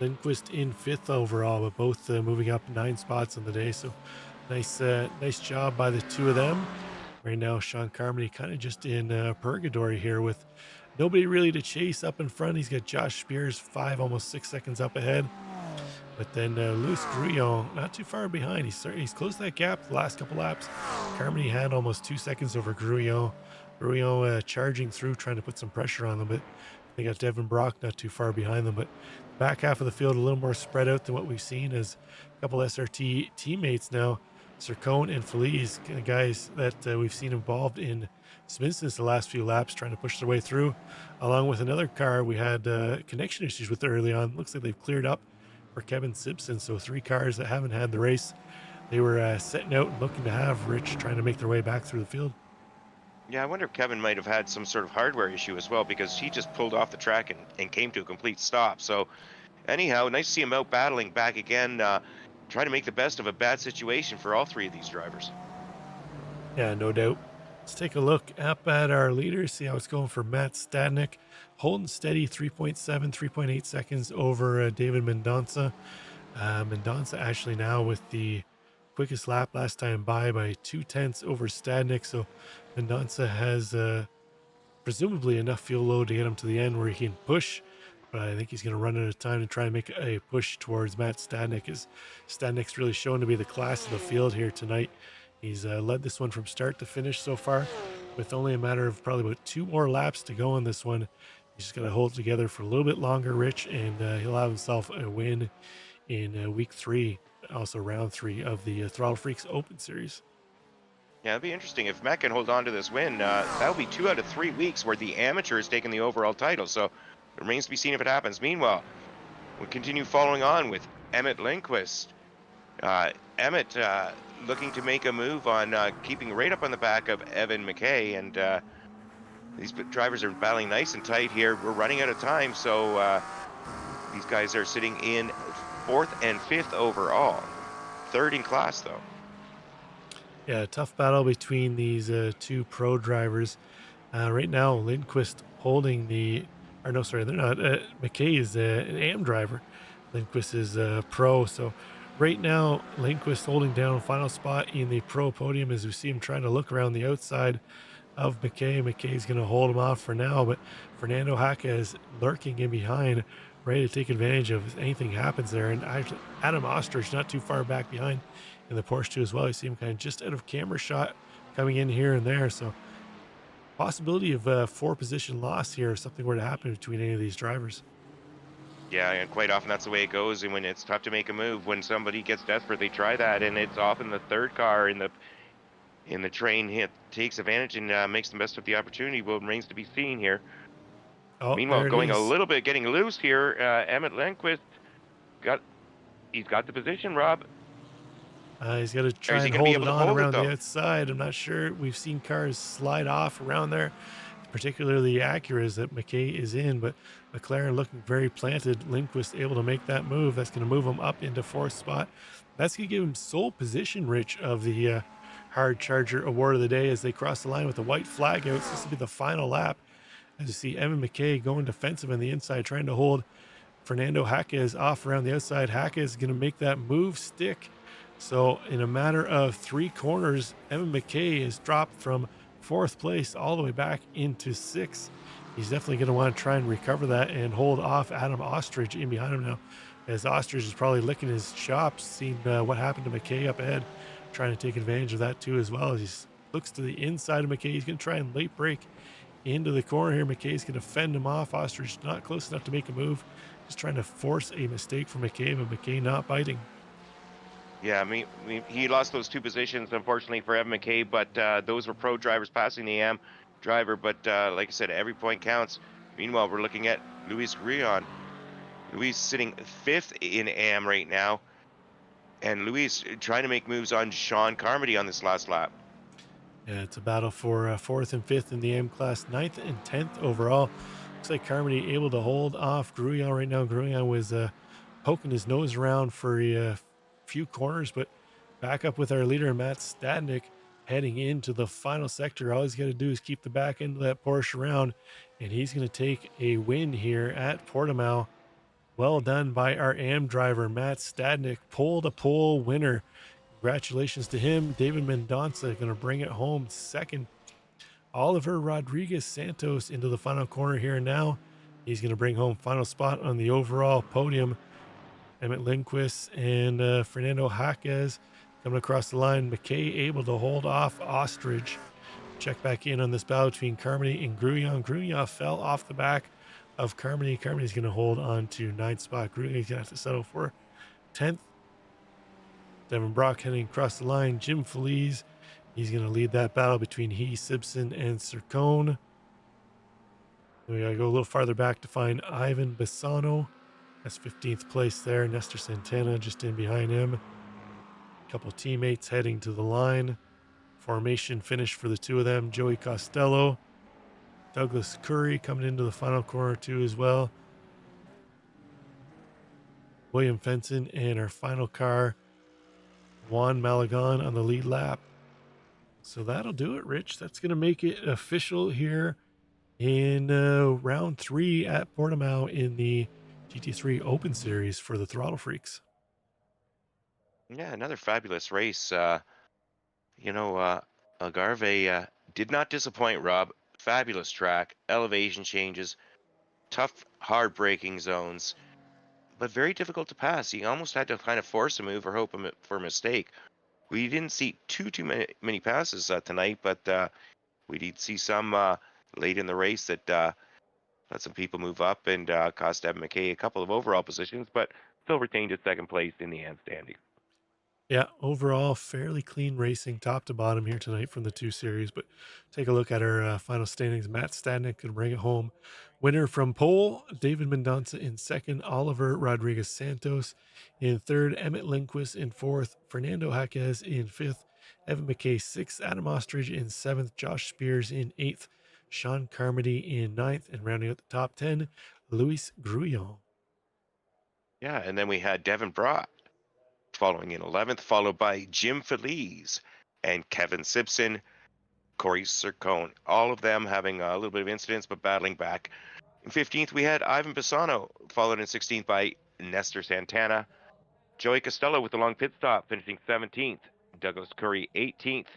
Lindquist in 5th overall, but both moving up 9 spots on the day. So nice job by the two of them. Right now, Sean Carmody kind of just in purgatory here with nobody really to chase up in front. He's got Josh Spears 5, almost 6 seconds up ahead. But then Luis Grullon not too far behind. He's closed that gap the last couple laps. Carmody had almost 2 seconds over Grullon. Grullon charging through, trying to put some pressure on them, but they got Devin Brock not too far behind them. But back half of the field a little more spread out than what we've seen as a couple SRT teammates now. Sircone and Feliz, guys that we've seen involved in some incidents the last few laps, trying to push their way through. Along with another car we had connection issues with early on. Looks like they've cleared up for Kevin Simpson. So 3 cars that haven't had the race they were setting out and looking to have, Rich, trying to make their way back through the field. Yeah, I wonder if Kevin might have had some sort of hardware issue as well, because he just pulled off the track and came to a complete stop. So anyhow, nice to see him out battling back again, trying to make the best of a bad situation for all 3 of these drivers. Yeah, no doubt. Let's take a look up at our leaders, see how it's going for Matt Stadnik. Holding steady, 3.8 seconds over David Mendonça. Mendonça actually now with the quickest lap last time by 0.2 over Stadnik. So Mendonça has presumably enough fuel load to get him to the end where he can push but I think he's going to run out of time to try and make a push towards Matt Stadnik. As Stadnik's really shown to be the class of the field here tonight. He's led this one from start to finish so far, with only a matter of probably about 2 more laps to go on this one. He's just got to hold it together for a little bit longer, Rich, and he'll have himself a win in week 3, also round 3 of the Throttle Freaks Open Series. Yeah, it'd be interesting if Matt can hold on to this win. That'll be 2 out of 3 weeks where the amateur has taken the overall title. So it remains to be seen if it happens. Meanwhile, we continue following on with Emmett Lindquist. Emmett looking to make a move on keeping right up on the back of Evan McKay, and these drivers are battling nice and tight here. We're running out of time, so these guys are sitting in 4th and 5th overall. 3rd in class, though. Yeah, tough battle between these 2 pro drivers. Right now, Lindquist holding the, or no, sorry, they're not. McKay is an AM driver. Lindquist is a pro. So right now, Lindquist holding down final spot in the pro podium as we see him trying to look around the outside of McKay. McKay's going to hold him off for now, but Fernando Haca is lurking in behind, ready to take advantage of if anything happens there. And actually, Adam Ostrich not too far back behind in the Porsche 2 as well. You see him kind of just out of camera shot coming in here and there. So possibility of a 4 position loss here if something were to happen between any of these drivers. Yeah, and quite often that's the way it goes. And when it's tough to make a move, when somebody gets desperate, they try that, and it's often the 3rd car in the train takes advantage and makes the best of the opportunity. Well, it remains to be seen here. Oh, Meanwhile, going is. a little bit, getting loose here. Emmett Lindquist he's got the position, Rob. He's got to try and hold it on around the outside. I'm not sure. We've seen cars slide off around there, particularly the Acuras that McKay is in, but McLaren looking very planted. Lindquist able to make that move. That's going to move him up into 4th spot. That's going to give him sole position, Rich, of the Hard Charger Award of the day as they cross the line with the white flag out. So this will be the final lap. As you see Evan McKay going defensive on the inside, trying to hold Fernando Haca off around the outside. Haca is going to make that move stick. So in a matter of 3 corners, Evan McKay is dropped from 4th place all the way back into 6th. He's definitely going to want to try and recover that and hold off Adam Ostrich in behind him now, as Ostrich is probably licking his chops, seeing what happened to McKay up ahead, trying to take advantage of that too as well. As he looks to the inside of McKay, he's going to try and late break into the corner here. McKay's going to fend him off. Ostrich not close enough to make a move, just trying to force a mistake for McKay, but McKay not biting. Yeah, I mean, he lost those 2 positions, unfortunately, for Evan McKay, but those were pro drivers passing the AM driver. But like I said, every point counts. Meanwhile, we're looking at Luis Grion. Luis sitting 5th in AM right now, and Luis trying to make moves on Sean Carmody on this last lap. Yeah, it's a battle for 4th and 5th in the AM class, 9th and 10th overall. Looks like Carmody able to hold off Gruillon right now. Gruillon was poking his nose around for a few corners, but back up with our leader, Matt Stadnik, heading into the final sector. All he's got to do is keep the back end of that Porsche around, and he's going to take a win here at Portimao. Well done by our AM driver, Matt Stadnik, pole-to-pole winner. Congratulations to him. David Mendonça going to bring it home 2nd. Oliver Rodriguez Santos into the final corner here now. He's going to bring home final spot on the overall podium. Emmett Lindquist and Fernando Haca coming across the line. McKay able to hold off Ostrich. Check back in on this battle between Carmody and Gruillon. Gruillon fell off the back of Carmody. Carmody's going to hold on to 9th spot. Gruillon's going to have to settle for 10th. Devin Brock heading across the line. Jim Feliz, he's going to lead that battle between he, Simpson, and Sircone. We got to go a little farther back to find Ivan Bassano. That's 15th place there. Nestor Santana just in behind him. A couple teammates heading to the line. Formation finish for the 2 of them. Joey Costello. Douglas Curry coming into the final corner too as well. William Fenton and our final car, Juan Malagon on the lead lap. So that'll do it, Rich. That's going to make it official here in round 3 at Portimao in the GT3 Open Series for the Throttle Freaks. Yeah, another fabulous race. Algarve did not disappoint, Rob. Fabulous track, elevation changes, tough, hard braking zones, but very difficult to pass. You almost had to kind of force a move or hope for a mistake. We didn't see too many passes tonight, but we did see some late in the race that let some people move up and cost Evan McKay a couple of overall positions, but still retained his second place in the end standing. Yeah, overall, fairly clean racing top to bottom here tonight from the two series. But take a look at our final standings. Matt Stadnick could bring it home. Winner from pole, David Mendonça in second, Oliver Rodriguez Santos in third, Emmett Lindquist in fourth, Fernando Jaquez in fifth, Evan McKay sixth, Adam Ostrich in seventh, Josh Spears in eighth, Sean Carmody in ninth, and rounding out the top 10, Luis Grullon. Yeah, and then we had Devin Brott following in 11th, followed by Jim Feliz and Kevin Simpson, Corey Sircone, all of them having a little bit of incidents but battling back. In 15th, we had Ivan Pisano, followed in 16th by Nestor Santana. Joey Costello with the long pit stop, finishing 17th. Douglas Curry, 18th.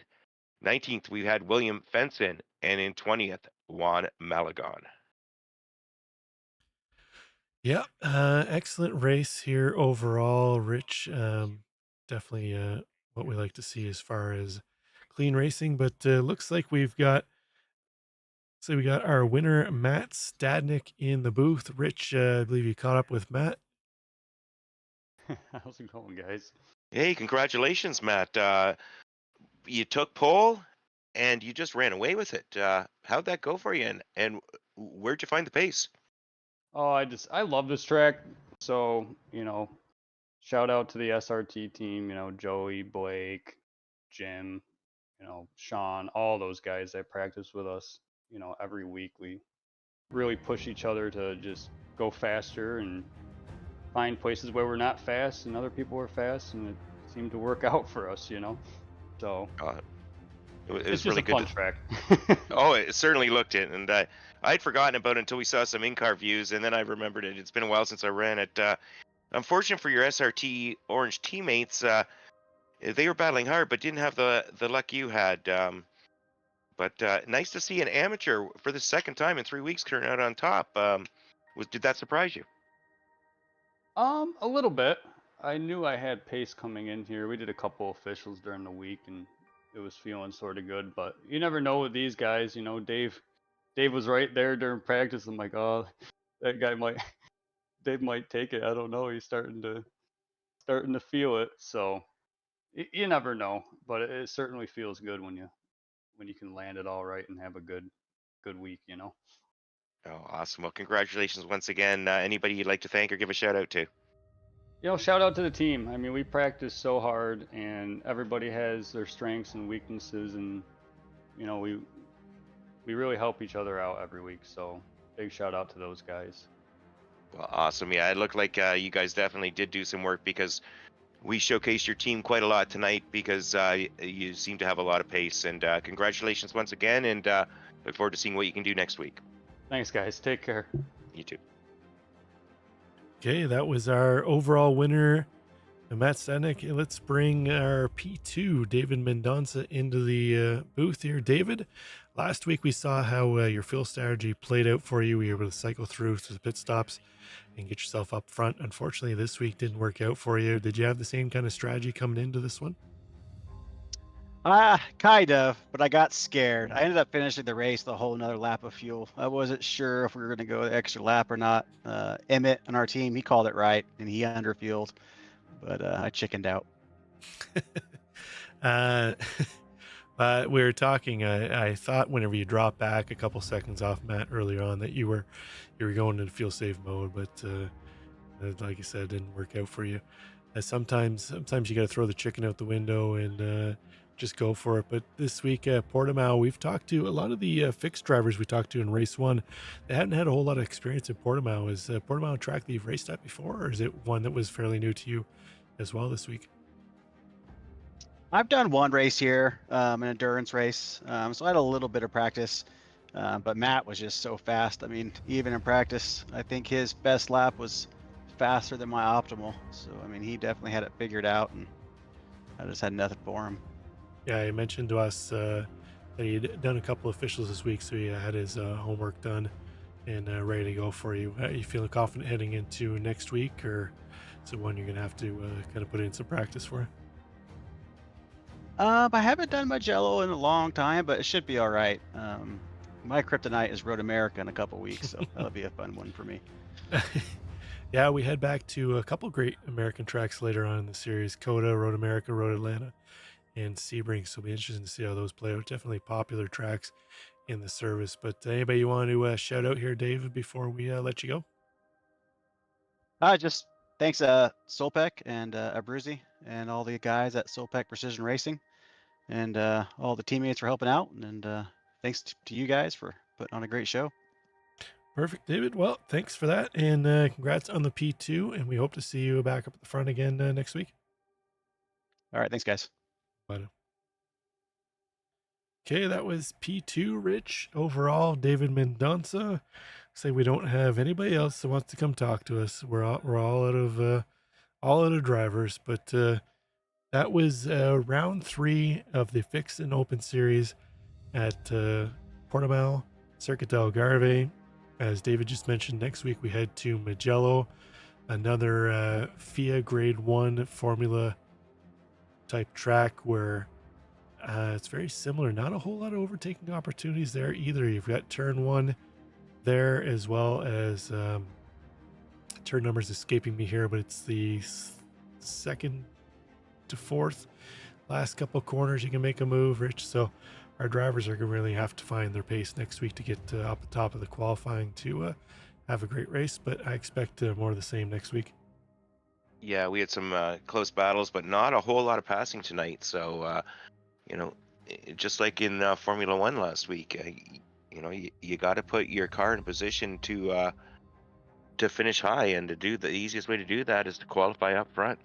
19th, we had William Fenson, and in 20th, Juan Malagon. Yeah, excellent race here overall, Rich. Definitely what we like to see as far as clean racing, but looks like we got our winner, Matt Stadnick, in the booth. Rich, I believe you caught up with Matt. How's it going, guys? Hey, congratulations, Matt. You took pole, and you just ran away with it. How'd that go for you, and where'd you find the pace? Oh, I love this track. So, shout out to the SRT team, Joey, Blake, Jim, Sean, all those guys that practice with us, every week. We really push each other to just go faster and find places where we're not fast and other people are fast, and it seemed to work out for us, So It was it's just really a good. fun track. Oh, it certainly looked it, and I'd forgotten about it until we saw some in-car views, and then I remembered it. It's been a while since I ran it. Unfortunate for your SRT Orange teammates, they were battling hard, but didn't have the luck you had. But nice to see an amateur for the second time in 3 weeks turn out on top. Did that surprise you? A little bit. I knew I had pace coming in here. We did a couple officials during the week, and it was feeling sort of good. But you never know with these guys. Dave was right there during practice. I'm like, oh, that guy Dave might take it. I don't know. He's starting to feel it. So you never know, but it certainly feels good when you can land it all right and have a good week. Oh, awesome. Well, congratulations once again. Anybody you'd like to thank or give a shout out to? Shout out to the team. I mean, we practice so hard, and everybody has their strengths and weaknesses, and we really help each other out every week. So big shout out to those guys. Well, awesome. Yeah, it looked like you guys definitely did do some work because we showcased your team quite a lot tonight because you seem to have a lot of pace. And congratulations once again, and look forward to seeing what you can do next week. Thanks, guys. Take care. You too. Okay, that was our overall winner, Matt Stadnick. Let's bring our P2, David Mendonça, into the booth here. David, last week we saw how your fuel strategy played out for you. You were able to cycle through to the pit stops and get yourself up front. Unfortunately, this week didn't work out for you. Did you have the same kind of strategy coming into this one? Kind of, but I got scared. I ended up finishing the race with a whole another lap of fuel. I wasn't sure if we were going to go the extra lap or not. Emmett on our team, he called it right, and he underfueled, but I chickened out. We were talking. I thought whenever you dropped back a couple seconds off Matt earlier on that you were going into fuel save mode, but like you said, it didn't work out for you. Sometimes you got to throw the chicken out the window and just go for it. But this week at Portimao, we've talked to a lot of the fixed drivers we talked to in race one. They hadn't had a whole lot of experience in Portimao. Is Portimao a track that you've raced at before, or is it one that was fairly new to you as well this week? I've done one race here, an endurance race, so I had a little bit of practice, but Matt was just so fast. I mean, even in practice, I think his best lap was faster than my optimal. So, I mean, he definitely had it figured out, and I just had nothing for him. Yeah, he mentioned to us that he'd done a couple of officials this week, so he had his homework done and ready to go for you. You feeling confident heading into next week, or is it one you're going to have to kind of put in some practice for? I haven't done Mugello in a long time, but it should be all right. My kryptonite is Road America in a couple weeks, so that'll be a fun one for me. Yeah, we head back to a couple great American tracks later on in the series: Coda, Road America, Road Atlanta, and Sebring. So it'll be interesting to see how those play out. Definitely popular tracks in the service. But anybody you want to shout out here, David, before we let you go? Just thanks, Solpec and Abruzzi and all the guys at Solpec Precision Racing, and all the teammates for helping out. And thanks to you guys for putting on a great show. Perfect, David. Well, thanks for that, and congrats on the P2, and we hope to see you back up at the front again next week. All right, thanks, guys. Bye now. Okay, that was P2, Rich. Overall, David Mendonça. Say we don't have anybody else that wants to come talk to us. We're all out of drivers, but that was round 3 of the Fixed and Open series at Portimao, Circuit del Algarve. As David just mentioned, next week we head to Mugello, another FIA Grade 1 Formula type track where it's very similar. Not a whole lot of overtaking opportunities there either. You've got turn 1 there, as well as turn numbers escaping me here, but it's the 2nd to 4th last couple of corners you can make a move, Rich. So our drivers are going to really have to find their pace next week to get up the top of the qualifying to have a great race, but I expect more of the same next week. Yeah, we had some close battles, but not a whole lot of passing tonight. So, just like in Formula One last week, you got to put your car in a position to finish high, and the easiest way to do that is to qualify up front.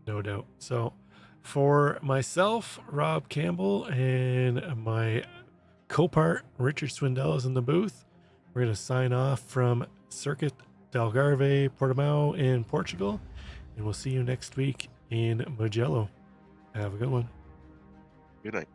No doubt. So for myself, Rob Campbell, and my co-part Richard Swindell is in the booth, we're going to sign off from Circuit del Algarve, Portimao in Portugal, and we'll see you next week in Mugello. Have a good one. Good night.